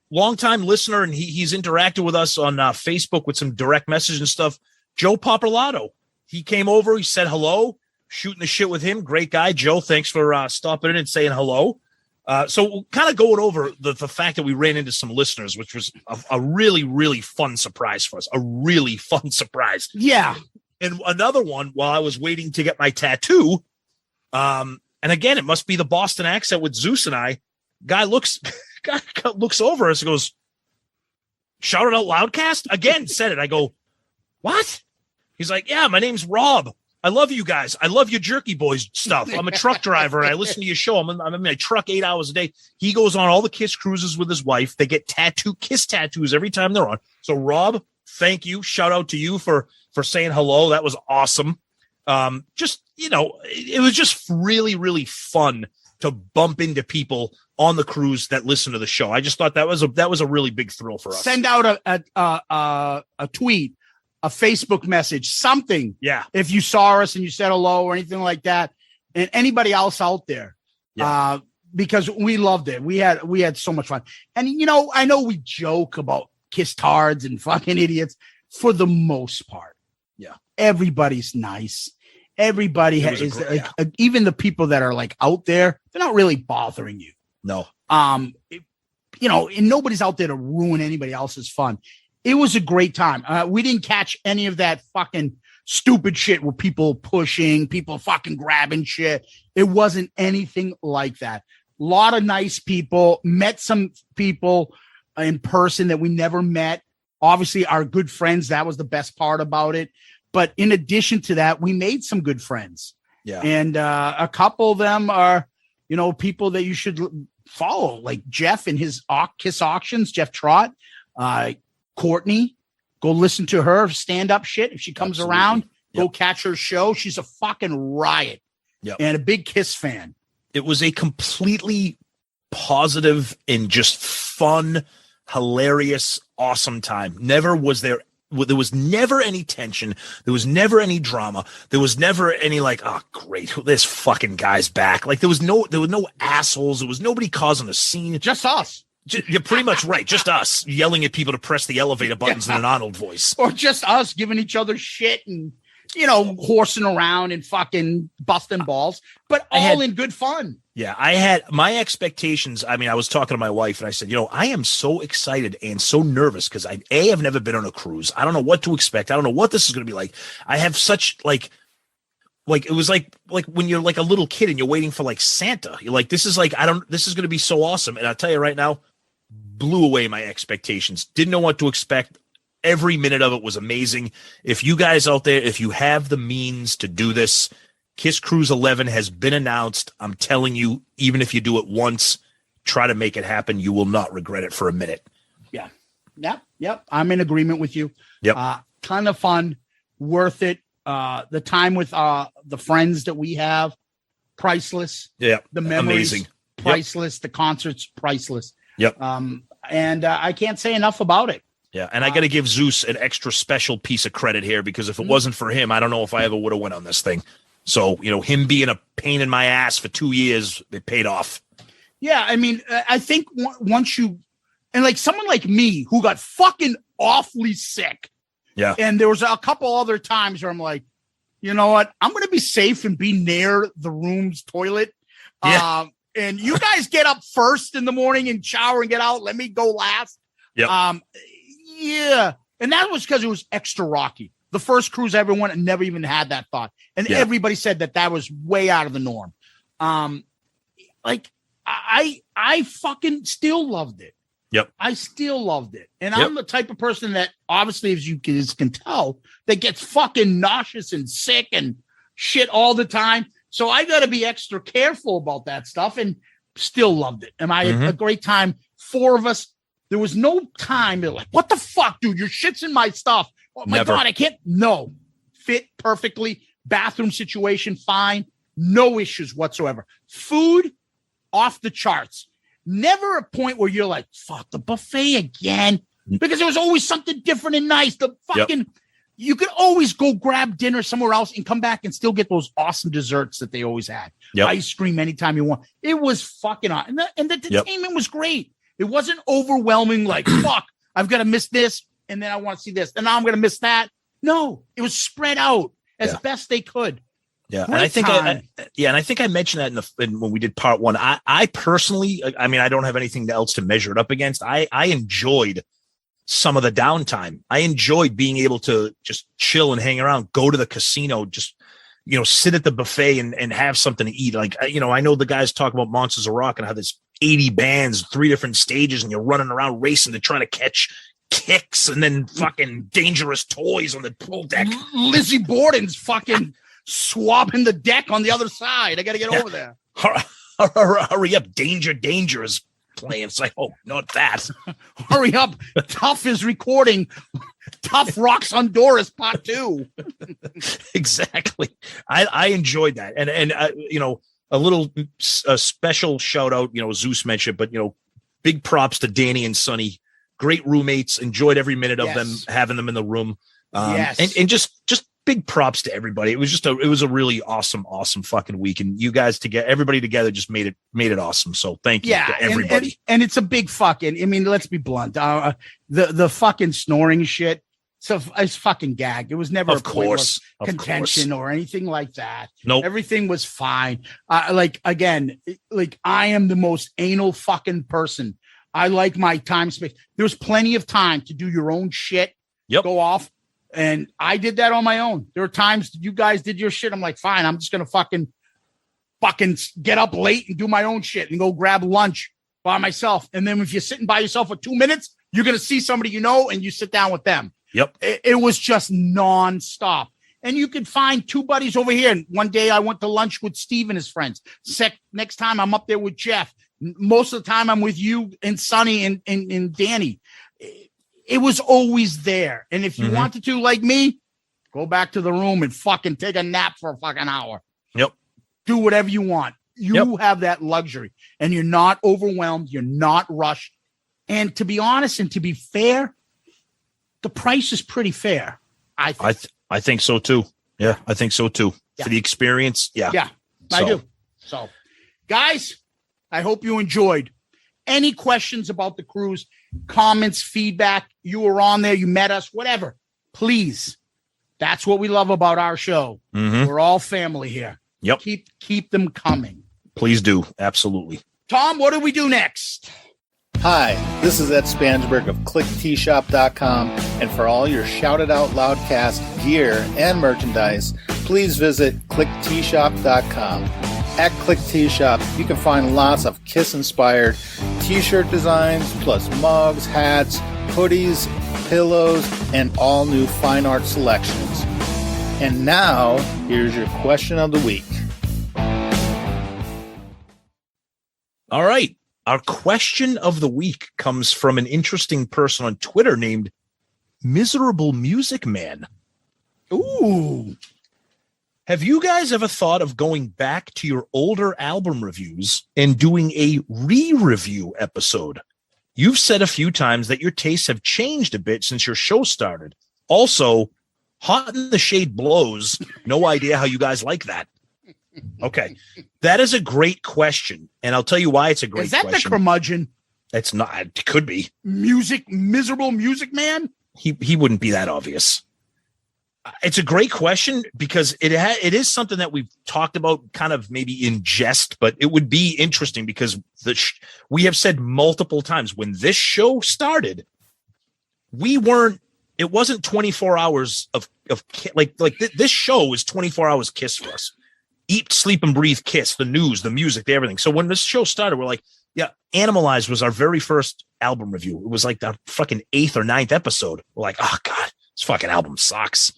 Longtime listener, and he's interacted with us on Facebook with some direct message and stuff. Joe Papalato. He came over. He said hello. Shooting the shit with him. Great guy. Joe, thanks for stopping in and saying hello. So we're kind of going over the fact that we ran into some listeners, which was a really, really fun surprise for us. A really fun surprise. Yeah. And another one while I was waiting to get my tattoo. And again, it must be the Boston accent with Zeus and I. Guy looks over us and goes, shout it out Loudcast? Again, said it. I go, what? He's like, yeah, my name's Rob. I love you guys. I love your Jerky Boys stuff. I'm a truck driver, and I listen to your show. I'm in my truck 8 hours a day. He goes on all the KISS cruises with his wife. They get KISS tattoos every time they're on. So, Rob, thank you. Shout out to you for saying hello. That was awesome. Just, it was just really, really fun to bump into people on the cruise that listen to the show. I just thought that was a really big thrill for us. Send out a tweet, a Facebook message, something. Yeah. If you saw us and you said hello or anything like that, and anybody else out there, because we loved it. We had so much fun. And, I know we joke about kiss tards and fucking idiots. For the most part, everybody's nice. Everybody even the people that are like out there, they're not really bothering you. No. And nobody's out there to ruin anybody else's fun. It was a great time. We didn't catch any of that fucking stupid shit with people pushing, people fucking grabbing shit. It wasn't anything like that. A lot of nice people. Met some people in person that we never met. Obviously, our good friends. That was the best part about it. But in addition to that, we made some good friends. Yeah. And a couple of them are, people that you should follow, like Jeff and his KISS auctions, Jeff Trott, Courtney. Go listen to her stand-up shit. If she comes around, go catch her show. She's a fucking riot. Yep. And a big KISS fan. It was a completely positive and just fun, hilarious, awesome time. There was never any tension. There was never any drama. There was never any like, oh, great, this fucking guy's back. Like there was no assholes. There was nobody causing a scene. Just us. You're pretty much right. Just us yelling at people to press the elevator buttons in an Arnold voice. Or just us giving each other shit and, horsing around and fucking busting balls, but all in good fun. Yeah, I had my expectations. I mean, I was talking to my wife and I said, I am so excited and so nervous because I've never been on a cruise. I don't know what to expect. I don't know what this is going to be like. I have such like it was like when you're like a little kid and you're waiting for like Santa. You're like, this is going to be so awesome. And I'll tell you right now, blew away my expectations. Didn't know what to expect. Every minute of it was amazing. If you guys out there, if you have the means to do this, KISS Cruise 11 has been announced. I'm telling you, even if you do it once, try to make it happen. You will not regret it for a minute. Yeah. Yep. I'm in agreement with you. Yep. Ton of fun, worth it. The time with the friends that we have, priceless. Yeah. The memories, amazing. Priceless. Yep. The concerts, priceless. Yep. And I can't say enough about it. Yeah, and I got to give Zeus an extra special piece of credit here because if it wasn't for him, I don't know if I ever would have went on this thing. So, him being a pain in my ass for 2 years, it paid off. Yeah, I mean, I think once you, and like someone like me who got fucking awfully sick. Yeah. And there was a couple other times where I'm like, you know what? I'm going to be safe and be near the room's toilet. Yeah. And you guys get up first in the morning and shower and get out. Let me go last. Yep. Yeah. And that was because it was extra rocky. The first cruise I ever went and never even had that thought. And everybody said that was way out of the norm. Like I fucking still loved it. Yep. I still loved it. And I'm the type of person that obviously, as you can tell, that gets fucking nauseous and sick and shit all the time. So I got to be extra careful about that stuff, and still loved it. And I had a great time. 4 of us. There was no time. They're like, what the fuck, dude? Your shit's in my stuff. Oh my God, I can't. No. Fit perfectly. Bathroom situation, fine. No issues whatsoever. Food, off the charts. Never a point where you're like, fuck, the buffet again. Because there was always something different and nice. The fucking, you could always go grab dinner somewhere else and come back and still get those awesome desserts that they always had. Ice cream anytime you want. It was fucking awesome. And the entertainment was great. It wasn't overwhelming like, fuck, I've got to miss this. And then I want to see this. And now I'm going to miss that. No, it was spread out as best they could. Yeah. And I think I think I mentioned that when we did part 1. I personally, I mean, I don't have anything else to measure it up against. I enjoyed some of the downtime. I enjoyed being able to just chill and hang around, go to the casino, just, sit at the buffet and have something to eat. Like, I know the guys talk about Monsters of Rock and how there's 80 bands, 3 different stages, and you're running around racing to try to catch kicks and then fucking dangerous toys on the pool deck. Lizzie Borden's fucking swabbing the deck on the other side. I got to get over there. Hurry up. Danger is playing. It's like, oh, not that. Hurry up. Tough is recording. Tough Rocks Honduras Part 2. Exactly. I enjoyed that. And a little special shout out, Zeus mentioned, but, big props to Danny and Sonny. Great roommates. Enjoyed every minute of them, having them in the room. And just big props to everybody. It was a really awesome fucking week. And you guys everybody together just made it awesome. So thank you to everybody. And it's a big fucking, I mean, let's be blunt. The fucking snoring shit. So it's fucking gag. It was never of course contention or anything like that. Nope. Everything was fine. I am the most anal fucking person. I like my time space. There's plenty of time to do your own shit. Go off. And I did that on my own. There were times you guys did your shit. I'm like, fine, I'm just going to fucking get up late and do my own shit and go grab lunch by myself. And then if you're sitting by yourself for 2 minutes, you're going to see somebody and you sit down with them. Yep. It was just nonstop. And you could find 2 buddies over here. And one day I went to lunch with Steve and his friends. Next time I'm up there with Jeff. Most of the time I'm with you and Sonny and Danny. It was always there. And if you wanted to, like me, go back to the room and fucking take a nap for a fucking hour. Yep. Do whatever you want. You have that luxury and you're not overwhelmed. You're not rushed. And to be honest and to be fair, the price is pretty fair. I think so too. Yeah, I think so too. Yeah. For the experience. Yeah. Yeah, I do. So guys, I hope you enjoyed. Any questions about the cruise, comments, feedback, you were on there, you met us, whatever, please. That's what we love about our show. We're all family here. Yep. Keep them coming. Please do. Absolutely. Tom, what do we do next? Hi, this is Ed Spansberg of ClickTshop.com, and for all your Shout It Out Loudcast gear and merchandise, please visit ClickTshop.com. At Click T-Shop, you can find lots of KISS-inspired t-shirt designs, plus mugs, hats, hoodies, pillows, and all new fine art selections. And now, here's your question of the week. All right. Our question of the week comes from an interesting person on Twitter named Miserable Music Man. Ooh. Have you guys ever thought of going back to your older album reviews and doing a re-review episode? You've said a few times that your tastes have changed a bit since your show started. Also, Hot in the Shade blows. No idea how you guys like that. Okay. That is a great question. And I'll tell you why it's a great question. Is that the curmudgeon? It's not. It could be. Miserable music man? He wouldn't be that obvious. It's a great question because it is something that we've talked about kind of maybe in jest, but it would be interesting because we have said multiple times when this show started, we weren't it wasn't 24 hours of this show is 24 hours Kiss for us. Eat, sleep, and breathe Kiss, the news, the music, everything. So when this show started, we're like, yeah, Animalize was our very first album review. It was like the fucking 8th or 9th episode. We're like, oh God, this fucking album sucks.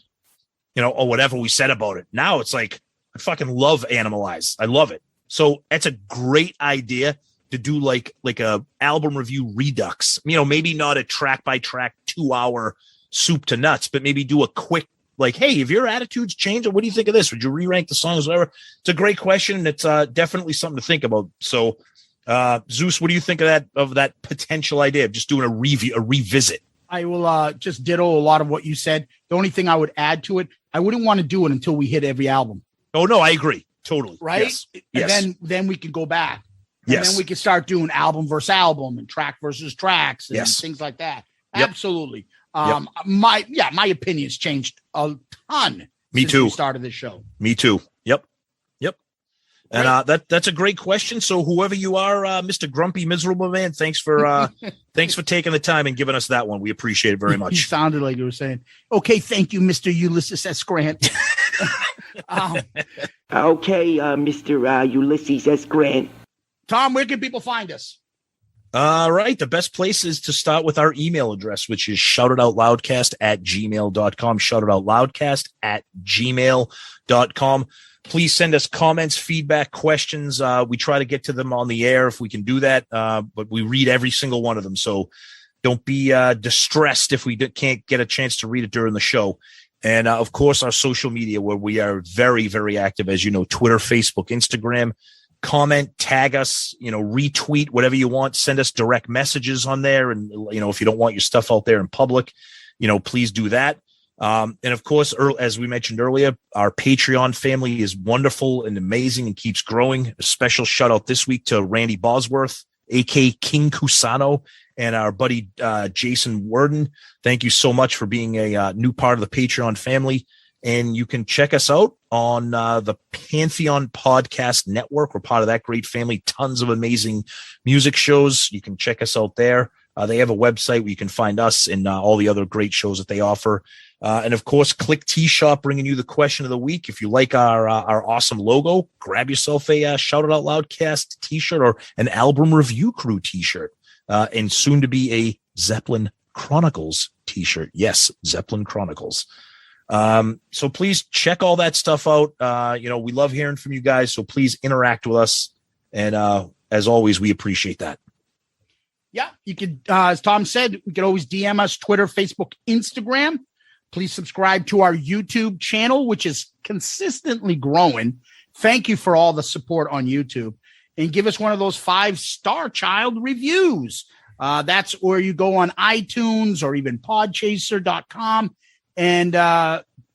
Or whatever we said about it. Now it's like, I fucking love Animalize. I love it. So that's a great idea to do like a album review redux. Maybe not a track by track 2-hour soup to nuts, but maybe do a quick, like, hey, have your attitudes changed? Or what do you think of this? Would you re-rank the songs, whatever? It's a great question. And it's definitely something to think about. So, Zeus, what do you think of that potential idea of just doing a revisit? I will just ditto a lot of what you said. The only thing I would add to it, I wouldn't want to do it until we hit every album. Oh, no, I agree. Totally. Right? Yes. And then we can go back. And yes. then we can start doing album versus album and track versus tracks and yes. things like that. Yep. Absolutely. Yep. My opinion's changed a ton. Me since too. We started this show. Me too. Yep. And that's a great question. So whoever you are, Mr. Grumpy Miserable Man, thanks for taking the time and giving us that one. We appreciate it very much. You sounded like you were saying, okay, thank you, Mr. Ulysses S. Grant. Okay, Mr. Ulysses S. Grant. Tom, where can people find us? All right. The best place is to start with our email address, which is shoutitoutloudcast@gmail.com. Shoutitoutloudcast@gmail.com. Please send us comments, feedback, questions. We try to get to them on the air if we can do that, but we read every single one of them. So don't be distressed if we can't get a chance to read it during the show. And, of course, our social media, where we are very, very active, as you know, Twitter, Facebook, Instagram. Comment, tag us, retweet, whatever you want. Send us direct messages on there. And, if you don't want your stuff out there in public, please do that. And of course, as we mentioned earlier, our Patreon family is wonderful and amazing and keeps growing. A special shout out this week to Randy Bosworth, aka King Cusano, and our buddy Jason Worden. Thank you so much for being a new part of the Patreon family. And you can check us out on the Pantheon Podcast Network. We're part of that great family. Tons of amazing music shows. You can check us out there. They have a website where you can find us and all the other great shows that they offer. And of course, Click T-Shop bringing you the question of the week. If you like our awesome logo, grab yourself a Shout It Out Loudcast T-shirt or an Album Review Crew T-shirt, and soon to be a Zeppelin Chronicles T-shirt. Yes, Zeppelin Chronicles. So please check all that stuff out. We love hearing from you guys, so please interact with us. And as always, we appreciate that. Yeah, you could, as Tom said, you can always DM us, Twitter, Facebook, Instagram. Please subscribe to our YouTube channel, which is consistently growing. Thank you for all the support on YouTube. And give us one of those 5-star child reviews. That's where you go on iTunes or even podchaser.com and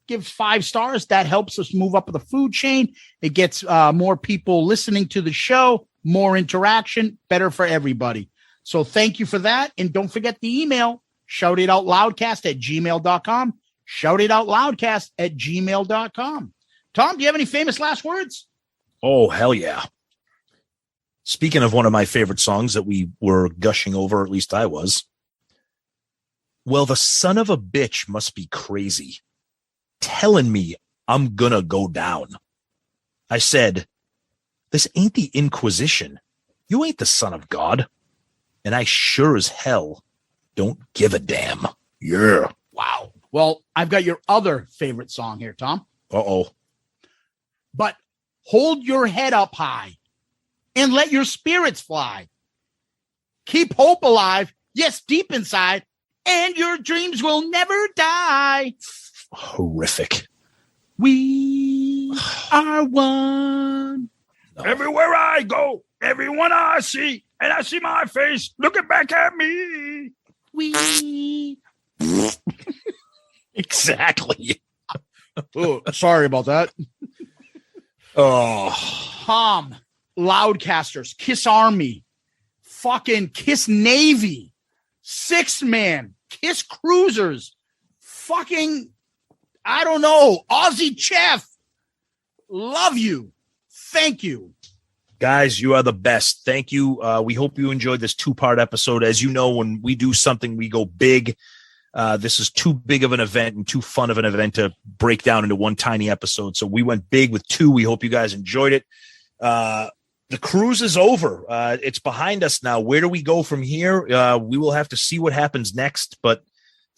give 5 stars. That helps us move up the food chain. It gets more people listening to the show, more interaction, better for everybody. So thank you for that. And don't forget the email, shoutitoutloudcast@gmail.com. Shoutitoutloudcast@gmail.com. Tom, do you have any famous last words? Oh, hell yeah. Speaking of one of my favorite songs that we were gushing over, or at least I was. Well, the son of a bitch must be crazy, telling me I'm gonna go down. I said, this ain't the Inquisition. You ain't the son of God. And I sure as hell don't give a damn. Yeah. Wow. Well, I've got your other favorite song here, Tom. Uh-oh. But hold your head up high and let your spirits fly. Keep hope alive, yes, deep inside, and your dreams will never die. Horrific. We are one. No. Everywhere I go, everyone I see, and I see my face looking back at me. We. Exactly. Oh, sorry about that. Oh. Tom, Loudcasters, Kiss Army, fucking Kiss Navy, 6-Man, Kiss Cruisers, fucking, I don't know, Aussie Jeff. Love you. Thank you. Guys, you are the best. Thank you. We hope you enjoyed this 2-part episode. As you know, when we do something, we go big. This is too big of an event and too fun of an event to break down into one tiny episode. So we went big with 2. We hope you guys enjoyed it. The cruise is over. It's behind us now. Where do we go from here? We will have to see what happens next, but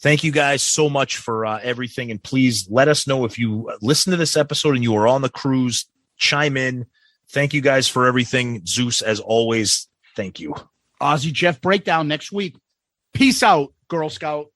thank you guys so much for everything. And please let us know if you listen to this episode and you are on the cruise, chime in. Thank you guys for everything. Zeus, as always, thank you. Aussie Jeff breakdown next week. Peace out, Girl Scout.